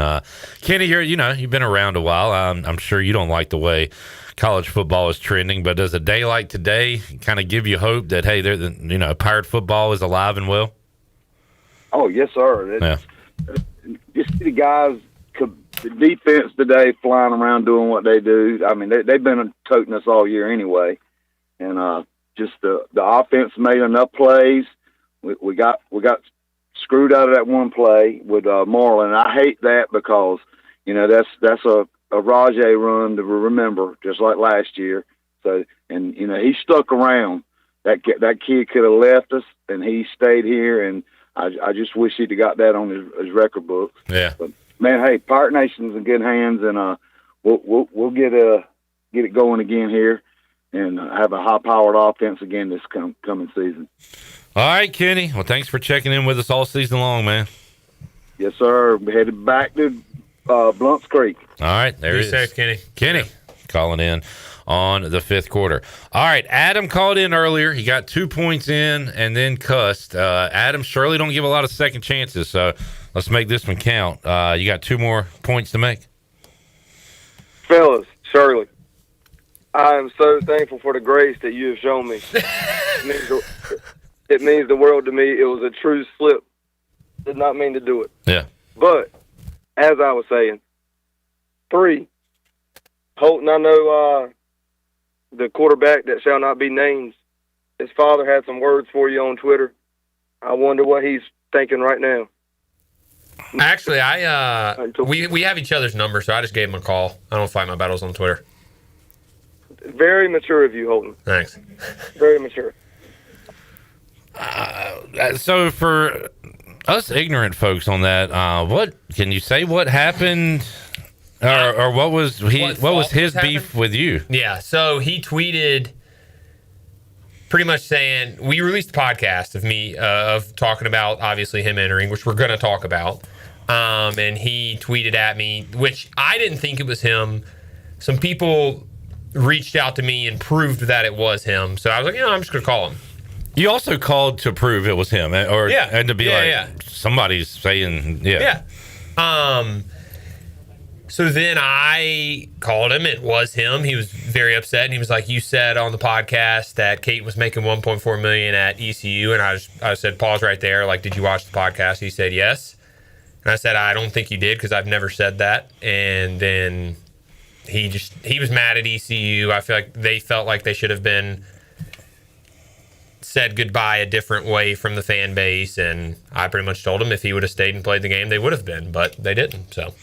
Kenny, you've been around a while. I'm sure you don't like the way college football is trending, but does a day like today kind of give you hope that, hey, Pirate football is alive and well? Oh, yes, sir. Just the guys, the defense today flying around doing what they do. I mean, they've been toting us all year anyway. And just the offense made enough plays. We got screwed out of that one play with Marlin. I hate that because, that's a Rajay run to remember, just like last year. So, and he stuck around. That kid could have left us, and he stayed here. And I just wish he'd have got that on his record book. Yeah. But man, hey, Pirate Nation's in good hands, and we'll get it going again here, and have a high-powered offense again this coming season. All right, Kenny. Well, thanks for checking in with us all season long, man. Yes, sir. We're headed back to Blunt's Creek. All right, there it is. Be safe, Kenny. Kenny calling in on the fifth quarter. All right, Adam called in earlier. He got 2 points in and then cussed. Adam, Shirley don't give a lot of second chances, so let's make this one count. You got 2 more points to make. Fellas, Shirley, I am so thankful for the grace that you have shown me. It means the world to me. It was a true slip. Did not mean to do it. Yeah. But, as I was saying, 3, Holton, I know the quarterback that shall not be named, his father had some words for you on Twitter. I wonder what he's thinking right now. Actually, we have each other's number, so I just gave him a call. I don't fight my battles on Twitter. Very mature of you, Holton. Thanks. Very mature. So for us ignorant folks on that, what can you say? What happened, or what was his beef with you? Yeah, so he tweeted pretty much saying we released a podcast of me of talking about obviously him entering, which we're going to talk about, and he tweeted at me, which I didn't think it was him. Some people reached out to me and proved that it was him, so I was like, I'm just going to call him. You also called to prove it was him, and to be somebody's saying, So then I called him. It was him. He was very upset, and he was like, "You said on the podcast that Kate was making $1.4 million at ECU," and I said, "Pause right there. Like, did you watch the podcast?" He said, "Yes," and I said, "I don't think you did because I've never said that." And then he was mad at ECU. I feel like they felt like they should have been said goodbye a different way from the fan base, and I pretty much told him if he would have stayed and played the game, they would have been, but they didn't. So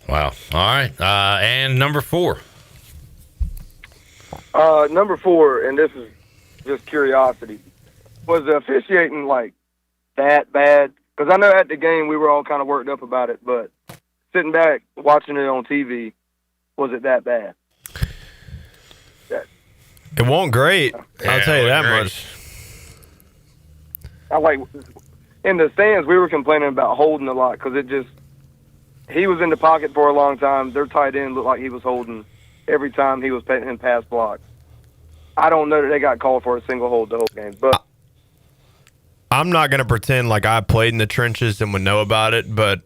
Wow. All right. And number 4. Number 4, and this is just curiosity. Was the officiating like that bad? Because I know at the game we were all kind of worked up about it, but sitting back watching it on TV, was it that bad? It wasn't great. I'll tell you that much. I like in the stands we were complaining about holding a lot because he was in the pocket for a long time. Their tight end looked like he was holding every time he was in pass blocks. I don't know that they got called for a single hold the whole game, but I'm not going to pretend like I played in the trenches and would know about it, but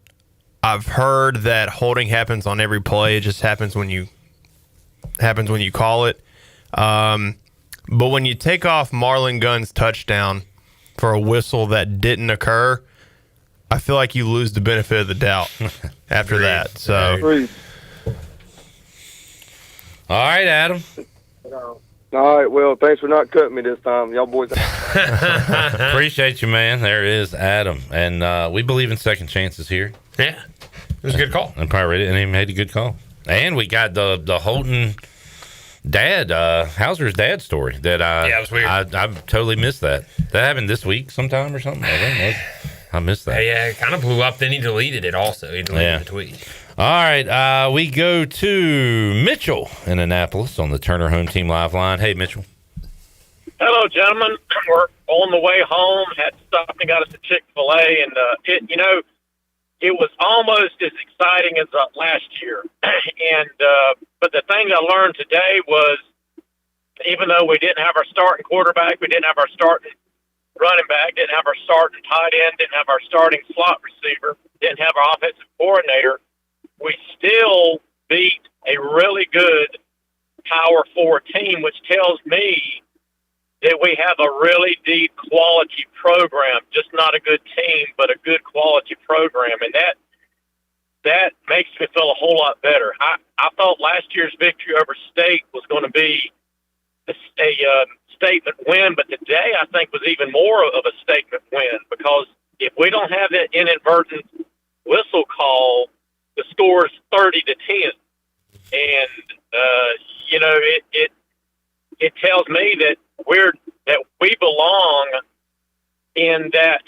I've heard that holding happens on every play. It just happens when you call it. But when you take off Marlon Gunn's touchdown for a whistle that didn't occur, I feel like you lose the benefit of the doubt after that. So, all right, Adam. All right, well, thanks for not cutting me this time. Y'all boys. Appreciate you, man. There is Adam. And we believe in second chances here. Yeah. It was a good call. And probably and he made a good call. And we got the Holton dad, Hauser's dad story that it was weird. I totally missed that. That happened this week sometime or something. I missed that. Yeah, it kind of blew up. Then he deleted it also. He deleted the tweet. All right, we go to Mitchell in Annapolis on the Turner Home Team Live line. Hey, Mitchell. Hello, gentlemen. We're on the way home. Had to stop and got us a Chick-fil-A, and it was almost as exciting as last year. And but the thing I learned today was, even though we didn't have our starting quarterback, we didn't have our starting running back, didn't have our starting tight end, didn't have our starting slot receiver, didn't have our offensive coordinator, we still beat a really good Power 4 team, which tells me that we have a really deep quality program, just not a good team, but a good quality program. And that makes me feel a whole lot better. I thought last year's victory over State was going to be a statement win, but today I think was even more of a statement win, because if we don't have that inadvertent whistle call, the score is 30-10. And, it tells me that we belong in that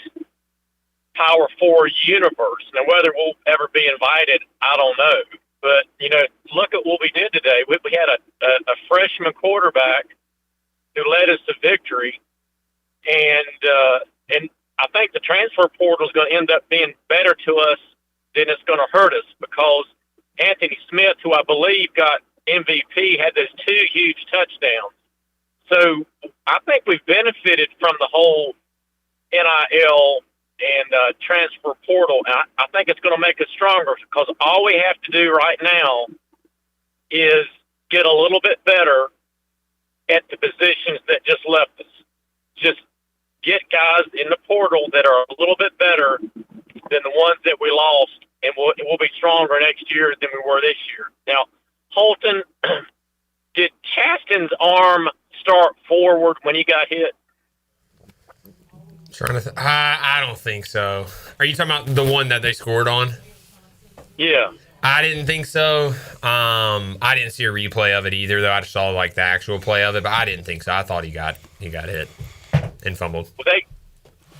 Power 4 universe. Now, whether we'll ever be invited, I don't know. But, look at what we did today. We had a freshman quarterback who led us to victory. And I think the transfer portal is going to end up being better to us than it's going to hurt us, because Anthony Smith, who I believe got MVP, had those 2 huge touchdowns. So I think we've benefited from the whole NIL and transfer portal. And I think it's going to make us stronger, because all we have to do right now is get a little bit better at the positions that just left us. Just get guys in the portal that are a little bit better than the ones that we lost, and we'll be stronger next year than we were this year. Now, Holton, did Chasten's arm start forward when he got hit? I don't think so. Are you talking about the one that they scored on? Yeah. I didn't think so. I didn't see a replay of it either, though. I just saw the actual play of it, but I didn't think so. I thought he got hit and fumbled. Well,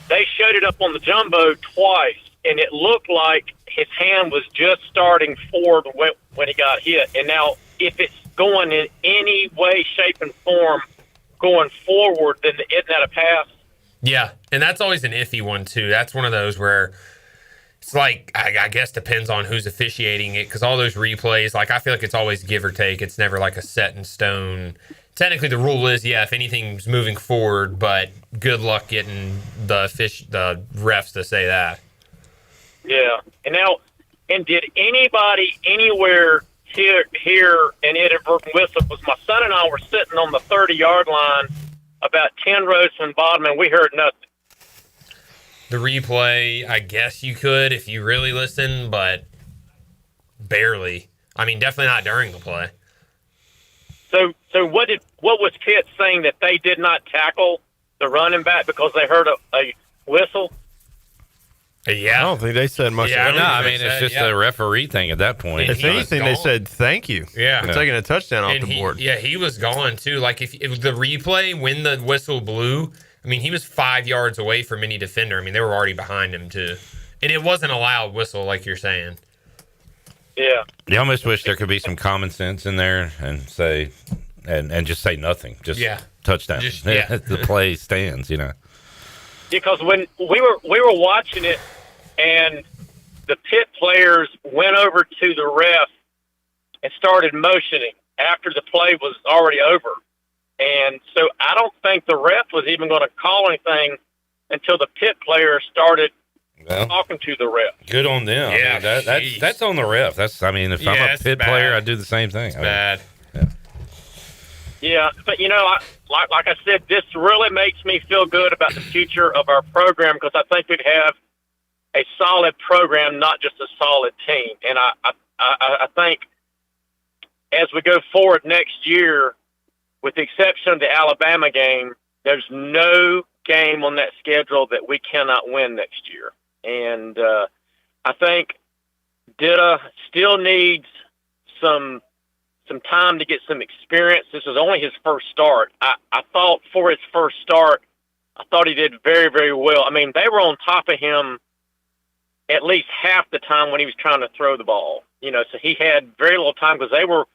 they showed it up on the jumbo twice, and it looked like his hand was just starting forward when he got hit. And now, if it's going in any way, shape, and form going forward, then isn't that a pass? Yeah, and that's always an iffy one, too. That's one of those where it's like, I guess depends on who's officiating it, because all those replays, I feel like it's always give or take. It's never like a set in stone. Technically, the rule is, if anything's moving forward, but good luck getting the refs to say that. Yeah. And did anybody anywhere hear an inadvertent whistle? Because my son and I were sitting on the 30-yard line about 10 rows from the bottom, and we heard nothing. The replay, I guess you could if you really listen, but barely. I mean, definitely not during the play. So what was Pitt saying, that they did not tackle the running back because they heard a whistle? Yeah. I don't think they said much. Yeah, No, I mean, it's just a referee thing at that point. If anything, they said thank you Yeah. for taking a touchdown off And the board. he was gone too. Like if the replay, when the whistle blew, I mean, he was 5 yards away from any defender. I mean, they were already behind him too. And it wasn't a loud whistle like you're saying. Yeah. You almost wish there could be some common sense in there and say, and just say nothing. Just touchdown. The play stands, Because when we were watching it, and the Pitt players went over to the ref and started motioning after the play was already over. And so I don't think the ref was even going to call anything until the Pitt players started talking to the ref. Good on them. Yeah, I mean, that's on the ref. If I'm a Pitt player, I'd do the same thing. Bad. Yeah, but like I said, this really makes me feel good about the future of our program, because I think we'd have a solid program, not just a solid team. And I think as we go forward next year, with the exception of the Alabama game, there's no game on that schedule that we cannot win next year. And I think Ditta still needs some time to get some experience. This was only his first start. I thought for his first start, I thought he did very, very well. I mean, they were on top of him at least half the time when he was trying to throw the ball. So he had very little time, because they were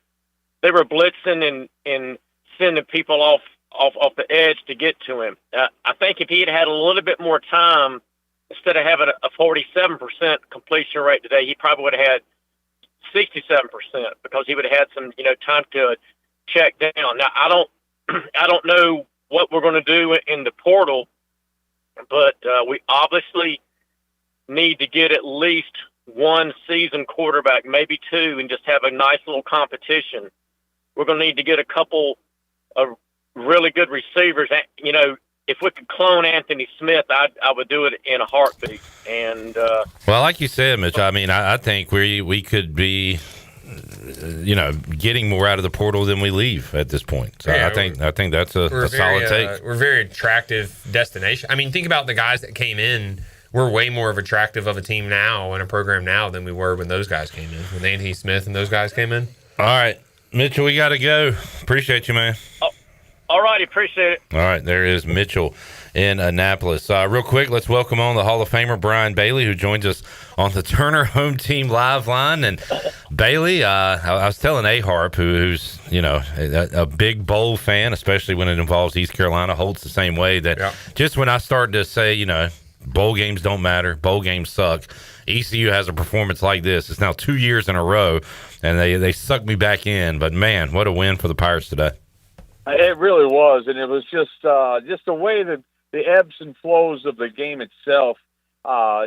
blitzing and sending people off the edge to get to him. I think if he had a little bit more time, instead of having a 47% completion rate today, he probably would have had 67%, because he would have had some, time to check down. Now, I don't know what we're going to do in the portal, but we obviously need to get at least one seasoned quarterback, maybe two, and just have a nice little competition. We're going to need to get a couple of really good receivers. If we could clone Anthony Smith, I would do it in a heartbeat. And well, like you said, Mitch, I mean, I think we could be, getting more out of the portal than we leave at this point. So I think that's a solid take. We're a very attractive destination. I mean, think about the guys that came in. We're way more of attractive of a team now and a program now than we were when those guys came in, when Anthony Smith and those guys came in. All right, Mitchell, we got to go. Appreciate you, man. All righty, appreciate it. All right, there is Mitchell in Annapolis. Real quick, let's welcome on the Hall of Famer Brian Bailey, who joins us on the Turner Home Team Live Line. And Bailey, I was telling A-Harp, who's a big bowl fan, especially when it involves East Carolina, holds the same way, that just when I start to say, bowl games don't matter, bowl games suck, ECU has a performance like this. It's now 2 years in a row, and they sucked me back in. But man, what a win for the Pirates today. It really was, and it was just the way that the ebbs and flows of the game itself.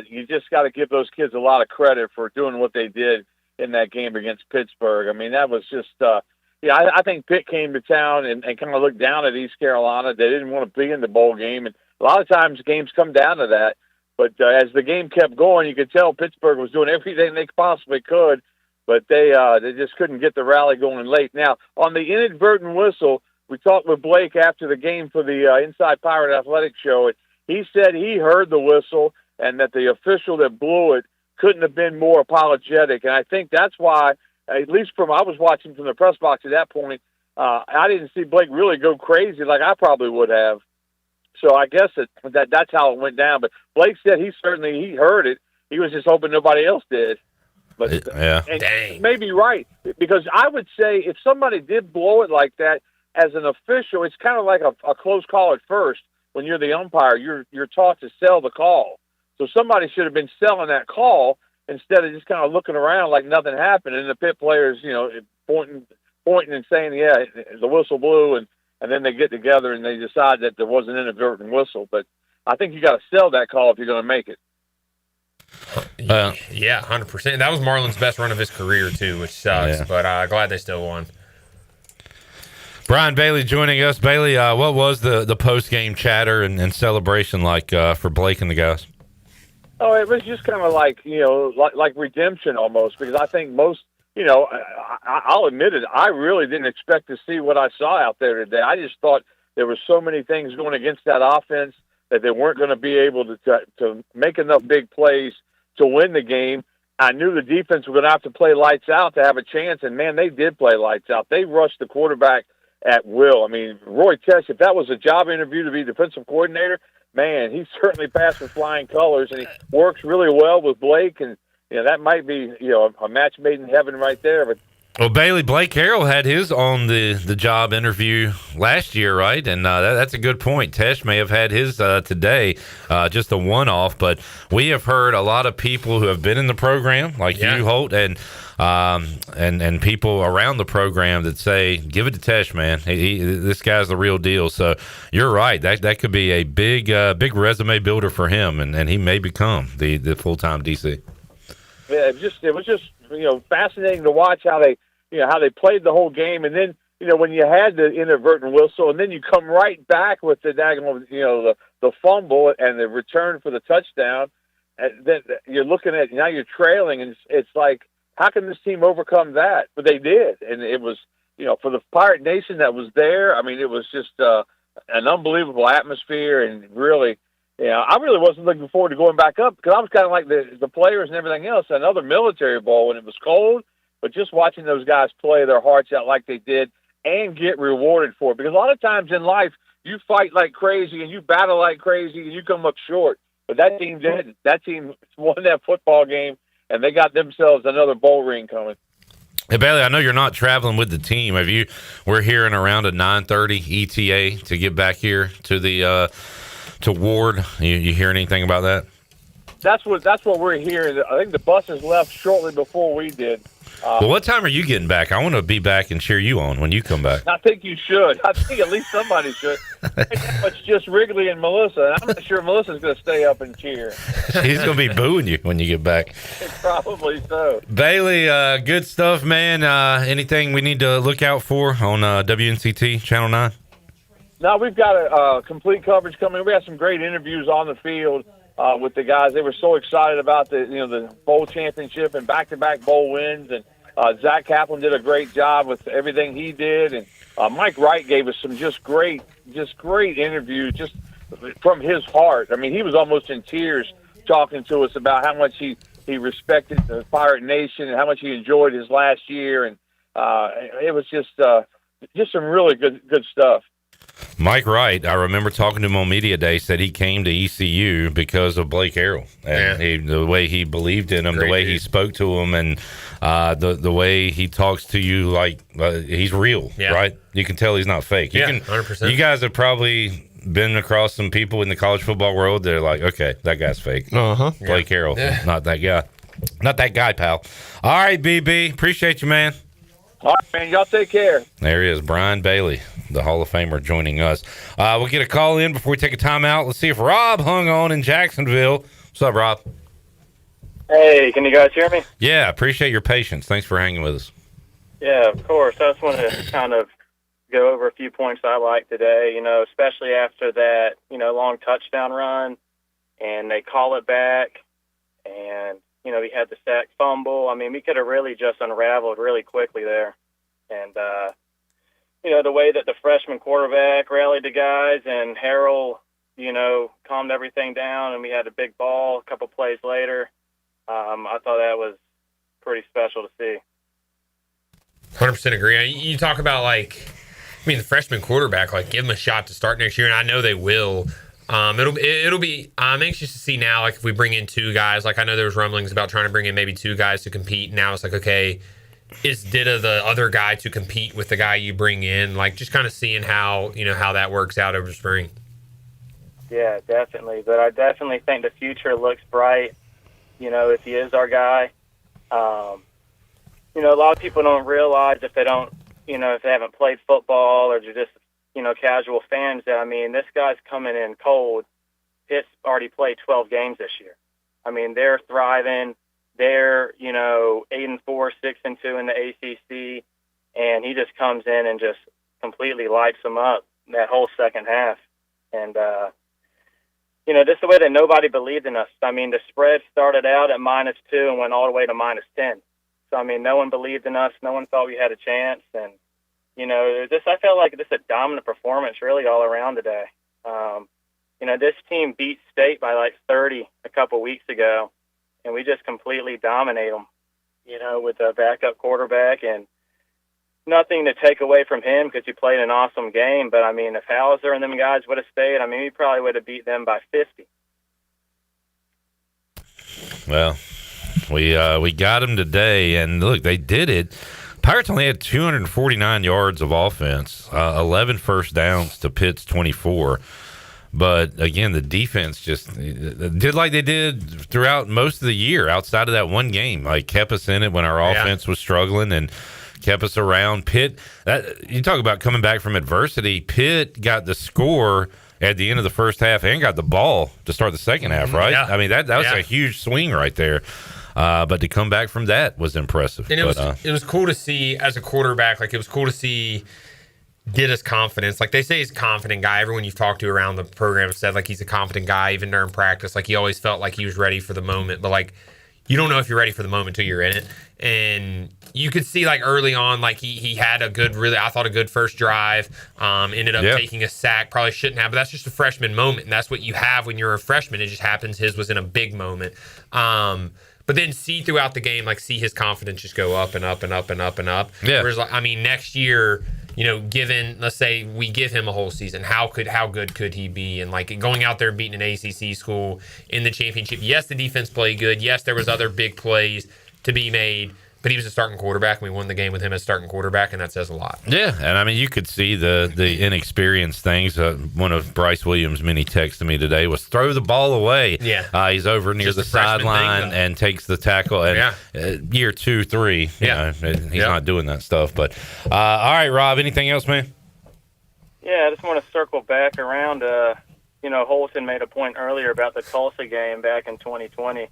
You just got to give those kids a lot of credit for doing what they did in that game against Pittsburgh. I mean, that was just I think Pitt came to town and kind of looked down at East Carolina. They didn't want to be in the bowl game, and a lot of times games come down to that. But as the game kept going, you could tell Pittsburgh was doing everything they possibly could, but they just couldn't get the rally going late. Now, on the inadvertent whistle, we talked with Blake after the game for the Inside Pirate Athletic Show, and he said he heard the whistle and that the official that blew it couldn't have been more apologetic. And I think that's why, at least I was watching from the press box at that point, I didn't see Blake really go crazy like I probably would have. So I guess that's how it went down. But Blake said he heard it. He was just hoping nobody else did. But and maybe right, because I would say if somebody did blow it like that, as an official, it's kind of like a close call at first. When you're the umpire, you're taught to sell the call. So somebody should have been selling that call instead of just kind of looking around like nothing happened. And the Pitt players, pointing and saying, yeah, the whistle blew, and then they get together and they decide that there was an inadvertent whistle. But I think you got to sell that call if you're going to make it. Yeah, 100%. That was Marlon's best run of his career too, which sucks. But glad they still won. Brian Bailey joining us. Bailey, what was the post-game chatter and celebration like for Blake and the guys? Oh, it was just kind of like, like redemption almost, because I think most, I'll admit it, I really didn't expect to see what I saw out there today. I just thought there were so many things going against that offense, that they weren't going to be able to make enough big plays to win the game. I knew the defense was going to have to play lights out to have a chance, and, man, they did play lights out. They rushed the quarterback at will. I mean, Roy Tesh, if that was a job interview to be defensive coordinator, man, he certainly passed with flying colors, and he works really well with Blake, and that might be a match made in heaven right there. But well, Bailey, Blake Harrell had his on the job interview last year, right? And that's a good point. Tesh may have had his today, just a one-off, but we have heard a lot of people who have been in the program, like you, Holt, and people around the program that say, give it to Tesh, man. This guy's the real deal. So you're right. That could be a big resume builder for him, and he may become the full-time DC. Yeah, it was just fascinating to watch how they played the whole game, and then when you had the inadvertent whistle, and then you come right back with the the fumble and the return for the touchdown, and then you're looking at now you're trailing, and it's like, how can this team overcome that? But they did, and it was for the Pirate Nation that was there. I mean, it was just an unbelievable atmosphere, and really. I really wasn't looking forward to going back up because I was kind of like the players and everything else. Another military bowl when it was cold, but just watching those guys play their hearts out like they did and get rewarded for it. Because a lot of times in life, you fight like crazy and you battle like crazy and you come up short. But that team didn't. That team won that football game, and they got themselves another bowl ring coming. Hey, Bailey, I know you're not traveling with the team. We're hearing around a 9:30 ETA to get back here to the to Ward. You hear anything about that? That's what we're hearing. I think the buses left shortly before we did. Well, what time are you getting back? I want to be back and cheer you on when you come back. I think you should. I think at least somebody should. It's just Wrigley and Melissa, and I'm not sure Melissa's going to stay up and cheer. She's going to be booing you when you get back. Probably so. Bailey, good stuff, man. Anything we need to look out for on WNCT Channel 9? No, we've got a complete coverage coming. We had some great interviews on the field with the guys. They were so excited about the bowl championship and back-to-back bowl wins. And Zach Kaplan did a great job with everything he did. And Mike Wright gave us some just great interviews, just from his heart. I mean, he was almost in tears talking to us about how much he respected the Pirate Nation and how much he enjoyed his last year. And it was just some really good stuff. Mike Wright, I remember talking to him on Media Day, said he came to ECU because of Blake Harrell. And the way he believed in him, the way he spoke to him, and the way he talks to you like he's real, right? You can tell he's not fake. 100%. You guys have probably been across some people in the college football world that are like, okay, that guy's fake. Blake Harrell, not that guy. Not that guy, pal. All right, BB, appreciate you, man. All right, man. Y'all take care. There he is, Brian Bailey, the Hall of Famer, joining us. We'll get a call in before we take a timeout. Let's see if Rob hung on in Jacksonville. What's up, Rob? Hey, can you guys hear me? Yeah, appreciate your patience. Thanks for hanging with us. Yeah, of course. I just wanted to kind of go over a few points I liked today, especially after that, long touchdown run, and they call it back, and we had the sack fumble. I mean, we could have really just unraveled really quickly there. And, the way that the freshman quarterback rallied the guys and Harrell, calmed everything down, and we had a big ball a couple plays later. I thought that was pretty special to see. 100% agree. You talk about, the freshman quarterback, give them a shot to start next year, and I know they will. It'll be. I'm anxious to see now. If we bring in two guys, I know there was rumblings about trying to bring in maybe two guys to compete. Now it's okay, is Ditta the other guy to compete with the guy you bring in? Just kind of seeing how how that works out over spring. Yeah, definitely. But I definitely think the future looks bright. If he is our guy. A lot of people don't realize if they don't, if they haven't played football or they're just casual fans, that, this guy's coming in cold. Pitt's already played 12 games this year. They're thriving. They're, 8-4, 6-2 in the ACC, and he just comes in and just completely lights them up that whole second half. And, just the way that nobody believed in us. The spread started out at -2 and went all the way to -10. So, no one believed in us. No one thought we had a chance. And, I felt like this a dominant performance really all around today. This team beat State by like 30 a couple weeks ago, and we just completely dominate them, with a backup quarterback, and nothing to take away from him because he played an awesome game. But, if Hauser and them guys would have stayed, we probably would have beat them by 50. Well, we got them today, and look, they did it. Pirates only had 249 yards of offense, 11 first downs to Pitt's 24. But, again, the defense just did like they did throughout most of the year outside of that one game. Like, kept us in it when our offense was struggling and kept us around. Pitt, you talk about coming back from adversity. Pitt got the score at the end of the first half and got the ball to start the second half, right? Yeah. That was a huge swing right there. But to come back from that was impressive. And it was cool to see as a quarterback. Like, it was cool to see get us confidence. Like, they say he's a confident guy. Everyone you've talked to around the program said, like, he's a confident guy, even during practice. Like, he always felt like he was ready for the moment. But, like, you don't know if you're ready for the moment until you're in it. And you could see, like, early on, like, he had a good first drive, ended up taking a sack, probably shouldn't have, but that's just a freshman moment, and that's what you have when you're a freshman. It just happens his was in a big moment. But then see throughout the game, like, see his confidence just go up and up and up and up and up. Yeah. Whereas, like, next year, given, let's say we give him a whole season, how good could he be? And, like, going out there and beating an ACC school in the championship, yes, the defense played good. Yes, there was other big plays to be made, but he was a starting quarterback, and we won the game with him as starting quarterback, and that says a lot. Yeah, and you could see the inexperienced things. One of Bryce Williams' many texts to me today was throw the ball away. Yeah, he's over near the sideline and takes the tackle. And year 2, 3, he's not doing that stuff. But all right, Rob, anything else, man? Yeah, I just want to circle back around. Holton made a point earlier about the Tulsa game back in 2020.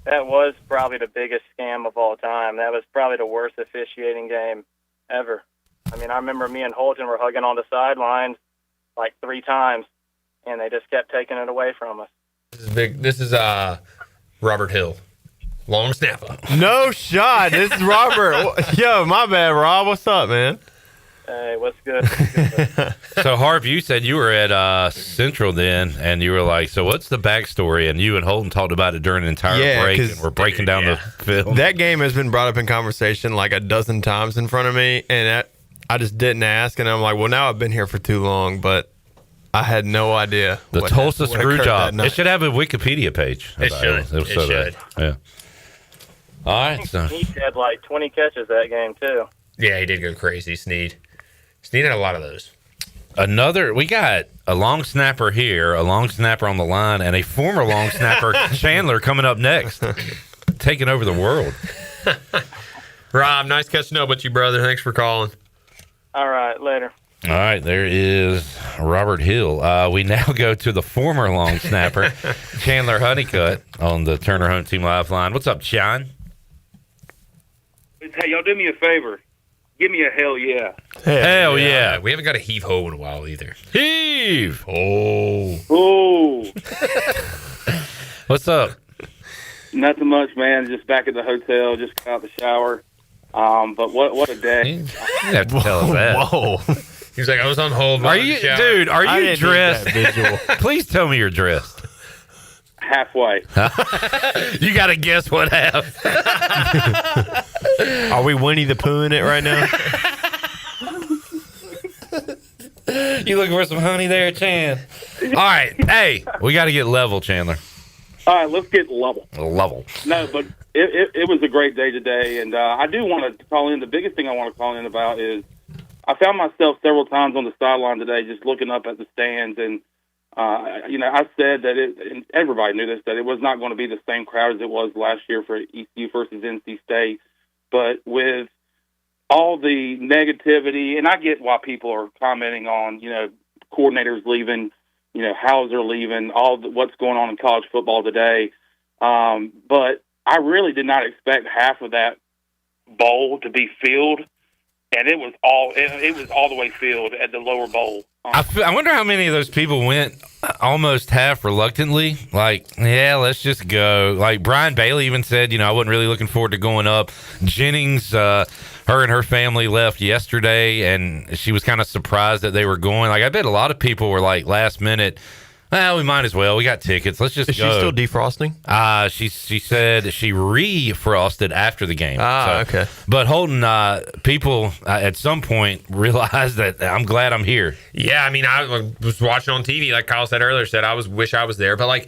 That was probably the biggest scam of all time. That was probably the worst officiating game ever. I remember me and Holton were hugging on the sidelines like 3 times, and they just kept taking it away from us. This is big. This is Robert Hill, long snapper. No shot. This is Robert. Yo, my bad, Rob. What's up, man? Hey, what's good? So, Harp, you said you were at Central then, and you were like, so what's the backstory? And you and Holton talked about it during an entire break, and we're breaking down the film. That game has been brought up in conversation like a dozen times in front of me, and I just didn't ask, and I'm like, well, now I've been here for too long, but I had no idea. The Tulsa screw job. It should have a Wikipedia page. It should. Yeah. All right. So he had like 20 catches that game, too. Yeah, he did go crazy, Snead. Snead had a lot of those. We got a long snapper here, a long snapper on the line, and a former long snapper, Chandler, coming up next, taking over the world. Rob, nice catching up with you, brother. Thanks for calling. All right, later. All right, there is Robert Hill. We now go to the former long snapper, Chandler Honeycutt, on the Turner Home Team Lifeline. What's up, Sean? Hey, y'all do me a favor. Give me a hell yeah. Hell yeah. We haven't got a heave-ho in a while either. Heave! Oh. What's up? Nothing much, man. Just back at the hotel, just got out the shower. But what a day. You have to tell us that. Whoa. He was like, I was on hold. Are you dressed? Please tell me you're dressed. Halfway. You got to guess what half. Are we Winnie the Pooh in it right now? You looking for some honey there, Chan? All right. Hey, we got to get level, Chandler. All right, let's get level. Level. No, but it was a great day today, and I do want to call in. The biggest thing I want to call in about is I found myself several times on the sideline today just looking up at the stands, and I said that and everybody knew this, that it was not going to be the same crowd as it was last year for ECU versus NC State. But with all the negativity, and I get why people are commenting on, coordinators leaving, Hauser leaving, what's going on in college football today. But I really did not expect half of that bowl to be filled. And it was all the way filled at the lower bowl. I wonder how many of those people went almost half reluctantly. Like, yeah, let's just go. Like Brian Bailey even said, I wasn't really looking forward to going up. Jennings, her and her family left yesterday, and she was kind of surprised that they were going. Like, I bet a lot of people were like last minute, Well, we might as well. We got tickets. Let's just Is go. she still defrosting? She said she refrosted after the game. Okay. But Holton, people at some point realized that I'm glad I'm here. Yeah, I mean, I was watching on TV, like Kyle said earlier, wish I was there. But, like,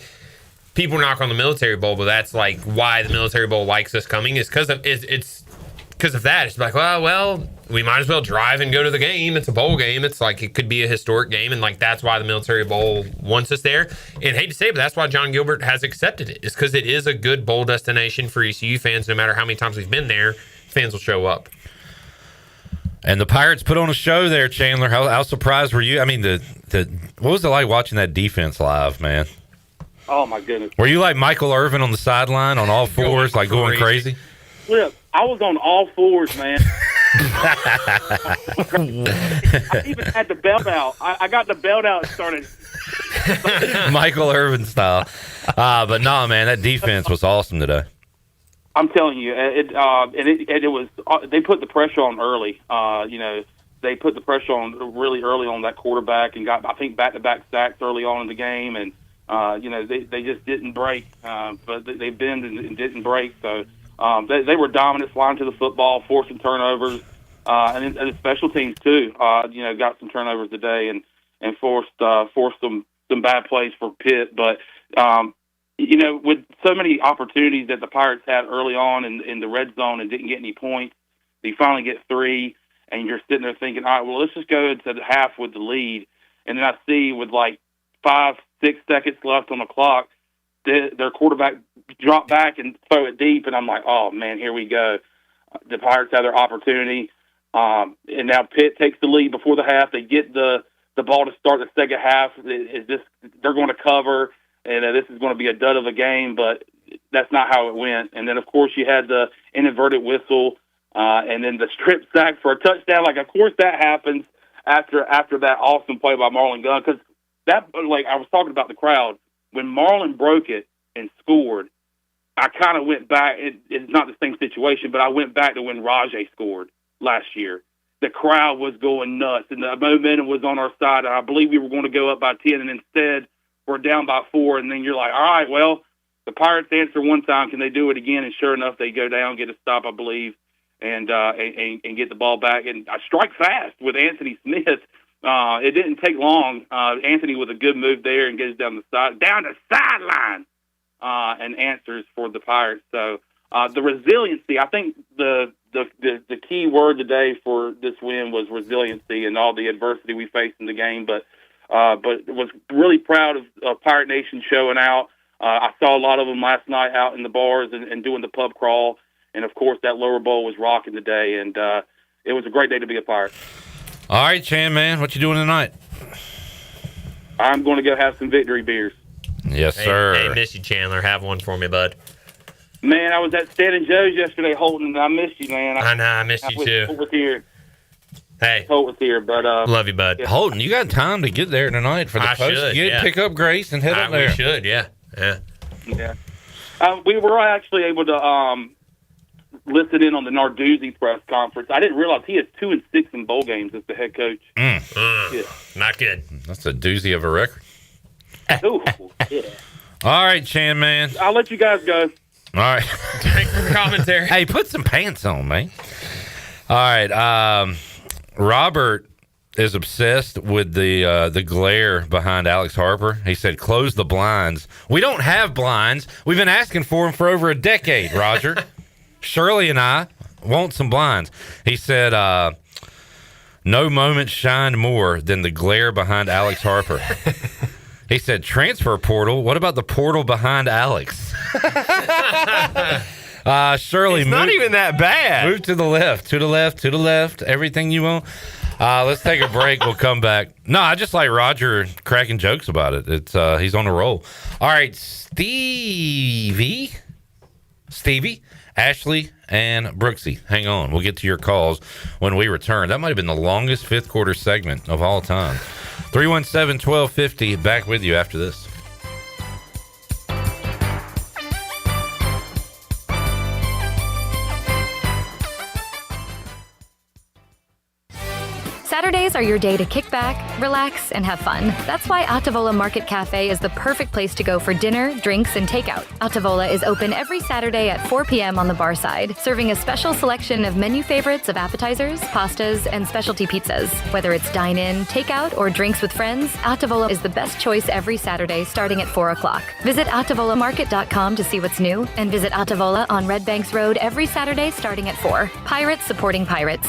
people knock on the Military Bowl, but that's, like, why the Military Bowl likes us coming is because of that. It's like, well, we might as well drive and go to the game. It's a bowl game. It's like it could be a historic game, and like that's why the Military Bowl wants us there. And hate to say it, but that's why John Gilbert has accepted it. Is because it is a good bowl destination for ECU fans. No matter how many times we've been there, fans will show up. And the Pirates put on a show there, Chandler. How surprised were you? I mean, what was it like watching that defense live, man? Oh my goodness! Were you like Michael Irvin on the sideline on all fours, going crazy? Flip, I was on all fours, man. I even had the belt out. I got the belt out and started. Michael Irvin style. But no, man, that defense was awesome today. I'm telling you, it was. They put the pressure on early. They put the pressure on really early on that quarterback and got, I think, back-to-back sacks early on in the game, and they just didn't break. But they bend and didn't break. So they were dominant, flying to the football, forcing turnovers, and the special teams too. Got some turnovers today and forced some bad plays for Pitt, but. With so many opportunities that the Pirates had early on in the red zone and didn't get any points, you finally get 3, and you're sitting there thinking, all right, well, let's just go into the half with the lead. And then I see with like 5-6 seconds left on the clock, their quarterback drop back and throw it deep, and I'm like, oh, man, here we go. The Pirates have their opportunity, and now Pitt takes the lead before the half. They get the ball to start the second half. They're going to cover. And this is going to be a dud of a game, but that's not how it went. And then, of course, you had the inadvertent whistle, and then the strip sack for a touchdown. Like, of course, that happens after that awesome play by Marlon Gunn. Because that, like I was talking about the crowd, when Marlon broke it and scored, I kind of went back. It's not the same situation, but I went back to when Rajay scored last year. The crowd was going nuts, and the momentum was on our side. And I believe we were going to go up by 10, and instead – we're down by 4, and then you're like, all right, well, the Pirates answer one time. Can they do it again? And sure enough, they go down, get a stop, I believe, and get the ball back. And I strike fast with Anthony Smith. It didn't take long. Anthony with a good move there and gets down the sideline, and answers for the Pirates. So the resiliency, I think the key word today for this win was resiliency and all the adversity we faced in the game, but was really proud of Pirate Nation showing out. I saw a lot of them last night out in the bars and doing the pub crawl. And, of course, that lower bowl was rocking today. And it was a great day to be a Pirate. All right, Chan, man. What you doing tonight? I'm going to go have some victory beers. Yes, sir. Hey, miss you, Chandler. Have one for me, bud. Man, I was at Stan and Joe's yesterday, Holton, and I missed you, man. I know. I missed you, too. Holt was here. Hey. Holt was here, but... love you, bud. Yeah. Holton, you got time to get there tonight for the post. Should, you pick up Grace and head up there. We should, yeah. We were actually able to listen in on the Narduzzi press conference. I didn't realize he has 2-6 in bowl games as the head coach. Yeah. Not good. That's a doozy of a record. Ooh, yeah. All right, Chan, man. I'll let you guys go. All right. Thanks for the commentary. Hey, put some pants on, man. All right. Robert is obsessed with the glare behind Alex Harper. He said, close the blinds. We don't have blinds. We've been asking for them for over a decade, Roger. Shirley and I want some blinds. He said, no moment shined more than the glare behind Alex Harper. He said, transfer portal. What about the portal behind Alex? Shirley, it's not even that bad. Move to the left. Everything you want. Let's take a break. We'll come back. No, I just like Roger cracking jokes about it. It's he's on a roll. All right, Stevie, Ashley, and Brooksy. Hang on. We'll get to your calls when we return. That might have been the longest fifth quarter segment of all time. 317-1250. Back with you after this. Saturdays are your day to kick back, relax, and have fun. That's why Altavola Market Cafe is the perfect place to go for dinner, drinks, and takeout. Altavola is open every Saturday at 4 p.m. on the bar side, serving a special selection of menu favorites of appetizers, pastas, and specialty pizzas. Whether it's dine-in, takeout, or drinks with friends, Altavola is the best choice every Saturday starting at 4 o'clock. Visit AltavolaMarket.com to see what's new, and visit Altavola on Red Banks Road every Saturday starting at 4. Pirates supporting pirates.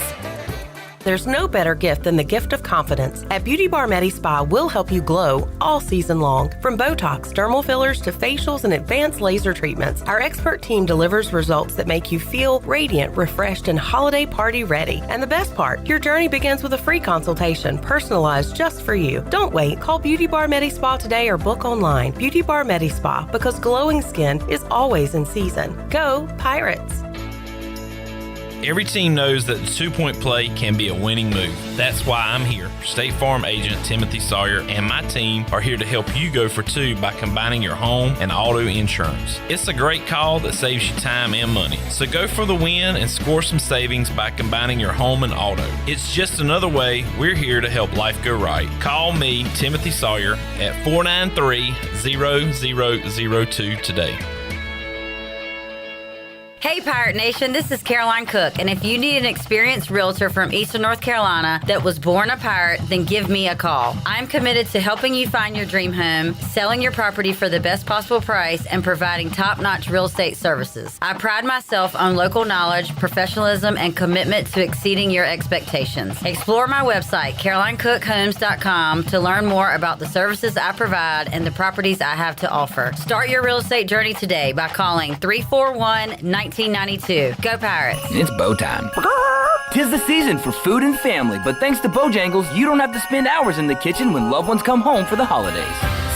There's no better gift than the gift of confidence. At Beauty Bar Medi Spa, we'll help you glow all season long. From Botox, dermal fillers, to facials and advanced laser treatments, our expert team delivers results that make you feel radiant, refreshed, and holiday party ready. And the best part, your journey begins with a free consultation, personalized just for you. Don't wait. Call Beauty Bar Medi Spa today or book online. Beauty Bar Medi Spa, because glowing skin is always in season. Go Pirates! Every team knows that the two-point play can be a winning move. That's why I'm here. State Farm agent Timothy Sawyer and my team are here to help you go for two by combining your home and auto insurance. It's a great call that saves you time and money. So go for the win and score some savings by combining your home and auto. It's just another way we're here to help life go right. Call me, Timothy Sawyer, at 493-0002 today. Hey Pirate Nation, this is Caroline Cook, and if you need an experienced realtor from Eastern North Carolina that was born a pirate, then give me a call. I'm committed to helping you find your dream home, selling your property for the best possible price, and providing top-notch real estate services. I pride myself on local knowledge, professionalism, and commitment to exceeding your expectations. Explore my website, CarolineCookHomes.com, to learn more about the services I provide and the properties I have to offer. Start your real estate journey today by calling 341-1992. Go Pirates. It's bow time. 'Tis the season for food and family, but thanks to Bojangles, you don't have to spend hours in the kitchen when loved ones come home for the holidays.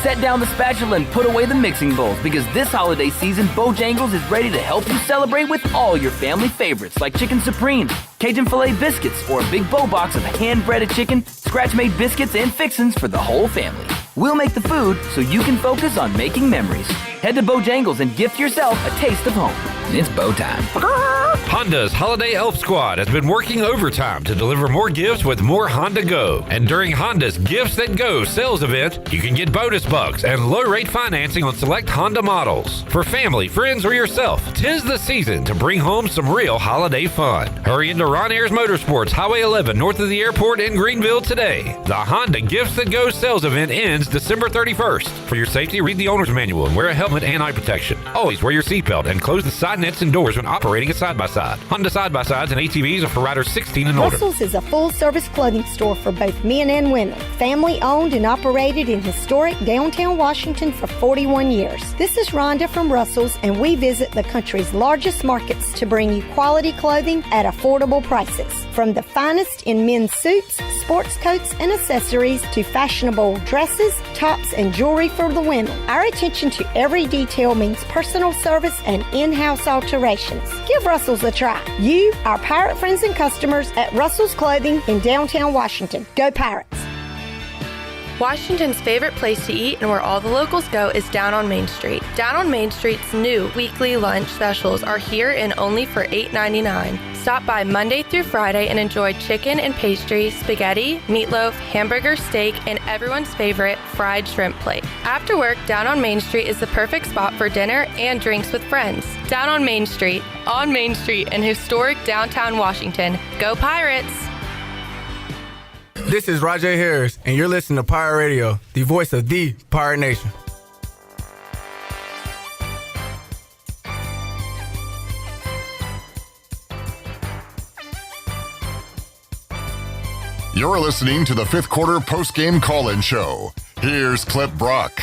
Set down the spatula and put away the mixing bowls, because this holiday season, Bojangles is ready to help you celebrate with all your family favorites like Chicken Supremes, Cajun Filet Biscuits, or a big bow box of hand-breaded chicken, scratch-made biscuits, and fixins for the whole family. We'll make the food so you can focus on making memories. Head to Bojangles and gift yourself a taste of home. It's bow time. Honda's Holiday Elf Squad has been working overtime to deliver more gifts with more Honda Go. And during Honda's Gifts That Go sales event, you can get bonus bucks and low-rate financing on select Honda models. For family, friends, or yourself, 'tis the season to bring home some real holiday fun. Hurry into Ron Ayers Motorsports, Highway 11, north of the airport in Greenville today. The Honda Gifts That Go sales event ends December 31st. For your safety, read the owner's manual and wear a helmet and eye protection. Always wear your seatbelt and close the side nets and doors when operating a side-by-side. Honda side-by-sides and ATVs are for riders 16 and older. Russell's is a full-service clothing store for both men and women. Family-owned and operated in historic downtown Washington for 41 years. This is Rhonda from Russell's, and we visit the country's largest markets to bring you quality clothing at affordable prices. From the finest in men's suits, sports coats, and accessories to fashionable dresses, tops, and jewelry for the women. Our attention to every detail means personal service and in-house alterations. Give Russell's a try. You, our pirate friends and customers at Russell's Clothing in downtown Washington. Go Pirates! Washington's favorite place to eat and where all the locals go is Down on Main Street. Down on Main Street's new weekly lunch specials are here and only for $8.99. Stop by Monday through Friday and enjoy chicken and pastry, spaghetti, meatloaf, hamburger, steak, and everyone's favorite fried shrimp plate. After work, Down on Main Street is the perfect spot for dinner and drinks with friends. Down on Main Street in historic downtown Washington. Go Pirates! This is Rajay Harris, and you're listening to Pirate Radio, the voice of the Pirate Nation. You're listening to the fifth quarter post-game call-in show. Here's Clip Brock.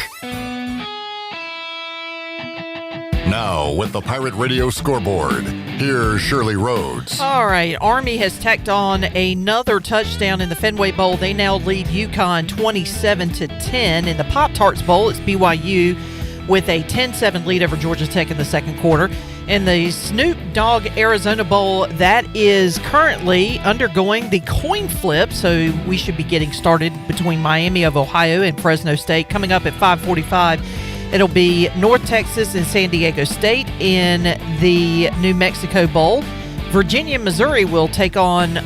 Now, with the Pirate Radio scoreboard, here's Shirley Rhodes. All right, Army has tacked on another touchdown in the Fenway Bowl. They now lead UConn 27-10. In the Pop-Tarts Bowl, it's BYU with a 10-7 lead over Georgia Tech in the second quarter. In the Snoop Dogg Arizona Bowl, that is currently undergoing the coin flip, so we should be getting started between Miami of Ohio and Fresno State. Coming up at 5:45, it'll be North Texas and San Diego State in the New Mexico Bowl. Virginia and Missouri will take on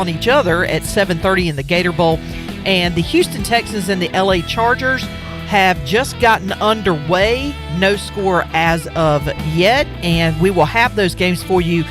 each other at 7:30 in the Gator Bowl. And the Houston Texans and the LA Chargers have just gotten underway. No score as of yet, and we will have those games for you.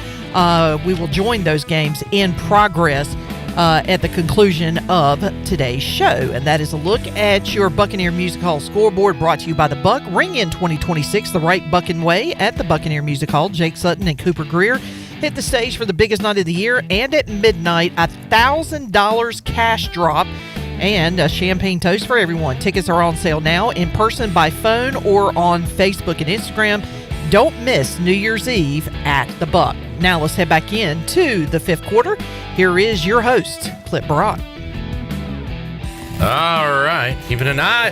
We will join those games in progress at the conclusion of today's show. And that is a look at your Buccaneer Music Hall scoreboard, brought to you by the Buck. Ring in 2026 the right Buckin' way at the Buccaneer Music Hall. Jake Sutton and Cooper Greer hit the stage for the biggest night of the year, and at midnight, $1,000 cash drop and a champagne toast for everyone. Tickets are on sale now, in person, by phone, or on Facebook and Instagram. Don't miss New Year's Eve at the Buck. Now let's head back into the fifth quarter. Here is your host, Clip Barat. All right, keeping an eye.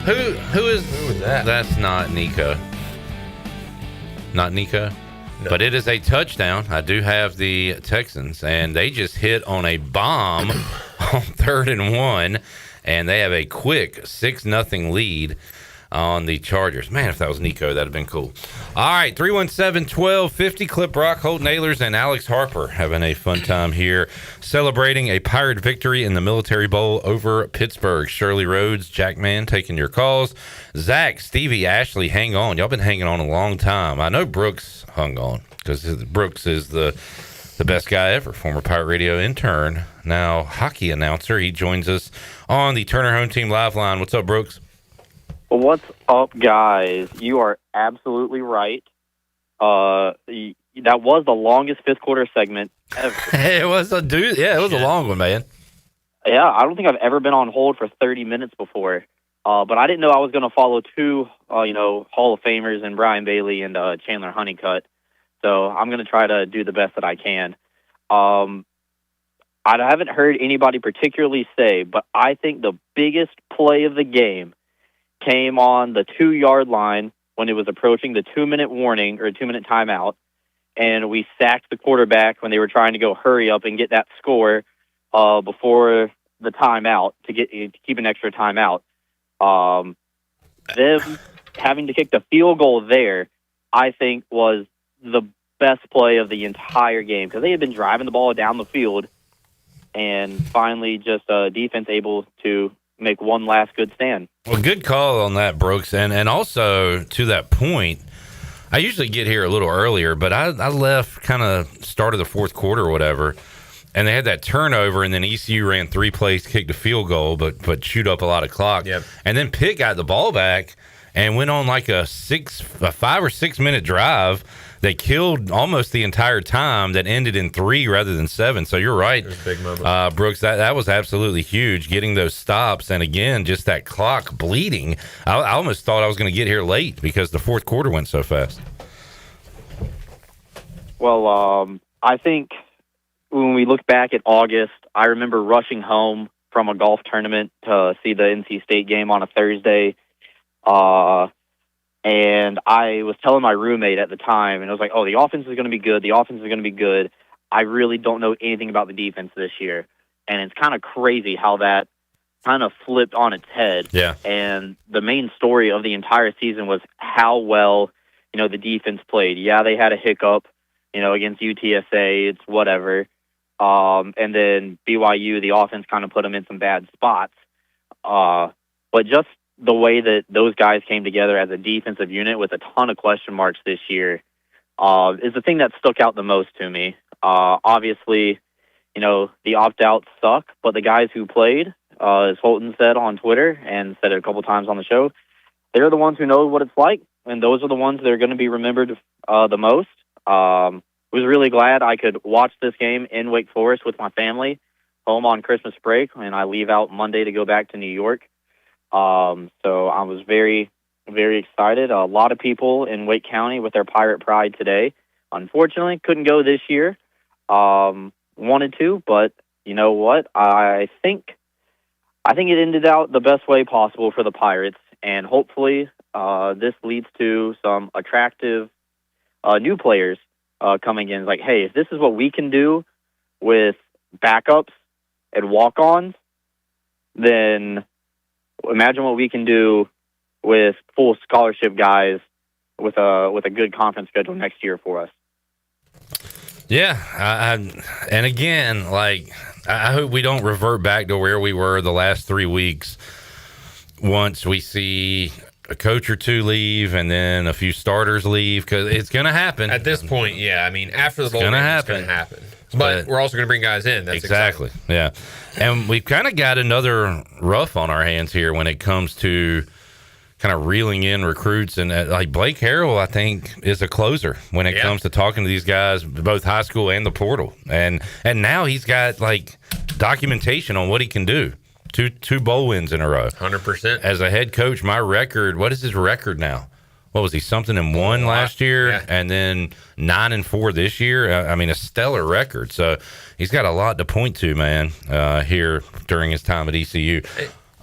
Who was that? That's not Nico. Not Nico. No. But it is a touchdown. I do have the Texans, and they just hit on a bomb on 3rd and 1, and they have a quick 6-0 lead on the Chargers. Man, if that was Nico, that'd have been cool. All right, 317-1250. Clip Rock, Holt Nailers, and Alex Harper having a fun time here, celebrating a Pirate victory in the Military Bowl over Pittsburgh. Shirley Rhodes, Jackman, taking your calls. Zach, Stevie, Ashley, hang on. Y'all been hanging on a long time. I know Brooks hung on, because Brooks is the best guy ever, former Pirate Radio intern, now hockey announcer. He joins us on the Turner Home Team Live Line. What's up, Brooks? What's up, guys? You are absolutely right. That was the longest fifth quarter segment ever. It was a long one, man. Yeah, I don't think I've ever been on hold for 30 minutes before. But I didn't know I was going to follow two, Hall of Famers and Brian Bailey and Chandler Honeycutt. So I'm going to try to do the best that I can. I haven't heard anybody particularly say, but I think the biggest play of the game came on the 2-yard line when it was approaching the 2-minute warning or 2-minute timeout, and we sacked the quarterback when they were trying to go hurry up and get that score before the timeout to keep an extra timeout. Them having to kick the field goal there, I think, was the best play of the entire game, because they had been driving the ball down the field, and finally just defense able to make one last good stand. Well, good call on that, Brooks. And also, to that point, I usually get here a little earlier, but I left kind of start of the fourth quarter or whatever, and they had that turnover, and then ECU ran 3 plays, kicked a field goal, but chewed up a lot of clock. Yep. And then Pitt got the ball back and went on like a 5 or 6 minute drive. They killed almost the entire time that ended in 3 rather than 7. So you're right, big moment. Brooks. That was absolutely huge, getting those stops. And again, just that clock bleeding. I almost thought I was going to get here late because the fourth quarter went so fast. Well, I think when we look back at August, I remember rushing home from a golf tournament to see the NC State game on a Thursday. And I was telling my roommate at the time, and I was like, oh, the offense is going to be good. The offense is going to be good. I really don't know anything about the defense this year. And it's kind of crazy how that kind of flipped on its head. Yeah. And the main story of the entire season was how well, the defense played. Yeah, they had a hiccup, against UTSA. It's whatever. And then BYU, the offense kind of put them in some bad spots. But just the way that those guys came together as a defensive unit with a ton of question marks this year is the thing that stuck out the most to me. Obviously, the opt-outs suck, but the guys who played, as Holton said on Twitter and said it a couple times on the show, they're the ones who know what it's like, and those are the ones that are going to be remembered the most. I was really glad I could watch this game in Wake Forest with my family home on Christmas break, and I leave out Monday to go back to New York. So I was very, very excited. A lot of people in Wake County with their Pirate pride today. Unfortunately, couldn't go this year. Wanted to, but you know what? I think it ended out the best way possible for the Pirates, and hopefully this leads to some attractive new players coming in. Like, hey, if this is what we can do with backups and walk-ons, then imagine what we can do with full scholarship guys with a good conference schedule next year for us. Yeah, and again, like I hope we don't revert back to where we were the last 3 weeks. Once we see a coach or two leave, and then a few starters leave, because it's going to happen at this point. Yeah, I mean, after the bowl game, it's going to happen. But we're also going to bring guys in. That's exactly exciting. Yeah, and we've kind of got another rough on our hands here when it comes to kind of reeling in recruits, and like Blake Harrell, I think, is a closer when it comes to talking to these guys, both high school and the portal, and now he's got like documentation on what he can do. Two bowl wins in a row. 100%. As a head coach, my record, what is his record now? What was he, something in 1 last year, and then 9-4 this year? I mean, a stellar record. So he's got a lot to point to, man, here during his time at ECU.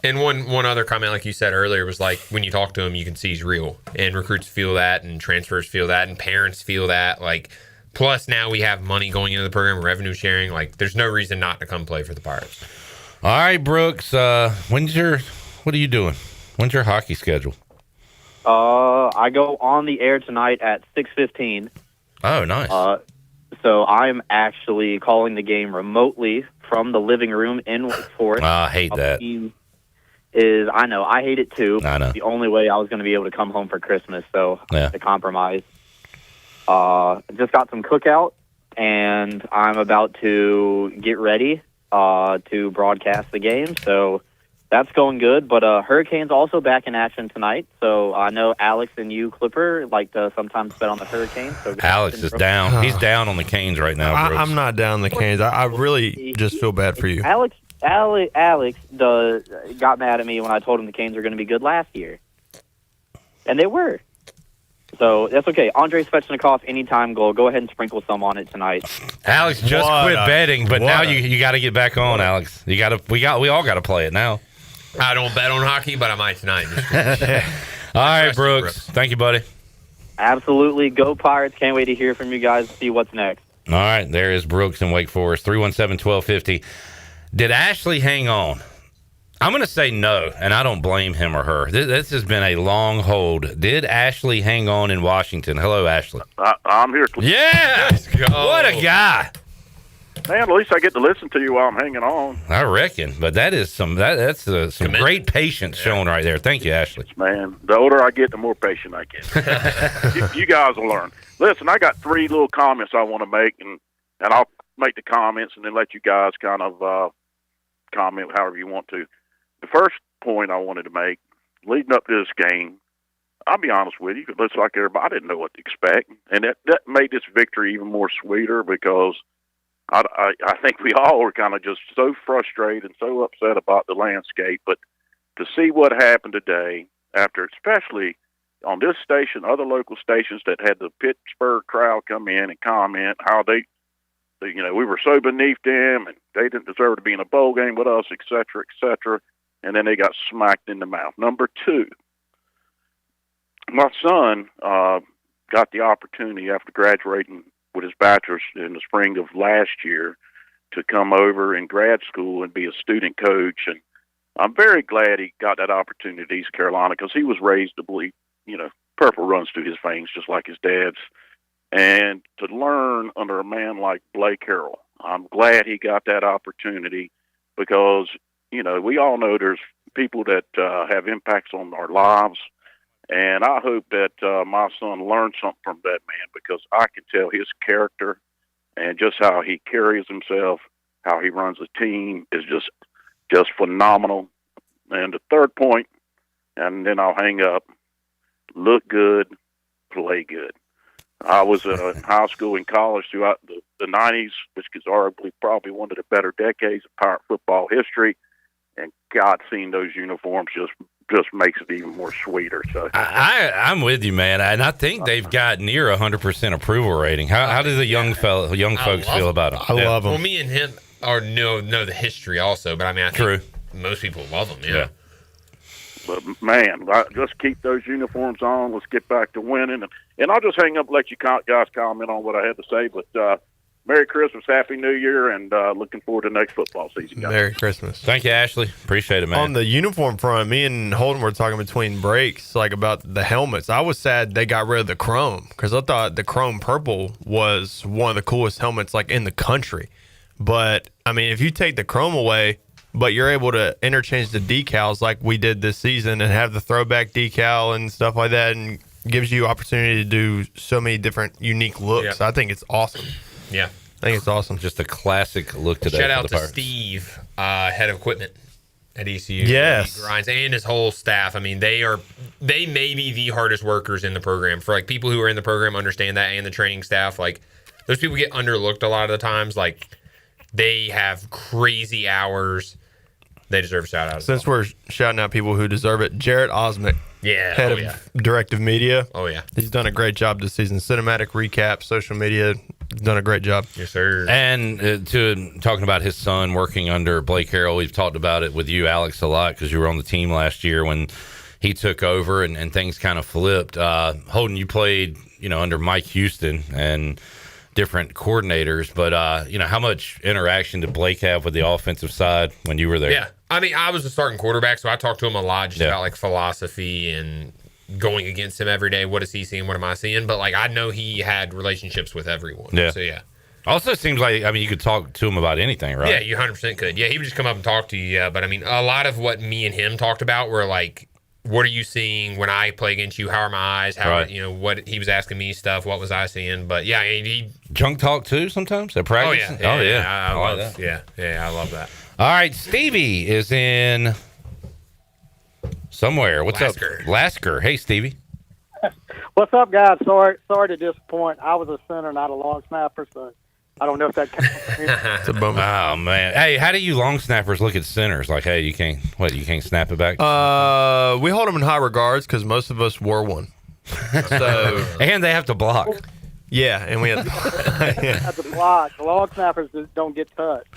And one other comment, like you said earlier, was like when you talk to him, you can see he's real. And recruits feel that, and transfers feel that, and parents feel that. Like, plus now we have money going into the program, revenue sharing. Like, there's no reason not to come play for the Pirates. All right, Brooks. What are you doing? When's your hockey schedule? I go on the air tonight at 6:15. Oh, nice. So I'm actually calling the game remotely from the living room in Wake Forest. I hate that. I know, I hate it too. I know. The only way I was going to be able to come home for Christmas, so I had to compromise. Just got some cookout, and I'm about to get ready to broadcast the game, so that's going good. But Hurricanes also back in action tonight, so I know Alex and you, Clipper, like to sometimes bet on the Hurricanes. So Alex is down. He's down on the Canes right now, Brooks. I'm not down on the Canes. I really just feel bad for you. Alex got mad at me when I told him the Canes were going to be good last year, and they were. So that's okay. Andrei Svechnikov, anytime goal. Go ahead and sprinkle some on it tonight. Alex just quit betting, but now you got to get back on, Alex. We all got to play it now. I don't bet on hockey, but I might tonight. All right, Brooks. Thank you, buddy. Absolutely. Go Pirates. Can't wait to hear from you guys. See what's next. All right, there is Brooks in Wake Forest. 317-1250. Did Ashley hang on? I'm going to say no, and I don't blame him or her. This has been a long hold. Did Ashley hang on in Washington? Hello, Ashley. I'm here. Yeah! Let's go. What a guy. Man, at least I get to listen to you while I'm hanging on. I reckon, but that's some great patience shown right there. Thank you, Ashley. Man, the older I get, the more patient I get. you guys will learn. Listen, I got 3 little comments I want to make, and I'll make the comments and then let you guys kind of comment however you want to. The first point I wanted to make, leading up to this game, I'll be honest with you, it looks like everybody didn't know what to expect, and that made this victory even more sweeter because I think we all were kind of just so frustrated and so upset about the landscape. But to see what happened today, after especially on this station, other local stations that had the Pittsburgh crowd come in and comment how we were so beneath them and they didn't deserve to be in a bowl game with us, et cetera, et cetera. And then they got smacked in the mouth. Number 2, my son got the opportunity after graduating with his bachelor's in the spring of last year to come over in grad school and be a student coach. And I'm very glad he got that opportunity at East Carolina because he was raised to believe, purple runs through his veins just like his dad's. And to learn under a man like Blake Harrell, I'm glad he got that opportunity because we all know there's people that have impacts on our lives, and I hope that my son learned something from that man because I can tell his character and just how he carries himself, how he runs a team is just phenomenal. And the third point, and then I'll hang up, look good, play good. I was in high school and college throughout the 90s, which is arguably probably one of the better decades of Pirate football history. And God, seeing those uniforms just makes it even more sweeter. So I'm with you, man, and I think they've got near 100% approval rating. How do the young folks feel about them? I love them. Well, me and him know the history also, but I mean, I think most people love them. Yeah. But man, just keep those uniforms on. Let's get back to winning, and I'll just hang up and let you guys comment on what I had to say. But Merry Christmas, Happy New Year, and looking forward to next football season, guys. Merry Christmas. Thank you, Ashley. Appreciate it, man. On the uniform front, me and Holden were talking between breaks, like about the helmets. I was sad they got rid of the chrome because I thought the chrome purple was one of the coolest helmets like in the country. But I mean, if you take the chrome away, but you're able to interchange the decals like we did this season and have the throwback decal and stuff like that, and gives you opportunity to do so many different unique looks. I think it's awesome. Yeah. I think it's awesome. Just a classic look today. Shout out for the to Pirates. Steve, head of equipment at ECU. Yes. He grinds, and his whole staff. I mean, they may be the hardest workers in the program. For like people who are in the program understand that, and the training staff. Like those people get underlooked a lot of the times. Like they have crazy hours. They deserve a shout out. Since we're shouting out people who deserve it, Jarrett Osmick, head of Directive Media. Oh, yeah. He's done a great job this season. Cinematic recap, social media, done a great job. Yes, sir. And to talking about his son working under Blake Harrell, we've talked about it with you, Alex, a lot because you were on the team last year when he took over and things kind of flipped. Holden, you played, under Mike Houston and different coordinators, but how much interaction did Blake have with the offensive side when you were there? Yeah, I mean, I was a starting quarterback, so I talked to him a lot just about like philosophy and going against him every day. What is he seeing? What am I seeing? But like, I know he had relationships with everyone. Yeah. So yeah. Also seems like, you could talk to him about anything, right? Yeah, you 100% could. Yeah, he would just come up and talk to you. Yeah, but I mean, a lot of what me and him talked about were like, what are you seeing when I play against you? How are my eyes? How what he was asking me stuff? What was I seeing? But yeah, he junk talk too sometimes at practice. I like love that. Yeah, I love that. All right, Stevie is in somewhere. What's Lasker. up, Lasker? Hey, Stevie. What's up, guys? Sorry to disappoint. I was a center, not a long snapper, so I don't know if that counts. It's a bummer. Oh man. Hey, how do you long snappers look at centers? Like, hey, you can't snap it back? We hold them in high regards because most of us wore one. So and they have to block. Yeah, and we have At the block, the long snappers just don't get touched.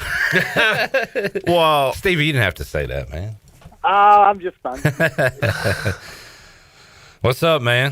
Well, Stevie, you didn't have to say that, man. I'm just fun. What's up, man?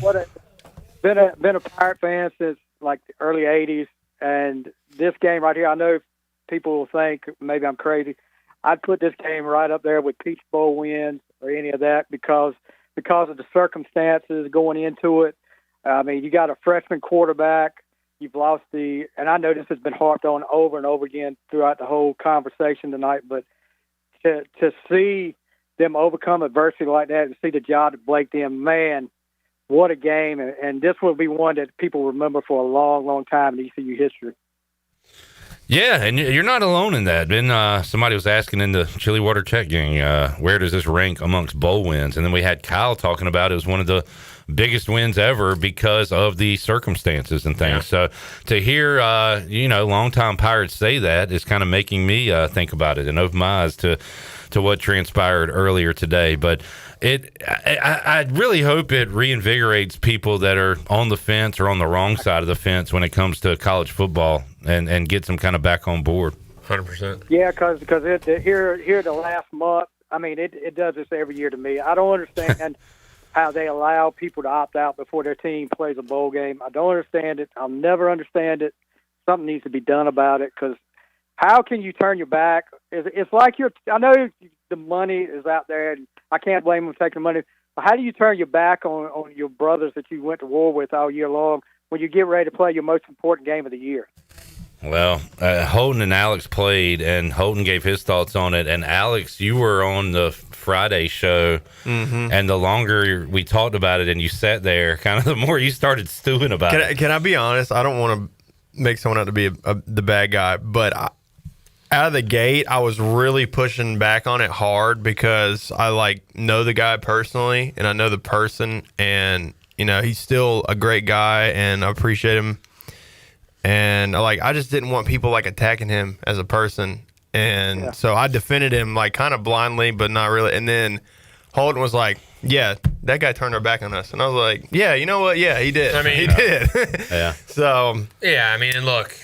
Been a Pirate fan since like the early '80s, and this game right here, I know people will think maybe I'm crazy. I'd put this game right up there with Peach Bowl wins or any of that because of the circumstances going into it. I mean, you got a freshman quarterback. You've lost and I know this has been harped on over and over again throughout the whole conversation tonight, but to see them overcome adversity like that and see the job that Blake did, man, what a game. And this will be one that people remember for a long, long time in ECU history. Yeah, and you're not alone in that. Then somebody was asking in the Chili Water Check Gang, where does this rank amongst bowl wins? And then we had Kyle talking about it was one of the biggest wins ever because of the circumstances and things. Yeah. So to hear, longtime Pirates say that is kind of making me think about it and open my eyes to what transpired earlier today. But I really hope it reinvigorates people that are on the fence or on the wrong side of the fence when it comes to college football and gets them kind of back on board. 100%. Yeah, because here the last month, I mean, it does this every year to me. I don't understand how they allow people to opt out before their team plays a bowl game. I don't understand it. I'll never understand it. Something needs to be done about it because how can you turn your back? It's like I know the money is out there, and I can't blame them for taking the money. But how do you turn your back on your brothers that you went to war with all year long when you get ready to play your most important game of the year? Well, Holden and Alex played, and Holden gave his thoughts on it. And Alex, you were on the Friday show, and the longer we talked about it and you sat there, kind of the more you started stewing about it. Can I be honest? I don't want to make someone out to be the bad guy, but out of the gate, I was really pushing back on it hard because I know the guy personally, and I know the person, and he's still a great guy, and I appreciate him. And I just didn't want people attacking him as a person, and so I defended him kind of blindly, but not really. And then Holden was like, "Yeah, that guy turned our back on us," and I was like, "Yeah, you know what? Yeah, he did. I mean, he did." Yeah. So yeah, I mean, and look,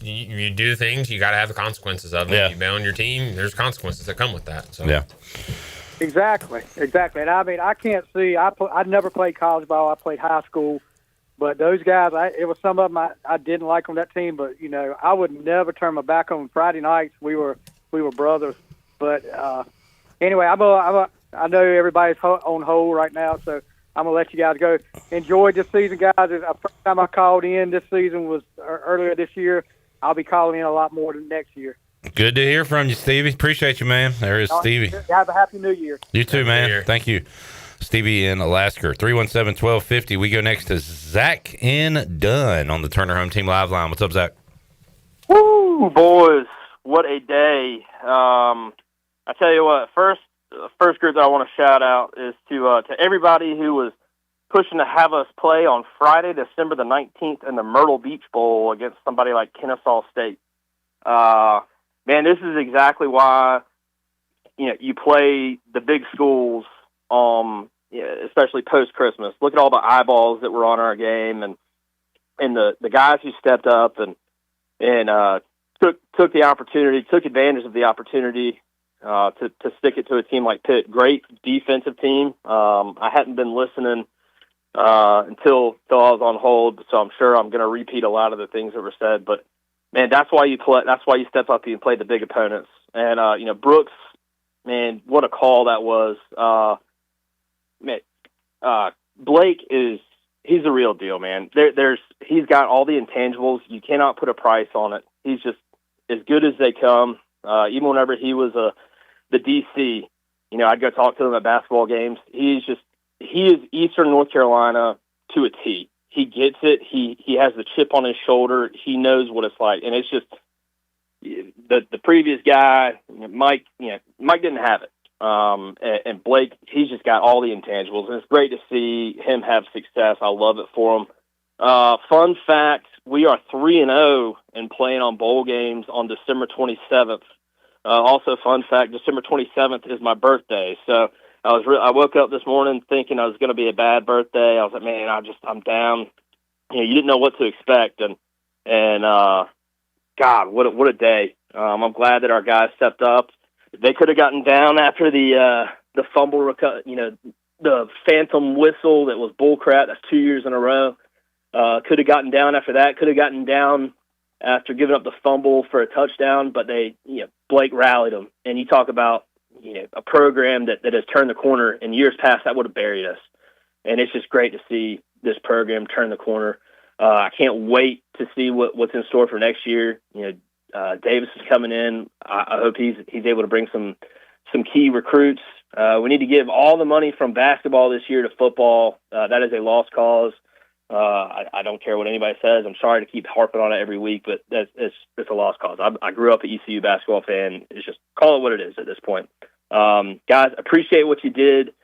you do things, you got to have the consequences of it. Yeah. You bail on your team, there's consequences that come with that. So yeah. Exactly. And I mean, I can't see. I never played college ball. I played high school. But those guys, it was some of them I didn't like on that team. But I would never turn my back on Friday nights. We were brothers. But anyway, I know everybody's on hold right now, so I'm gonna let you guys go. Enjoy this season, guys. The first time I called in this season was earlier this year. I'll be calling in a lot more than next year. Good to hear from you, Stevie. Appreciate you, man. There is Stevie. Have a happy New Year. You too, man. Thank you. Stevie in Alaska, 317-1250. We go next to Zach in Dunn on the Turner Home Team Live Line. What's up, Zach? Woo, boys. What a day. I tell you what, first group that I want to shout out is to everybody who was pushing to have us play on Friday, December the 19th in the Myrtle Beach Bowl against somebody like Kennesaw State. Man, this is exactly why you play the big schools, especially post-Christmas. Look at all the eyeballs that were on our game, and the guys who stepped up and took the opportunity, took advantage of the opportunity to stick it to a team like Pitt. Great defensive team. I hadn't been listening until I was on hold, so I'm sure I'm going to repeat a lot of the things that were said. But man, that's why you play. That's why you step up and play the big opponents. And Brooks, man, what a call that was. Blake he's the real deal, man. He's got all the intangibles. You cannot put a price on it. He's just as good as they come. Even whenever he was the DC, I'd go talk to him at basketball games. He is Eastern North Carolina to a T. He gets it. He has the chip on his shoulder. He knows what it's like. And it's just the previous guy, Mike, Mike didn't have it. And Blake, he's just got all the intangibles, and it's great to see him have success. I love it for him. Fun fact, we are 3-0 and playing on bowl games on December 27th. Also, fun fact, December 27th is my birthday. So I woke up this morning thinking I was going to be a bad birthday. I was like, man, I'm down. You didn't know what to expect. And God, what a day. I'm glad that our guys stepped up. They could have gotten down after the fumble, the phantom whistle that was bullcrap. That's 2 years in a row. Could have gotten down after that. Could have gotten down after giving up the fumble for a touchdown. But Blake rallied them. And you talk about a program that has turned the corner. In years past, that would have buried us. And it's just great to see this program turn the corner. I can't wait to see what's in store for next year. Davis is coming in. I hope he's able to bring some key recruits. We need to give all the money from basketball this year to football. That is a lost cause. I don't care what anybody says. I'm sorry to keep harping on it every week, but it's a lost cause. I grew up an ECU basketball fan. It's just call it what it is at this point. Guys, appreciate what you did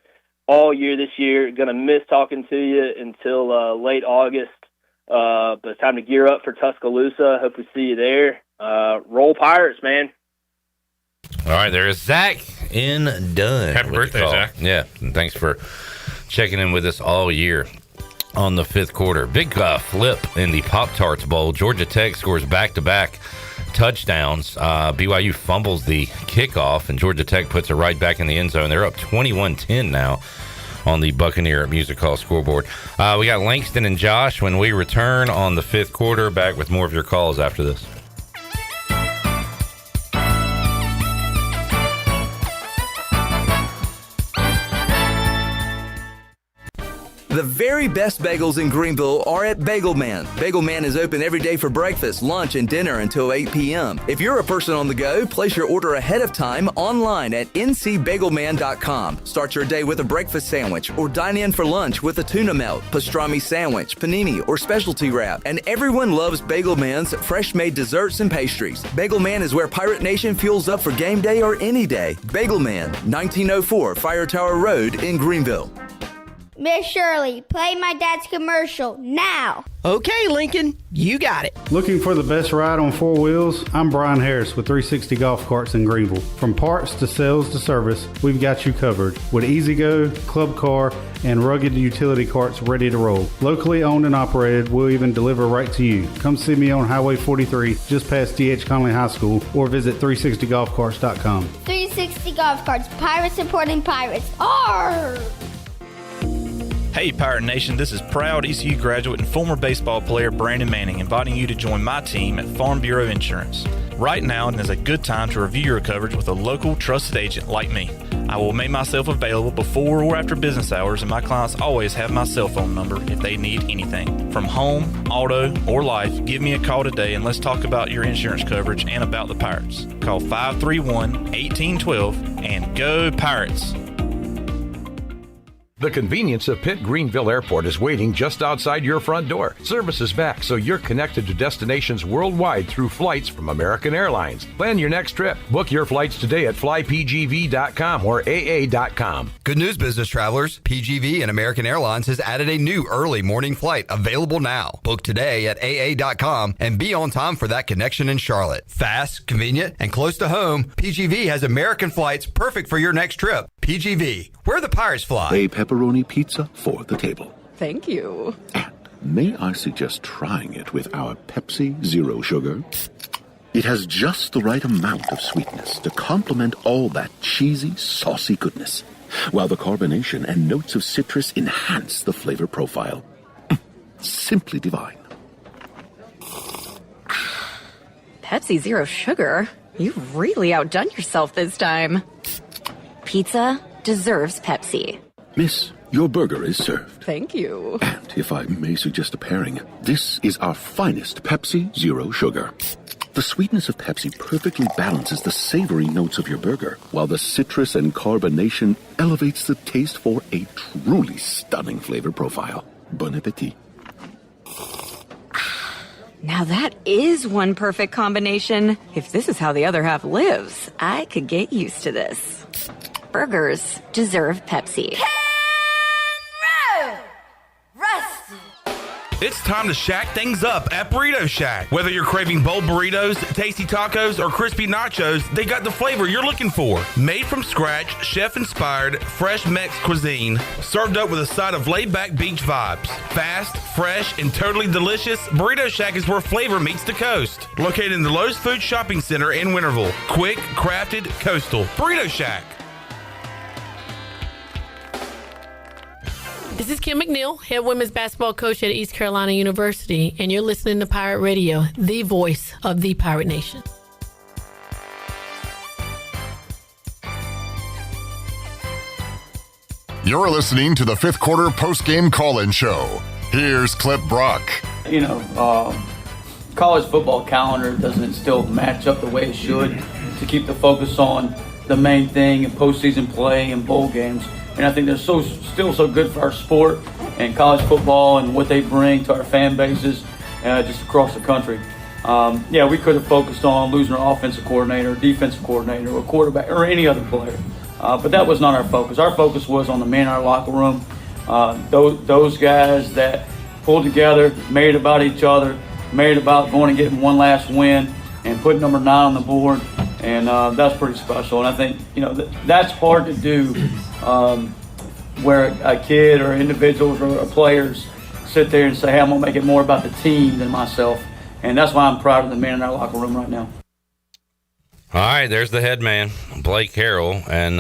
all year this year. Going to miss talking to you until late August. But it's time to gear up for Tuscaloosa. Hope we see you there. Roll Pirates, man. All right, there is Zach in Dunn. Happy birthday, Zach. Yeah, and thanks for checking in with us all year on the fifth quarter. Big flip in the Pop-Tarts Bowl. Georgia Tech scores back-to-back touchdowns. BYU fumbles the kickoff, and Georgia Tech puts it right back in the end zone. They're up 21-10 now on the Buccaneer Music Hall scoreboard. We got Langston and Josh when we return on the fifth quarter. Back with more of your calls after this. The very best bagels in Greenville are at Bagel Man. Bagel Man is open every day for breakfast, lunch, and dinner until 8 p.m. If you're a person on the go, place your order ahead of time online at ncbagelman.com. Start your day with a breakfast sandwich or dine in for lunch with a tuna melt, pastrami sandwich, panini, or specialty wrap. And everyone loves Bagel Man's fresh-made desserts and pastries. Bagel Man is where Pirate Nation fuels up for game day or any day. Bagel Man, 1904 Fire Tower Road in Greenville. Miss Shirley, play my dad's commercial now. Okay, Lincoln, you got it. Looking for the best ride on four wheels? I'm Brian Harris with 360 Golf Carts in Greenville. From parts to sales to service, we've got you covered with E-Z-Go, Club Car, and rugged utility carts ready to roll. Locally owned and operated, we'll even deliver right to you. Come see me on Highway 43, just past D.H. Conley High School, or visit 360golfcarts.com. 360 Golf Carts, pirates supporting pirates. Arr! Hey, Pirate Nation, this is proud ECU graduate and former baseball player Brandon Manning inviting you to join my team at Farm Bureau Insurance. Right now is a good time to review your coverage with a local trusted agent like me. I will make myself available before or after business hours, and my clients always have my cell phone number if they need anything. From home, auto, or life, give me a call today and let's talk about your insurance coverage and about the Pirates. Call 531-1812 and go Pirates! The convenience of Pitt Greenville Airport is waiting just outside your front door. Service is back, so you're connected to destinations worldwide through flights from American Airlines. Plan your next trip. Book your flights today at flypgv.com or aa.com. Good news, business travelers. PGV and American Airlines has added a new early morning flight available now. Book today at aa.com and be on time for that connection in Charlotte. Fast, convenient, and close to home, PGV has American flights perfect for your next trip. PGV, where the Pirates fly. A pepperoni pizza for the table. Thank you. And may I suggest trying it with our Pepsi Zero Sugar? It has just the right amount of sweetness to complement all that cheesy, saucy goodness, while the carbonation and notes of citrus enhance the flavor profile. Simply divine. Pepsi Zero Sugar? You've really outdone yourself this time. Pizza deserves Pepsi. Miss, your burger is served. Thank you. And if I may suggest a pairing, this is our finest Pepsi Zero Sugar. The sweetness of Pepsi perfectly balances the savory notes of your burger, while the citrus and carbonation elevates the taste for a truly stunning flavor profile. Bon appetit. Now that is one perfect combination. If this is how the other half lives, I could get used to this. Burgers deserve Pepsi. It's time to shack things up at Burrito Shack. Whether you're craving bold burritos, tasty tacos, or crispy nachos, they got the flavor you're looking for. Made from scratch, chef-inspired, fresh Mex cuisine, served up with a side of laid-back beach vibes. Fast, fresh, and totally delicious, Burrito Shack is where flavor meets the coast. Located in the Lowe's Food Shopping Center in Winterville. Quick, crafted, coastal. Burrito Shack. This is Kim McNeil, head women's basketball coach at East Carolina University, and you're listening to Pirate Radio, the voice of the Pirate Nation. You're listening to the fifth quarter postgame call-in show. Here's Clip Brock. You know, college football calendar doesn't still match up the way it should to keep the focus on the main thing and postseason play and bowl games. And I think they're still so good for our sport and college football and what they bring to our fan bases just across the country. We could have focused on losing our offensive coordinator, defensive coordinator, or quarterback, or any other player. But that was not our focus. Our focus was on the men in our locker room, those guys that pulled together, made it about each other, made it about going and getting one last win and putting number 9 on the board. And that's pretty special. And I think, that's hard to do where a kid or individuals or players sit there and say, hey, I'm going to make it more about the team than myself. And that's why I'm proud of the men in our locker room right now. All right, there's the head man, Blake Harrell. And,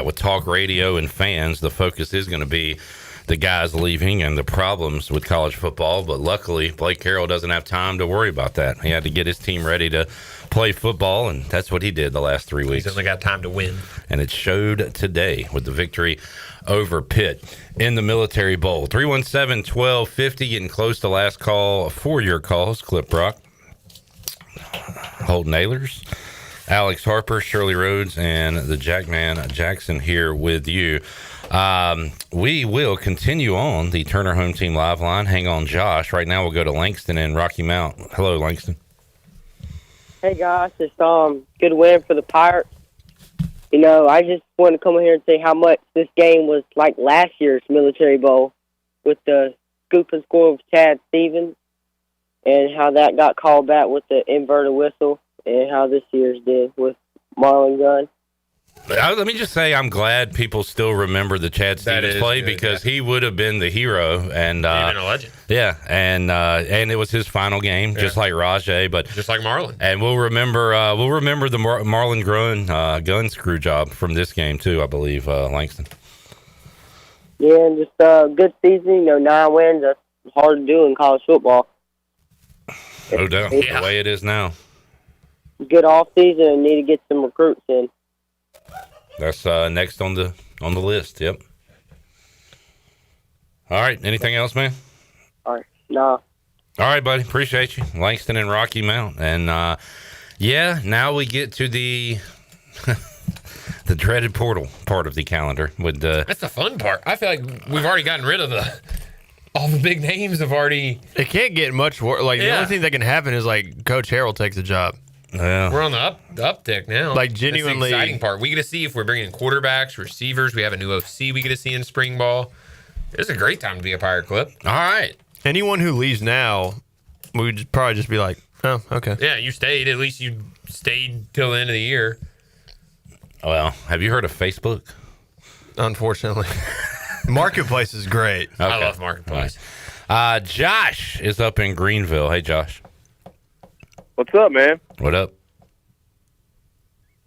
with talk radio and fans, the focus is going to be the guys leaving and the problems with college football. But luckily, Blake Harrell doesn't have time to worry about that. He had to get his team ready to play football, and that's what he did the last 3 weeks. He's only got time to win. And it showed today with the victory over Pitt in the Military Bowl. 317-1250, getting close to last call for your calls. Clip Brock, Holden Ehlers, Alex Harper, Shirley Rhodes, and the Jackman Jackson here with you. We will continue on the Turner Home Team Live line. Hang on, Josh. Right now we'll go to Langston and Rocky Mount. Hello, Langston. Hey, guys. It's good win for the Pirates. I just want to come in here and say how much this game was like last year's Military Bowl with the scoop and score of Chad Stevens and how that got called back with the inverted whistle and how this year's did with Marlon Gunn. Let me just say I'm glad people still remember the Chad Stevens play because he would have been the hero and even a legend. Yeah, and it was his final game, just like Rajay, but just like Marlon. And we'll remember the Marlon Gunn screw job from this game too, I believe, Langston. Yeah, and just good season. 9 wins. That's hard to do in college football. No doubt. The way it is now. Good off season and need to get some recruits in. That's next on the list. Yep. All right. Anything else, man? All right. No. All right, buddy. Appreciate you, Langston and Rocky Mount. And now we get to the the dreaded portal part of the calendar. That's the fun part. I feel like we've already gotten rid of all the big names have already. It can't get much worse. Like, the only thing that can happen is, like, Coach Harrell takes a job. Yeah. We're on the uptick now. Like, genuinely. That's the exciting part. We get to see if we're bringing quarterbacks, receivers. We have a new OC we get to see in spring ball. It's a great time to be a Pirate Clip. All right. Anyone who leaves now, we would probably just be like, oh, okay. Yeah, you stayed. At least you stayed till the end of the year. Well, have you heard of Facebook? Unfortunately. Marketplace is great. Okay. I love Marketplace. Josh is up in Greenville. Hey, Josh. What's up, man? What up?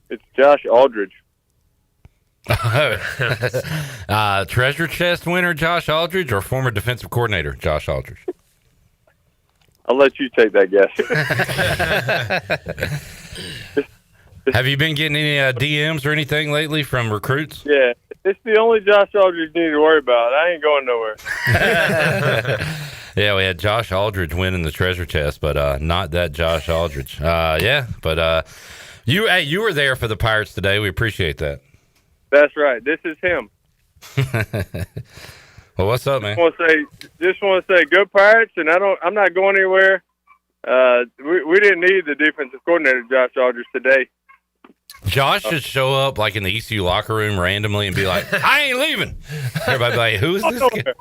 It's Josh Aldridge. Treasure chest winner Josh Aldridge or former defensive coordinator Josh Aldridge? I'll let you take that guess. Have you been getting any DMs or anything lately from recruits? Yeah, it's the only Josh Aldridge you need to worry about. I ain't going nowhere. Yeah, we had Josh Aldridge winning the treasure chest, but not that Josh Aldridge. You were there for the Pirates today. We appreciate that. That's right. This is him. Well, what's up, man? Just want to say, go Pirates, and I'm not going anywhere. We didn't need the defensive coordinator, Josh Aldridge, today. Josh should show up like in the ECU locker room randomly and be like, I ain't leaving. Everybody be like, who's this guy?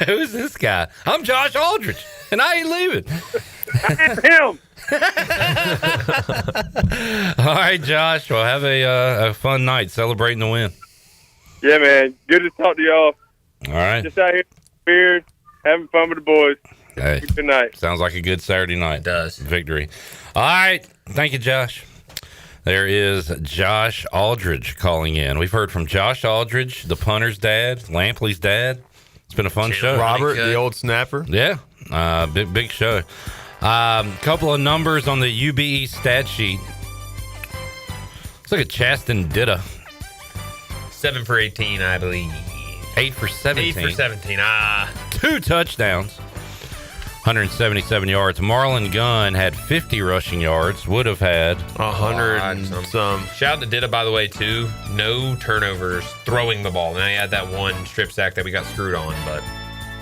Who's this guy? I'm Josh Aldridge, and I ain't leaving. That's him. All right, Josh. Well, have a fun night celebrating the win. Yeah, man. Good to talk to y'all. All right. Just out here, beard, having fun with the boys. Hey, good night. Sounds like a good Saturday night. It does. Victory. All right. Thank you, Josh. There is Josh Aldridge calling in. We've heard from Josh Aldridge, the punter's dad, Lampley's dad. It's been a fun show. Robert, the old snapper. Yeah. Big show. Couple of numbers on the UBE stat sheet. Let's look at Chasten Ditta. 7 for 18, I believe. 8 for 17. 8 for 17. 2 touchdowns. 177 yards. Marlon Gunn had 50 rushing yards. Would have had 100 and some. Shout out to Ditta, by the way, too. No turnovers throwing the ball. Now he had that one strip sack that we got screwed on, but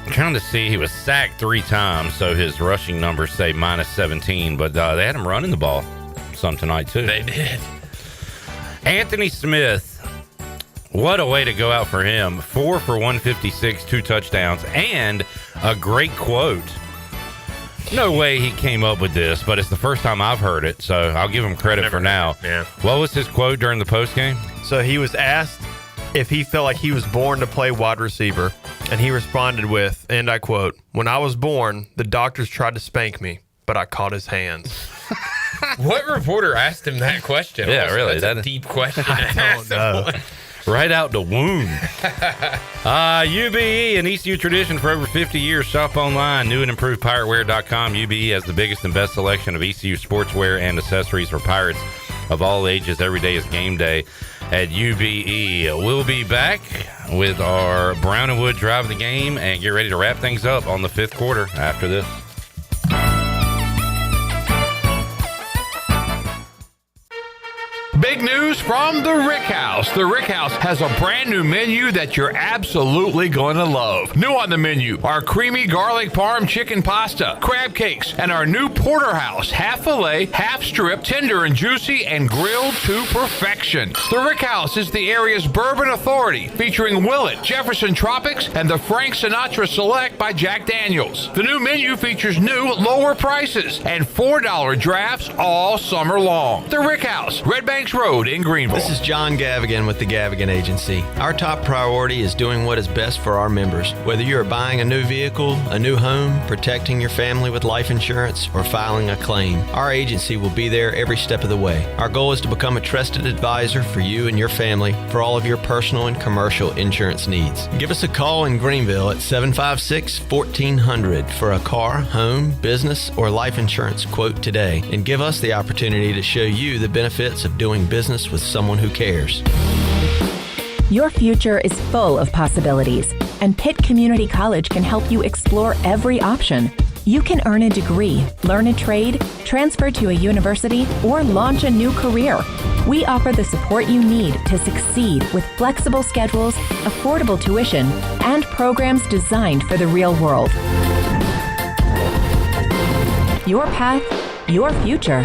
I'm trying to see. He was sacked 3 times, so his rushing numbers say minus 17, but they had him running the ball some tonight, too. They did. Anthony Smith. What a way to go out for him. 4 for 156, 2 touchdowns, and a great quote. No way he came up with this, but it's the first time I've heard it, so I'll give him credit for now. Yeah. What was his quote during the postgame? So he was asked if he felt like he was born to play wide receiver, and he responded with, and I quote, "When I was born, the doctors tried to spank me, but I caught his hands." What reporter asked him that question? Yeah, really. That's a deep question. I don't know. Right out the womb. UBE, an ECU tradition for over 50 years. Shop online, new and improved pirateware.com. UBE has the biggest and best selection of ECU sportswear and accessories for Pirates of all ages. Every day is game day at UBE. We'll be back with our Brown and Wood drive of the game and get ready to wrap things up on the 5th quarter after this. Big news from the Rick House. The Rick House has a brand new menu that you're absolutely going to love. New on the menu are creamy garlic parm chicken pasta, crab cakes, and our new porterhouse, half filet, half strip, tender and juicy, and grilled to perfection. The Rick House is the area's bourbon authority, featuring Willet, Jefferson Tropics, and the Frank Sinatra Select by Jack Daniels. The new menu features new, lower prices and $4 drafts all summer long. The Rick House, Red Bank Road in Greenville. This is John Gavigan with the Gavigan Agency. Our top priority is doing what is best for our members. Whether you are buying a new vehicle, a new home, protecting your family with life insurance, or filing a claim, our agency will be there every step of the way. Our goal is to become a trusted advisor for you and your family for all of your personal and commercial insurance needs. Give us a call in Greenville at 756-1400 for a car, home, business, or life insurance quote today, and give us the opportunity to show you the benefits of doing business with someone who cares. Your future is full of possibilities, and Pitt Community College can help you explore every option. You can earn a degree, learn a trade, transfer to a university, or launch a new career. We offer the support you need to succeed with flexible schedules, affordable tuition, and programs designed for the real world. Your path, your future,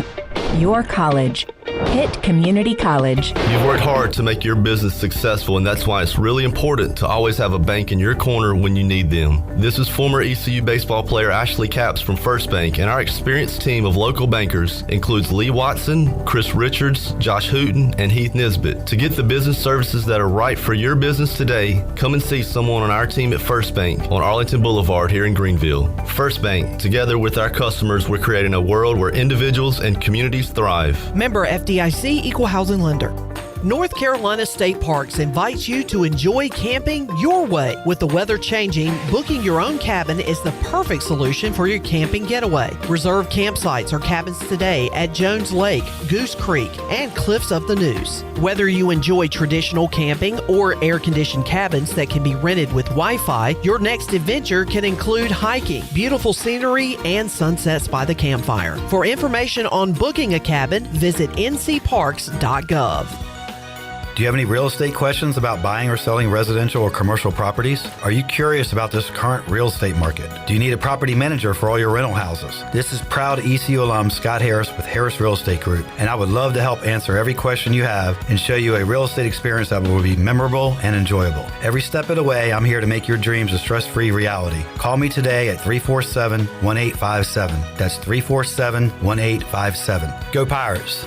your college. Pitt Community College. You've worked hard to make your business successful, and that's why it's really important to always have a bank in your corner when you need them. This is former ECU baseball player Ashley Capps from First Bank, and our experienced team of local bankers includes Lee Watson, Chris Richards, Josh Hooten, and Heath Nisbet. To get the business services that are right for your business today, come and see someone on our team at First Bank on Arlington Boulevard here in Greenville. First Bank, together with our customers, we're creating a world where individuals and communities thrive. Member FDIC Equal Housing Lender. North Carolina State Parks invites you to enjoy camping your way. With the weather changing, booking your own cabin is the perfect solution for your camping getaway. Reserve campsites or cabins today at Jones Lake, Goose Creek, and Cliffs of the Neuse. Whether you enjoy traditional camping or air-conditioned cabins that can be rented with Wi-Fi, your next adventure can include hiking, beautiful scenery, and sunsets by the campfire. For information on booking a cabin, visit ncparks.gov. Do you have any real estate questions about buying or selling residential or commercial properties? Are you curious about this current real estate market? Do you need a property manager for all your rental houses? This is proud ECU alum Scott Harris with Harris Real Estate Group, and I would love to help answer every question you have and show you a real estate experience that will be memorable and enjoyable. Every step of the way, I'm here to make your dreams a stress-free reality. Call me today at 347-1857. That's 347-1857. Go Pirates!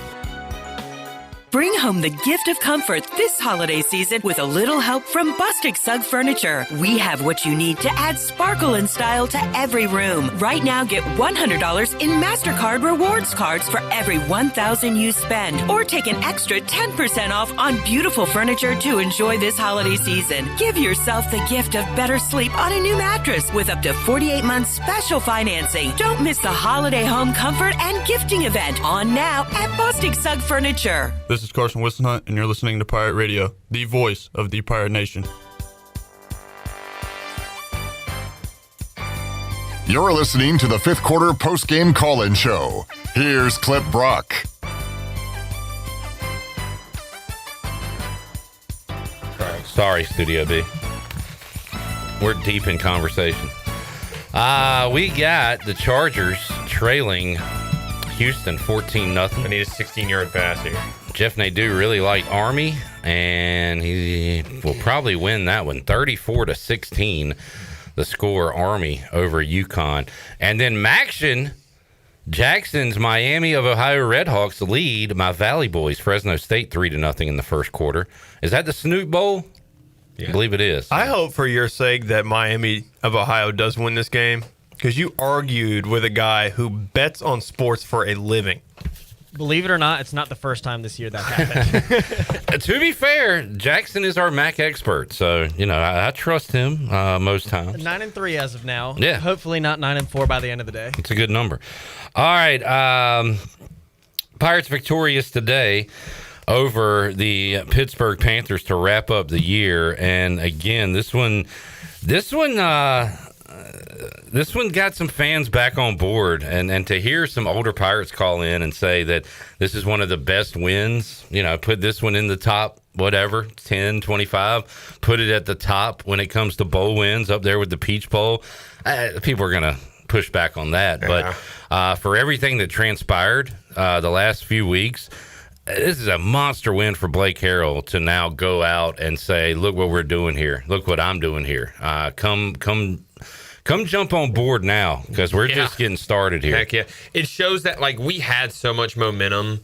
Bring home the gift of comfort this holiday season with a little help from Bostic Sugg Furniture. We have what you need to add sparkle and style to every room. Right now, get $100 in MasterCard rewards cards for every $1,000 you spend, or take an extra 10% off on beautiful furniture to enjoy this holiday season. Give yourself the gift of better sleep on a new mattress with up to 48 months special financing. Don't miss the holiday home comfort and gifting event on now at Bostic Sugg Furniture. This is Carson Whistlehunt, and you're listening to Pirate Radio, the voice of the Pirate Nation. You're listening to the fifth quarter post-game call-in show. Here's Clip Brock. Sorry, Studio B. We're deep in conversation. We got the Chargers trailing Houston 14-0. I need a 16-yard pass here. Jeff Nadeau really liked Army, and he will probably win that one. 34-16, the score, Army over UConn. And then Maction, Jackson's Miami of Ohio Redhawks lead my Valley Boys, Fresno State 3-0 in the first quarter. Is that the Snoop Bowl? Yeah. I believe it is. I hope for your sake that Miami of Ohio does win this game, because you argued with a guy who bets on sports for a living. Believe it or not, it's not the first time this year that happened. To be fair, Jackson is our MAC expert, so I trust him most times. 9-3 as of now. Yeah. Hopefully not 9-4 by the end of the day. It's a good number. All right, Pirates victorious today over the Pittsburgh Panthers to wrap up the year, and again, this one got some fans back on board, and to hear some older Pirates call in and say that this is one of the best wins, put this one in the top, whatever, 10, 25, put it at the top when it comes to bowl wins, up there with the Peach Bowl. People are going to push back on that. Yeah. But for everything that transpired the last few weeks, this is a monster win for Blake Harrell to now go out and say, look what we're doing here. Look what I'm doing here. Come jump on board now, because we're just getting started here. Heck yeah. It shows that we had so much momentum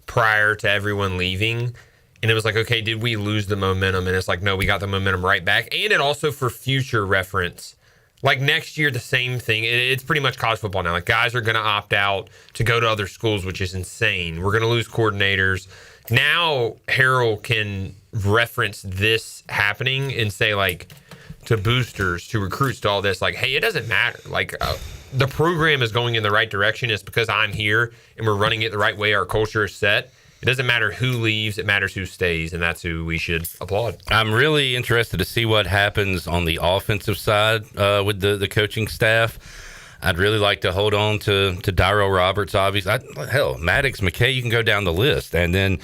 prior to everyone leaving. And it was like, okay, did we lose the momentum? And it's like, no, we got the momentum right back. And it also, for future reference, like next year, the same thing. It's pretty much college football now. Like, guys are going to opt out to go to other schools, which is insane. We're going to lose coordinators. Now, Harrell can reference this happening and say, like, to boosters, to recruits, to all this, like, hey, it doesn't matter. Like, the program is going in the right direction. It's because I'm here and we're running it the right way. Our culture is set. It doesn't matter who leaves, it matters who stays, and that's who we should applaud. I'm really interested to see what happens on the offensive side with the coaching staff. I'd really like to hold on to Daryl Roberts, obviously. Hell, Maddox, McKay, you can go down the list. And then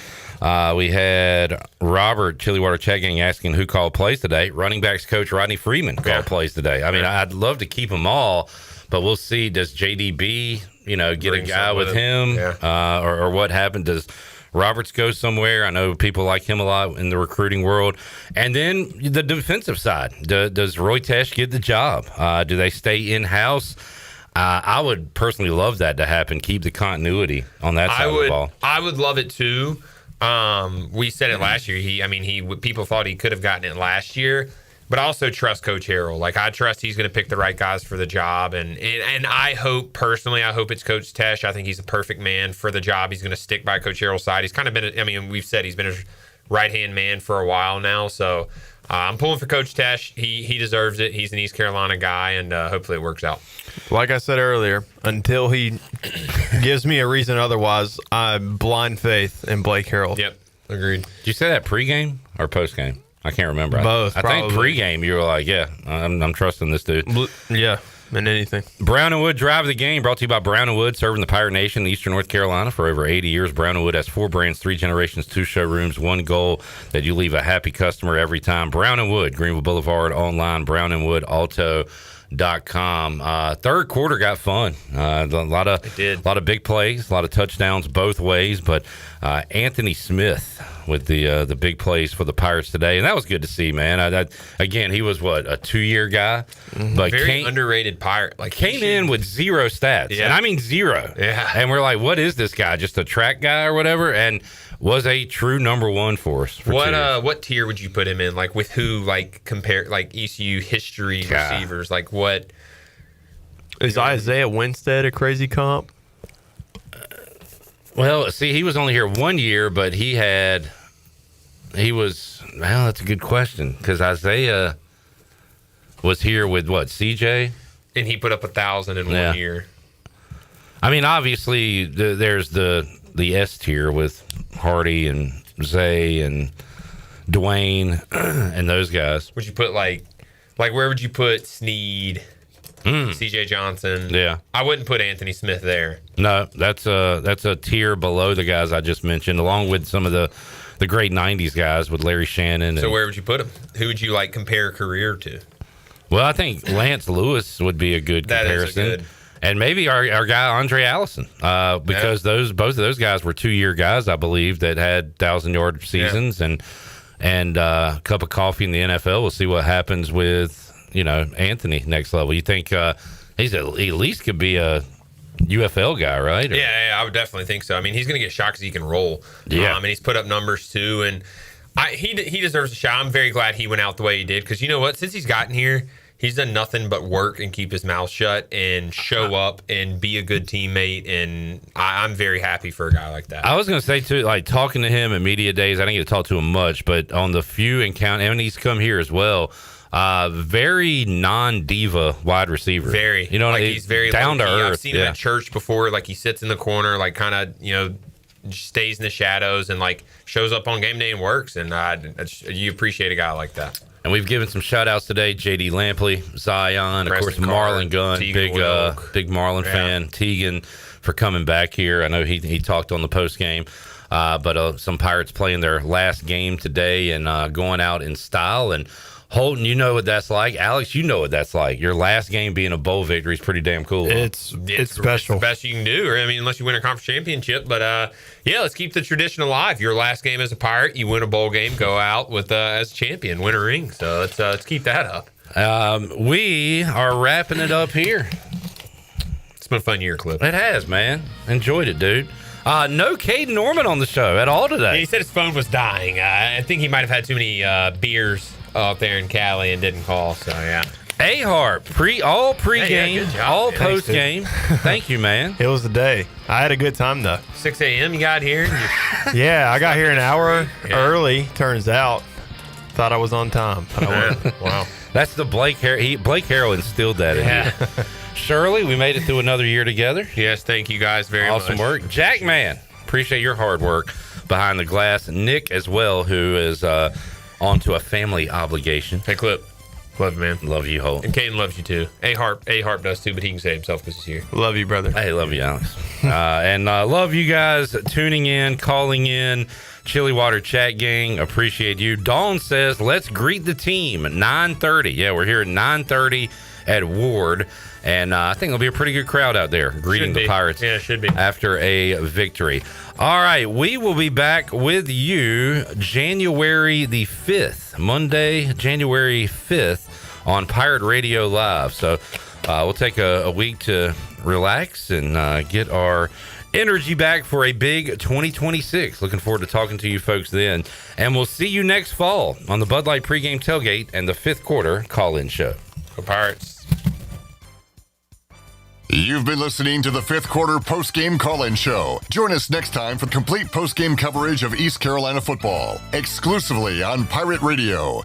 we had Robert Chiliwater Checking asking who called plays today. Running backs coach Rodney Freeman called plays today. I mean, I'd love to keep them all, but we'll see. Does JDB, get a guy with him? Or what happened? Does Roberts goes somewhere? I know people like him a lot in the recruiting world. And then the defensive side. Does Roy Tesh get the job? Do they stay in-house? I would personally love that to happen. Keep the continuity on that side of the ball. I would love it too. We said it last year. People thought he could have gotten it last year. But I also trust Coach Harrell. Like, I trust he's going to pick the right guys for the job. And I hope, personally, it's Coach Tesh. I think he's the perfect man for the job. He's going to stick by Coach Harrell's side. He's kind of been, we've said he's been his right-hand man for a while now. So I'm pulling for Coach Tesh. He deserves it. He's an East Carolina guy, and hopefully it works out. Like I said earlier, until he gives me a reason otherwise, I'm blind faith in Blake Harrell. Yep, agreed. Did you say that pregame or postgame? I can't remember. Both. I think pregame you were like, yeah, I'm trusting this dude. Yeah, and anything. Brown and Wood Drive the Game, brought to you by Brown and Wood, serving the Pirate Nation in Eastern North Carolina for over 80 years. Brown and Wood has 4 brands, 3 generations, 2 showrooms, 1 goal, that you leave a happy customer every time. Brown and Wood, Greenville Boulevard, online, brownandwoodauto.com. Third quarter got fun. A lot of big plays, a lot of touchdowns both ways, but Anthony Smith with the big plays for the Pirates today, and that was good to see, man. Again, he was a 2-year guy, but very underrated Pirate. Like, came in with 0 stats, and I mean 0. Yeah, and we're like, what is this guy? Just a track guy or whatever? And was a true number 1 for us. What tier would you put him in? Like, with who? Like, compare like ECU history receivers? Like, what is Isaiah Winstead a crazy comp? Well, see, he was only here 1 year, but that's a good question, because Isaiah was here with CJ? And he put up 1,000 in 1 year. I mean, obviously, there's the S tier with Hardy and Zay and Dwayne and those guys. Would you put like where would you put Sneed? CJ Johnson. Yeah, I wouldn't put Anthony Smith there. No, that's a tier below the guys I just mentioned, along with some of the great 90s guys with Larry Shannon. So where would you put him? Who would you compare career to? Well, I think Lance Lewis would be a good comparison. And maybe our guy Andre Allison, because both of those guys were 2-year guys, I believe, that had 1,000-yard seasons and a cup of coffee in the NFL. We'll see what happens with Anthony next level. You think he at least could be a UFL guy, right? Yeah, I would definitely think so. I mean, he's going to get shot because he can roll. Yeah, and he's put up numbers too, and he deserves a shot. I'm very glad he went out the way he did, because you know what? Since he's gotten here, he's done nothing but work and keep his mouth shut and show up and be a good teammate, and I'm very happy for a guy like that. I was going to say, too, talking to him in media days, I didn't get to talk to him much, but on the few encounter, and he's come here as well, very non-diva wide receiver. Very. He's very down to earth. I've seen him at church before, he sits in the corner, kind of, stays in the shadows and, shows up on game day and works, and you appreciate a guy like that. And we've given some shout-outs today. J.D. Lampley, Zion, of course, Marlon Gunn, big Marlon fan. Teagan for coming back here. I know he talked on the post-game. But some Pirates playing their last game today and going out in style. And Holton, you know what that's like. Alex, you know what that's like. Your last game being a bowl victory is pretty damn cool. It's special. It's the best you can do. Unless you win a conference championship. But, let's keep the tradition alive. Your last game as a Pirate, you win a bowl game, go out with as champion, win a ring. So let's keep that up. We are wrapping it up here. been a fun year, Clip. It has, man. Enjoyed it, dude. No Cade Norman on the show at all today. Yeah, he said his phone was dying. I think he might have had too many beers out there in Cali and didn't call. So yeah. A-Harp, all pregame, all Thanks, dude. postgame. Thank you, man. It was the day. I had a good time though. 6 a.m. you got here. Yeah, I got here an hour early. Turns out, thought I was on time. But I wasn't. Wow. That's the Blake Harrell instilled that in you. Shirley, we made it through another year together. Yes, thank you guys very much. Awesome work. Jack, man, appreciate your hard work behind the glass. Nick as well, who is on to a family obligation. Hey, Clip. Love you, man. Love you, Holt. And Caden loves you, too. A-Harp does, too, but he can say himself because he's here. Love you, brother. Hey, love you, Alex. And love you guys tuning in, calling in. Chili Water Chat Gang, appreciate you. Dawn says, let's greet the team at 9:30. Yeah, we're here at 9:30 at Ward. And I think it'll be a pretty good crowd out there greeting the Pirates. Yeah, it should be. After a victory. All right, we will be back with you January the 5th, Monday, January 5th on Pirate Radio Live. So we'll take a week to relax and get our energy back for a big 2026. Looking forward to talking to you folks then. And we'll see you next fall on the Bud Light pregame tailgate and the 5th quarter call-in show. Go Pirates. You've been listening to the 5th quarter post-game call-in show. Join us next time for complete post-game coverage of East Carolina football, exclusively on Pirate Radio.